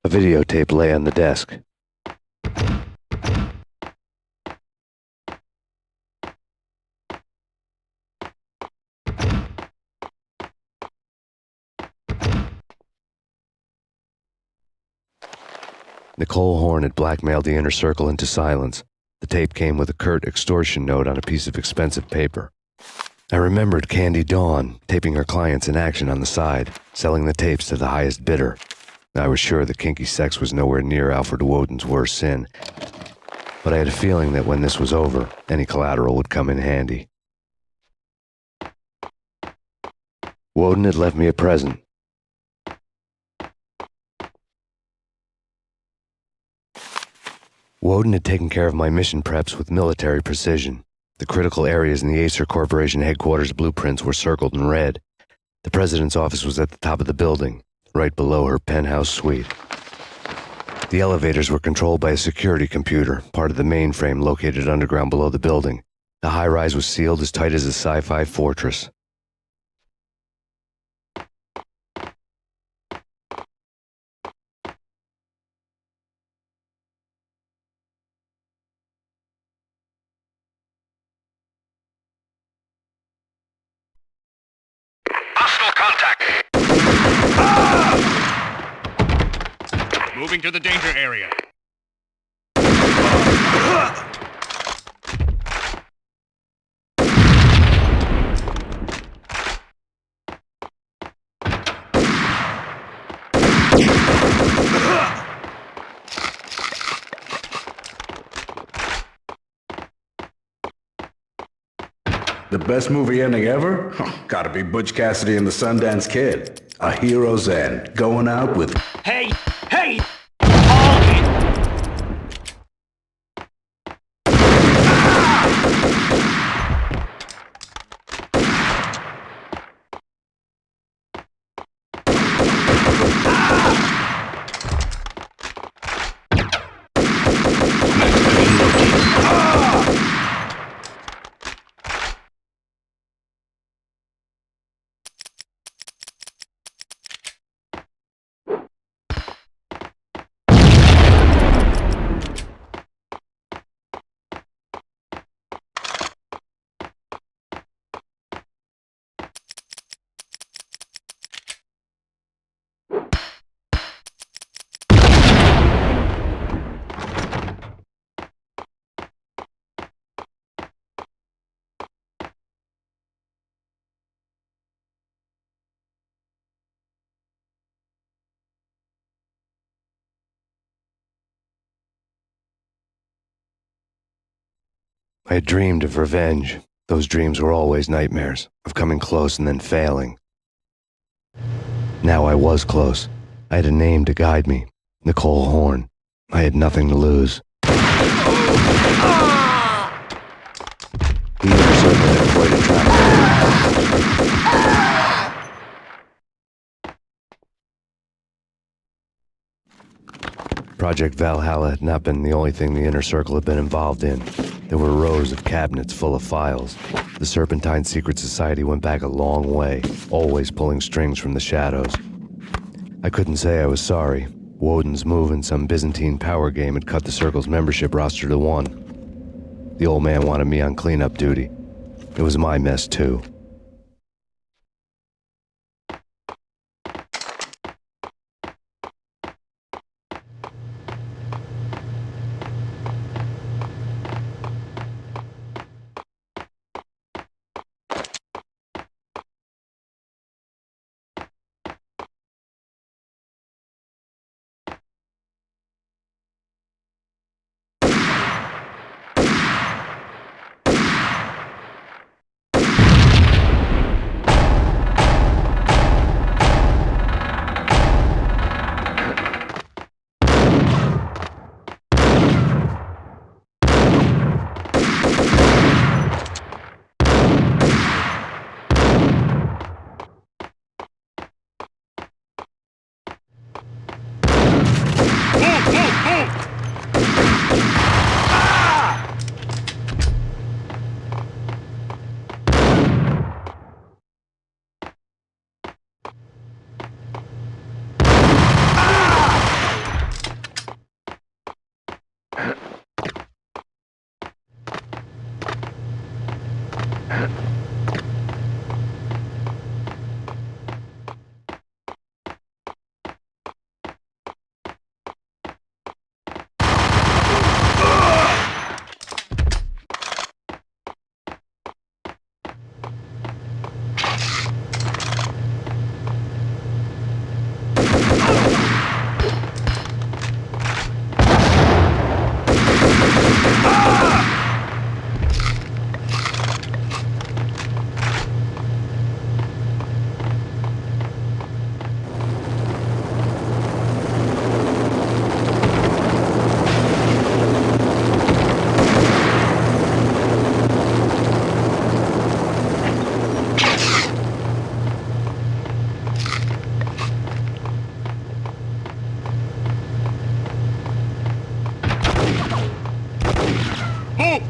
A videotape lay on the desk. Nicole Horn had blackmailed the inner circle into silence. The tape came with a curt extortion note on a piece of expensive paper. I remembered Candy Dawn taping her clients in action on the side, selling the tapes to the highest bidder. I was sure that kinky sex was nowhere near Alfred Woden's worst sin, but I had a feeling that when this was over, any collateral would come in handy. Woden had left me a present. Woden had taken care of my mission preps with military precision. The critical areas in the Acer Corporation headquarters blueprints were circled in red. The president's office was at the top of the building, right below her penthouse suite. The elevators were controlled by a security computer, part of the mainframe located underground below the building. The high-rise was sealed as tight as a sci-fi fortress. Moving to the danger area. The best movie ending ever? Gotta be Butch Cassidy and the Sundance Kid. A hero's end. Going out with... Hey! Hey! I had dreamed of revenge. Those dreams were always nightmares, of coming close and then failing. Now I was close. I had a name to guide me. Nicole Horn. I had nothing to lose. The inner circle had quite a track record. Project Valhalla had not been the only thing the inner circle had been involved in. There were rows of cabinets full of files. The Serpentine Secret Society went back a long way, always pulling strings from the shadows. I couldn't say I was sorry. Woden's move in some Byzantine power game had cut the Circle's membership roster to 1. The old man wanted me on cleanup duty. It was my mess, too. Move!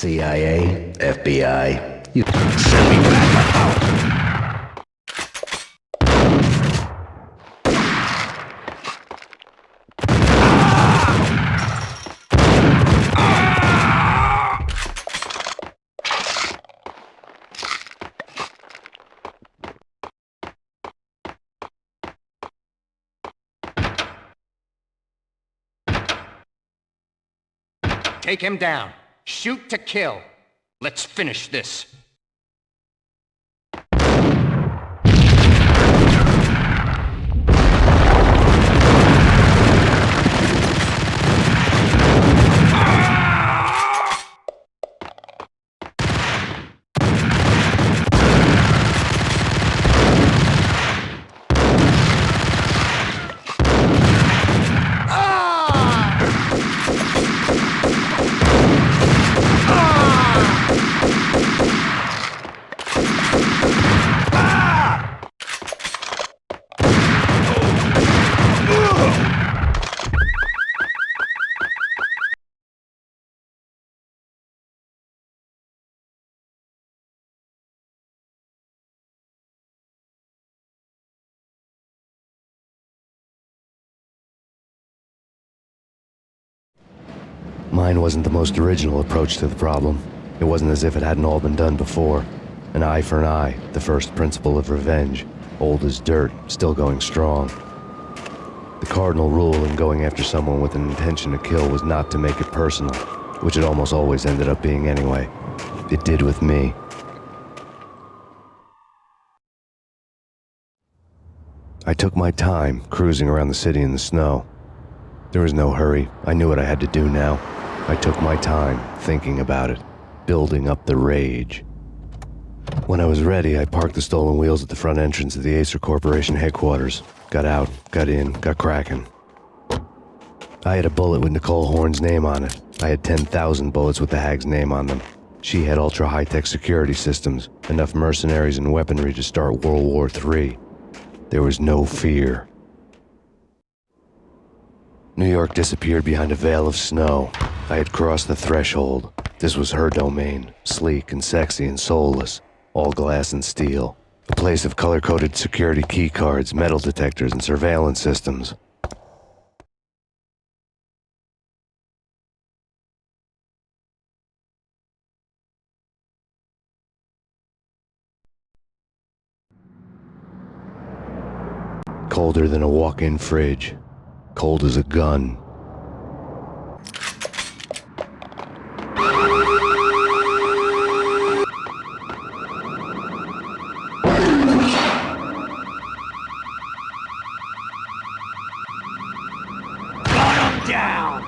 CIA, FBI, you send me back. Take him down. Shoot to kill. Let's finish this. Mine wasn't the most original approach to the problem. It wasn't as if it hadn't all been done before. An eye for an eye, the first principle of revenge. Old as dirt, still going strong. The cardinal rule in going after someone with an intention to kill was not to make it personal, which it almost always ended up being anyway. It did with me. I took my time, cruising around the city in the snow. There was no hurry. I knew what I had to do now. I took my time, thinking about it, building up the rage. When I was ready, I parked the stolen wheels at the front entrance of the Acer Corporation headquarters. Got out, got in, got cracking. I had a bullet with Nicole Horn's name on it. I had 10,000 bullets with the hag's name on them. She had ultra-high-tech security systems, enough mercenaries and weaponry to start World War III. There was no fear. New York disappeared behind a veil of snow. I had crossed the threshold. This was her domain, sleek and sexy and soulless, all glass and steel. A place of color-coded security keycards, metal detectors, and surveillance systems. Colder than a walk-in fridge. Cold as a gun. Down!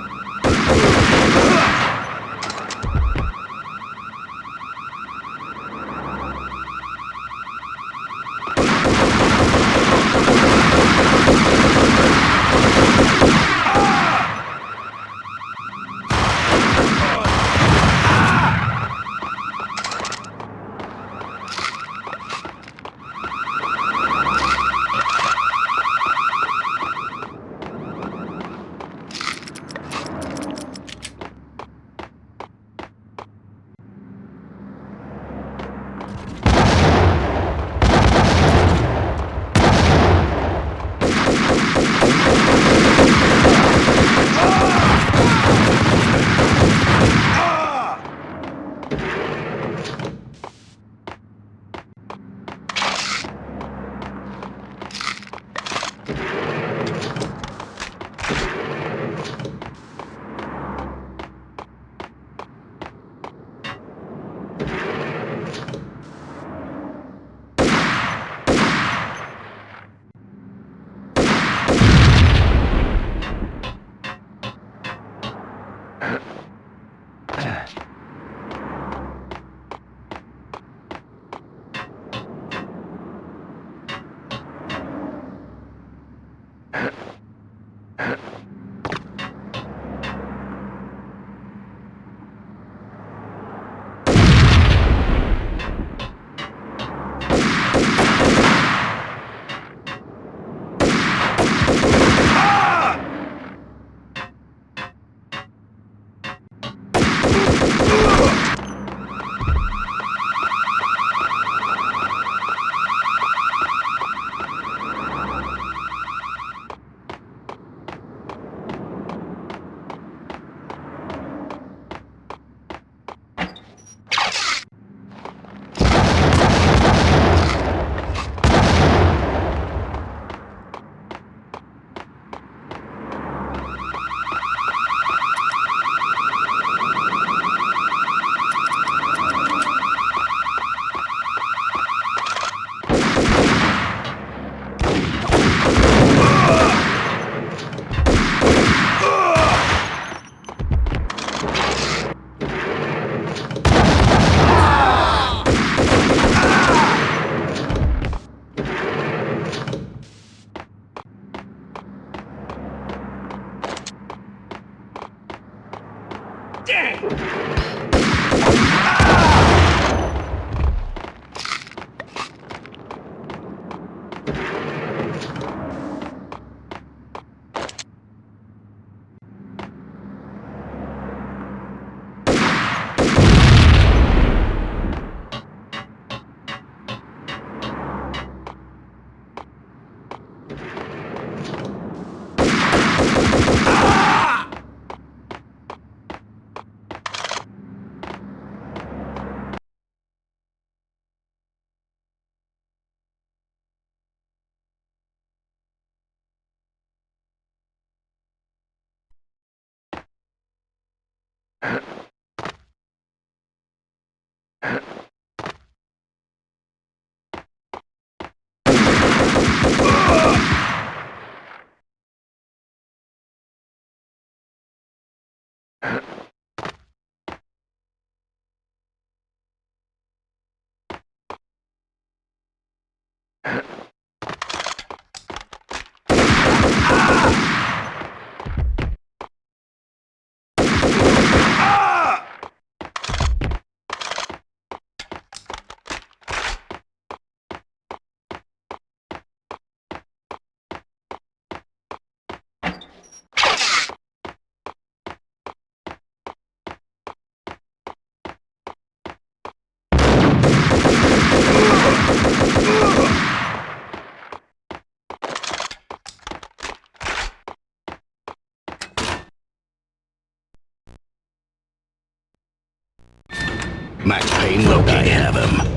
Max Payne, locate. I have him.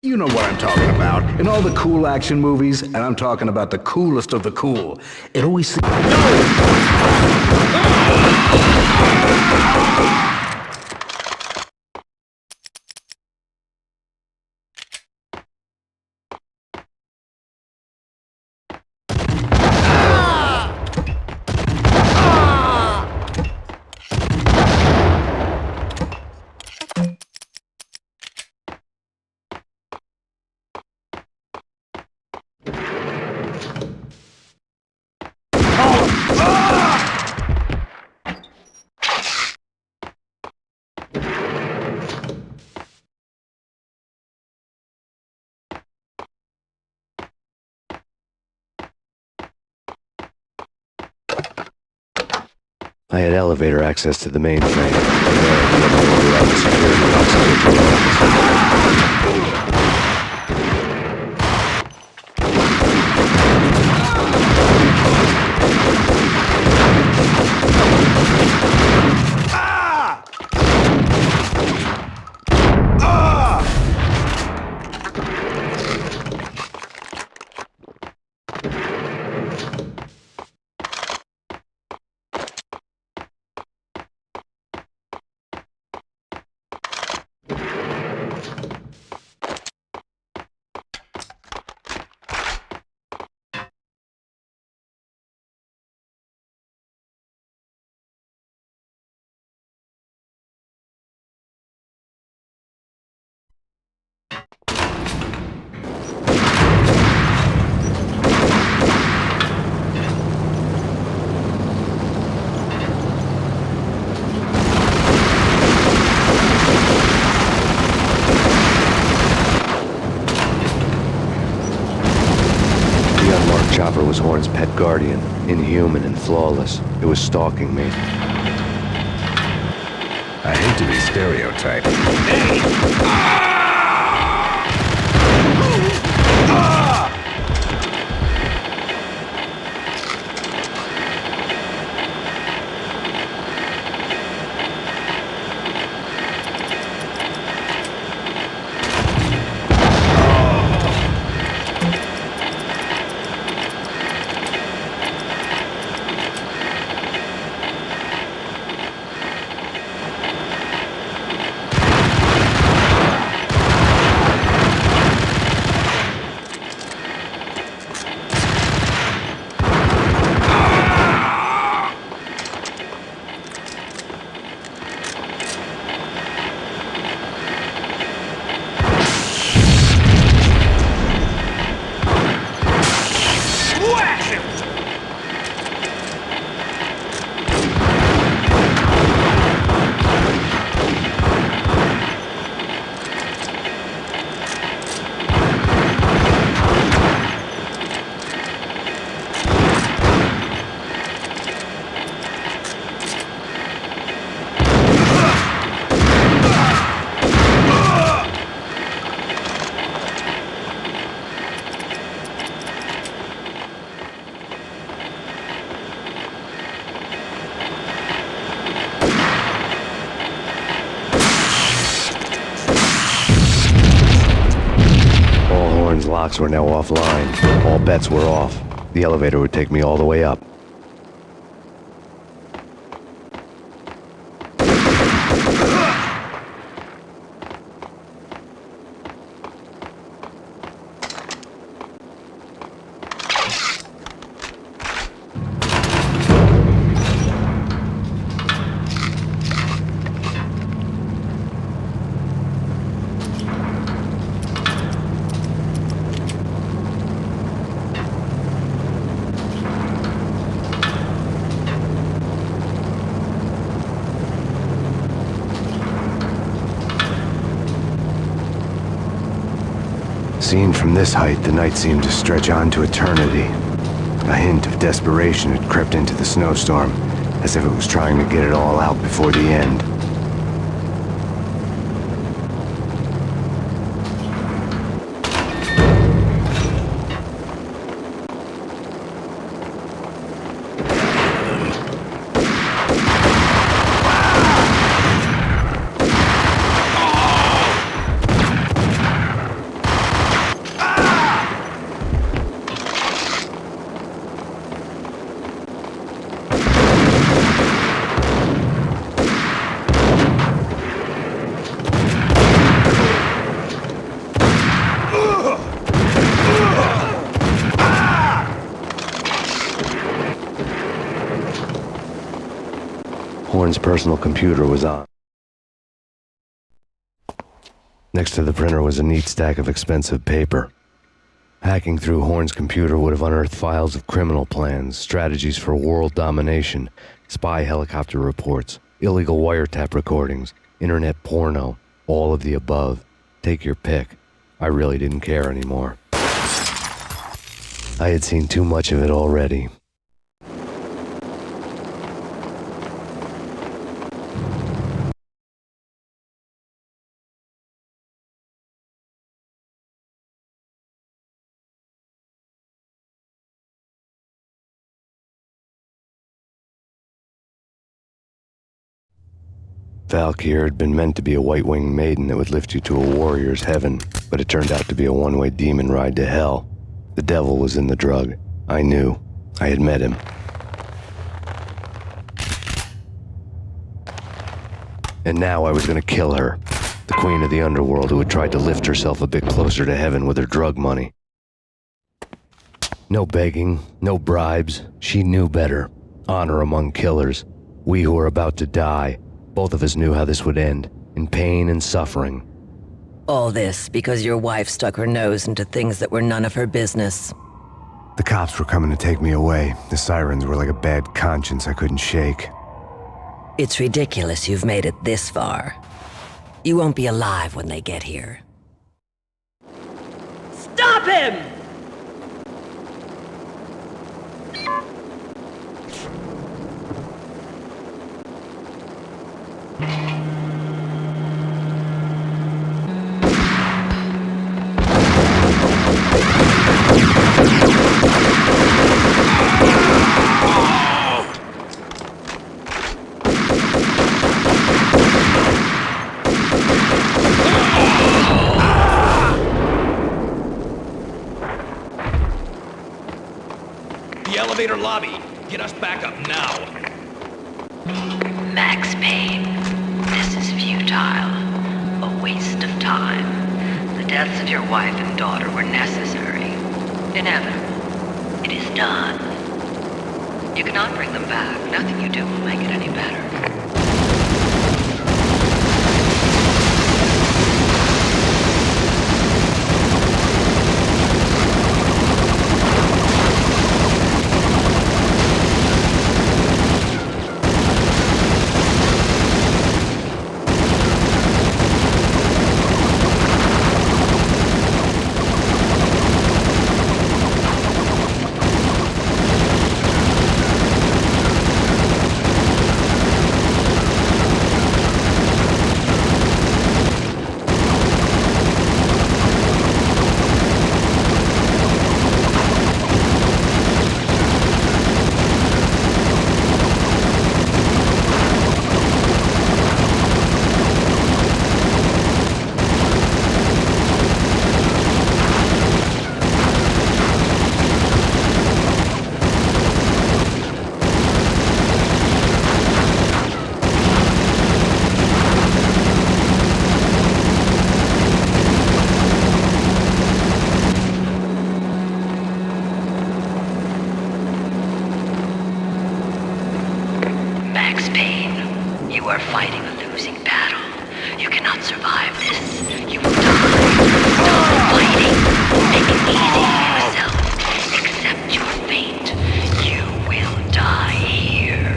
You know what I'm talking about. In all the cool action movies, and I'm talking about the coolest of the cool, it always seems... I had elevator access to the mainframe. From there, I the security box in the control office. Chopper was Horn's pet guardian, inhuman and flawless. It was stalking me. I hate to be stereotyped. locks were now offline. All bets were off. The elevator would take me all the way up. Seen from this height, the night seemed to stretch on to eternity. A hint of desperation had crept into the snowstorm, as if it was trying to get it all out before the end. Horn's personal computer was on. Next to the printer was a neat stack of expensive paper. Hacking through Horn's computer would have unearthed files of criminal plans, strategies for world domination, spy helicopter reports, illegal wiretap recordings, internet porno, all of the above. Take your pick. I really didn't care anymore. I had seen too much of it already. Valkyr had been meant to be a white-winged maiden that would lift you to a warrior's heaven, but it turned out to be a one-way demon ride to hell. The devil was in the drug. I knew. I had met him. And now I was gonna kill her, the queen of the underworld who had tried to lift herself a bit closer to heaven with her drug money. No begging, no bribes. She knew better. Honor among killers. We who were about to die. Both of us knew how this would end, in pain and suffering. All this because your wife stuck her nose into things that were none of her business. The cops were coming to take me away. The sirens were like a bad conscience I couldn't shake. It's ridiculous you've made it this far. You won't be alive when they get here. Stop him! The elevator lobby. Get us back up now. Max Payne, this is futile. A waste of time. The deaths of your wife and daughter were necessary. Inevitable. It is done. You cannot bring them back. Nothing you do will make it any better. Payne, you are fighting a losing battle. You cannot survive this. You will die. Stop fighting. Make it easy on yourself. Accept your fate. You will die here.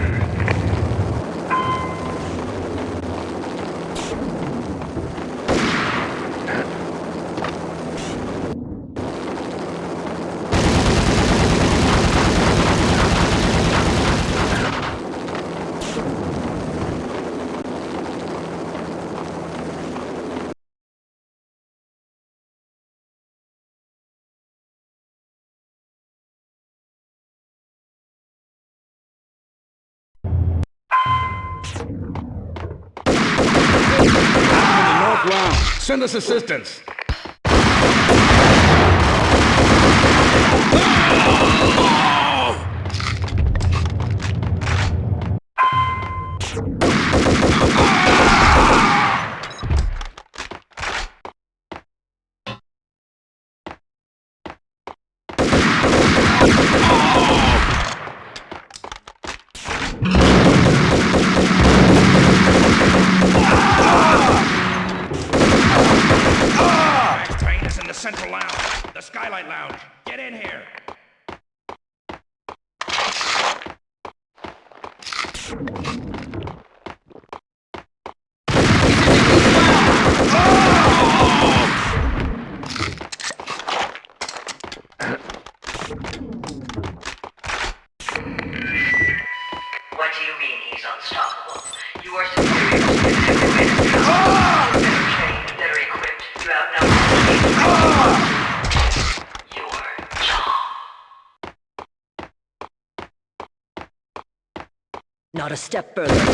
North Lounge. Send us assistance. Max Payne is in the Central Lounge, the Skylight Lounge. Get in here. What do you mean he's unstoppable? You are superior to him in every way that counts. You're better trained, better equipped. You outnumber your job. Not a step further.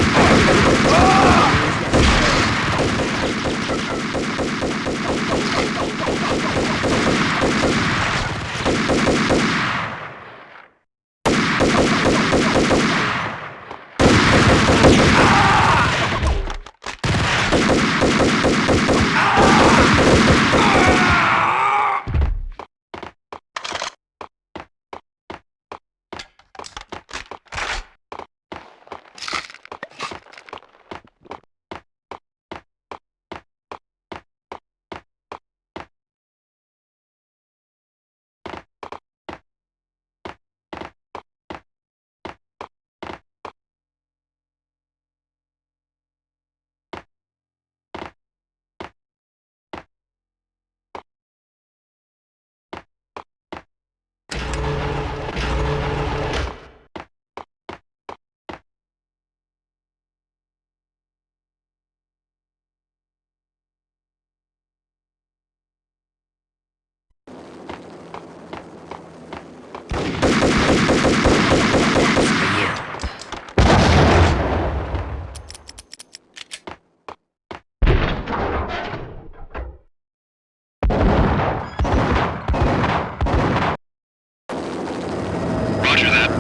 Roger that.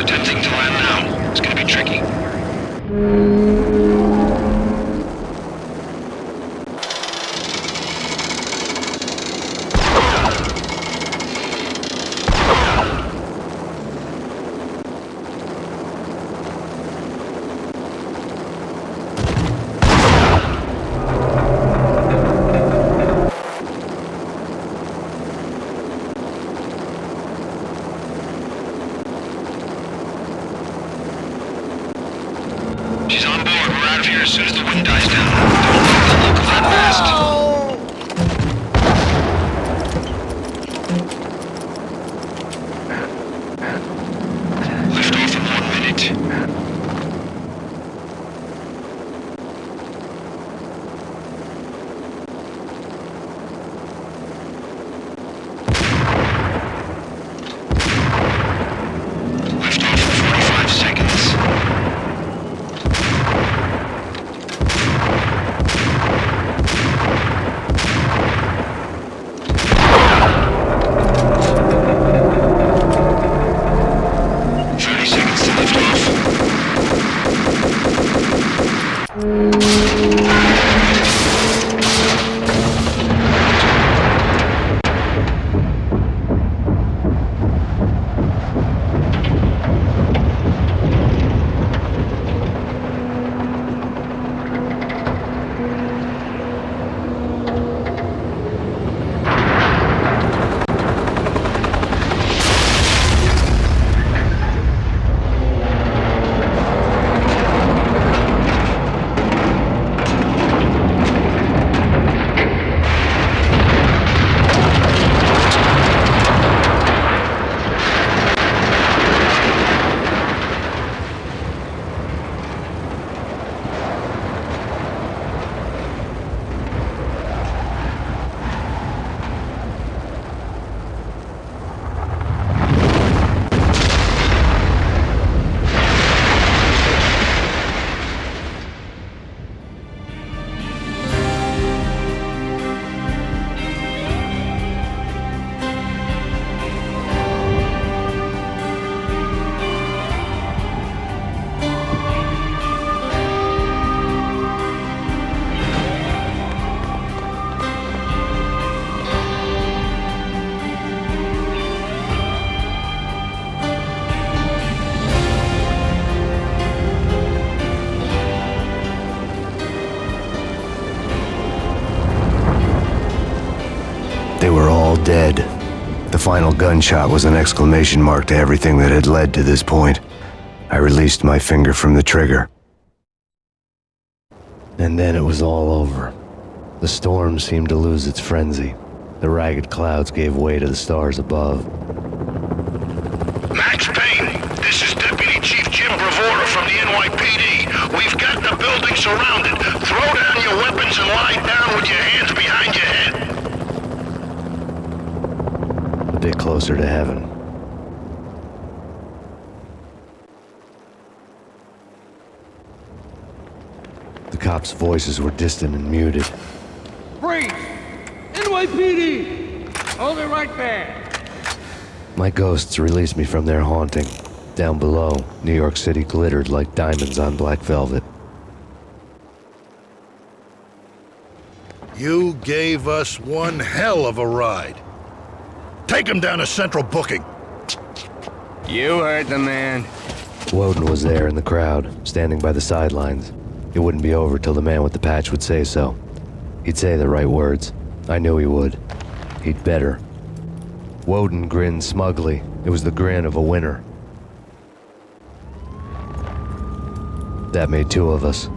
Attempting to land now. It's gonna be tricky. She's on board. We're out of here as soon as the wind dies down. Don't leave the locals that fast. Lift off in 1 minute. Lift off in 45 seconds. final gunshot was an exclamation mark to everything that had led to this point. I released my finger from the trigger. And then it was all over. The storm seemed to lose its frenzy. The ragged clouds gave way to the stars above. Max Payne, this is Deputy Chief Jim Bravura from the NYPD. We've got the building surrounded. Throw down your weapons and lie down with your hands behind your head. A bit closer to heaven. The cops' voices were distant and muted. Freeze! NYPD! Hold it right there! My ghosts released me from their haunting. Down below, New York City glittered like diamonds on black velvet. You gave us one hell of a ride. Take him down to Central Booking. You heard the man. Woden was there in the crowd, standing by the sidelines. It wouldn't be over till the man with the patch would say so. He'd say the right words. I knew he would. He'd better. Woden grinned smugly. It was the grin of a winner. That made two of us.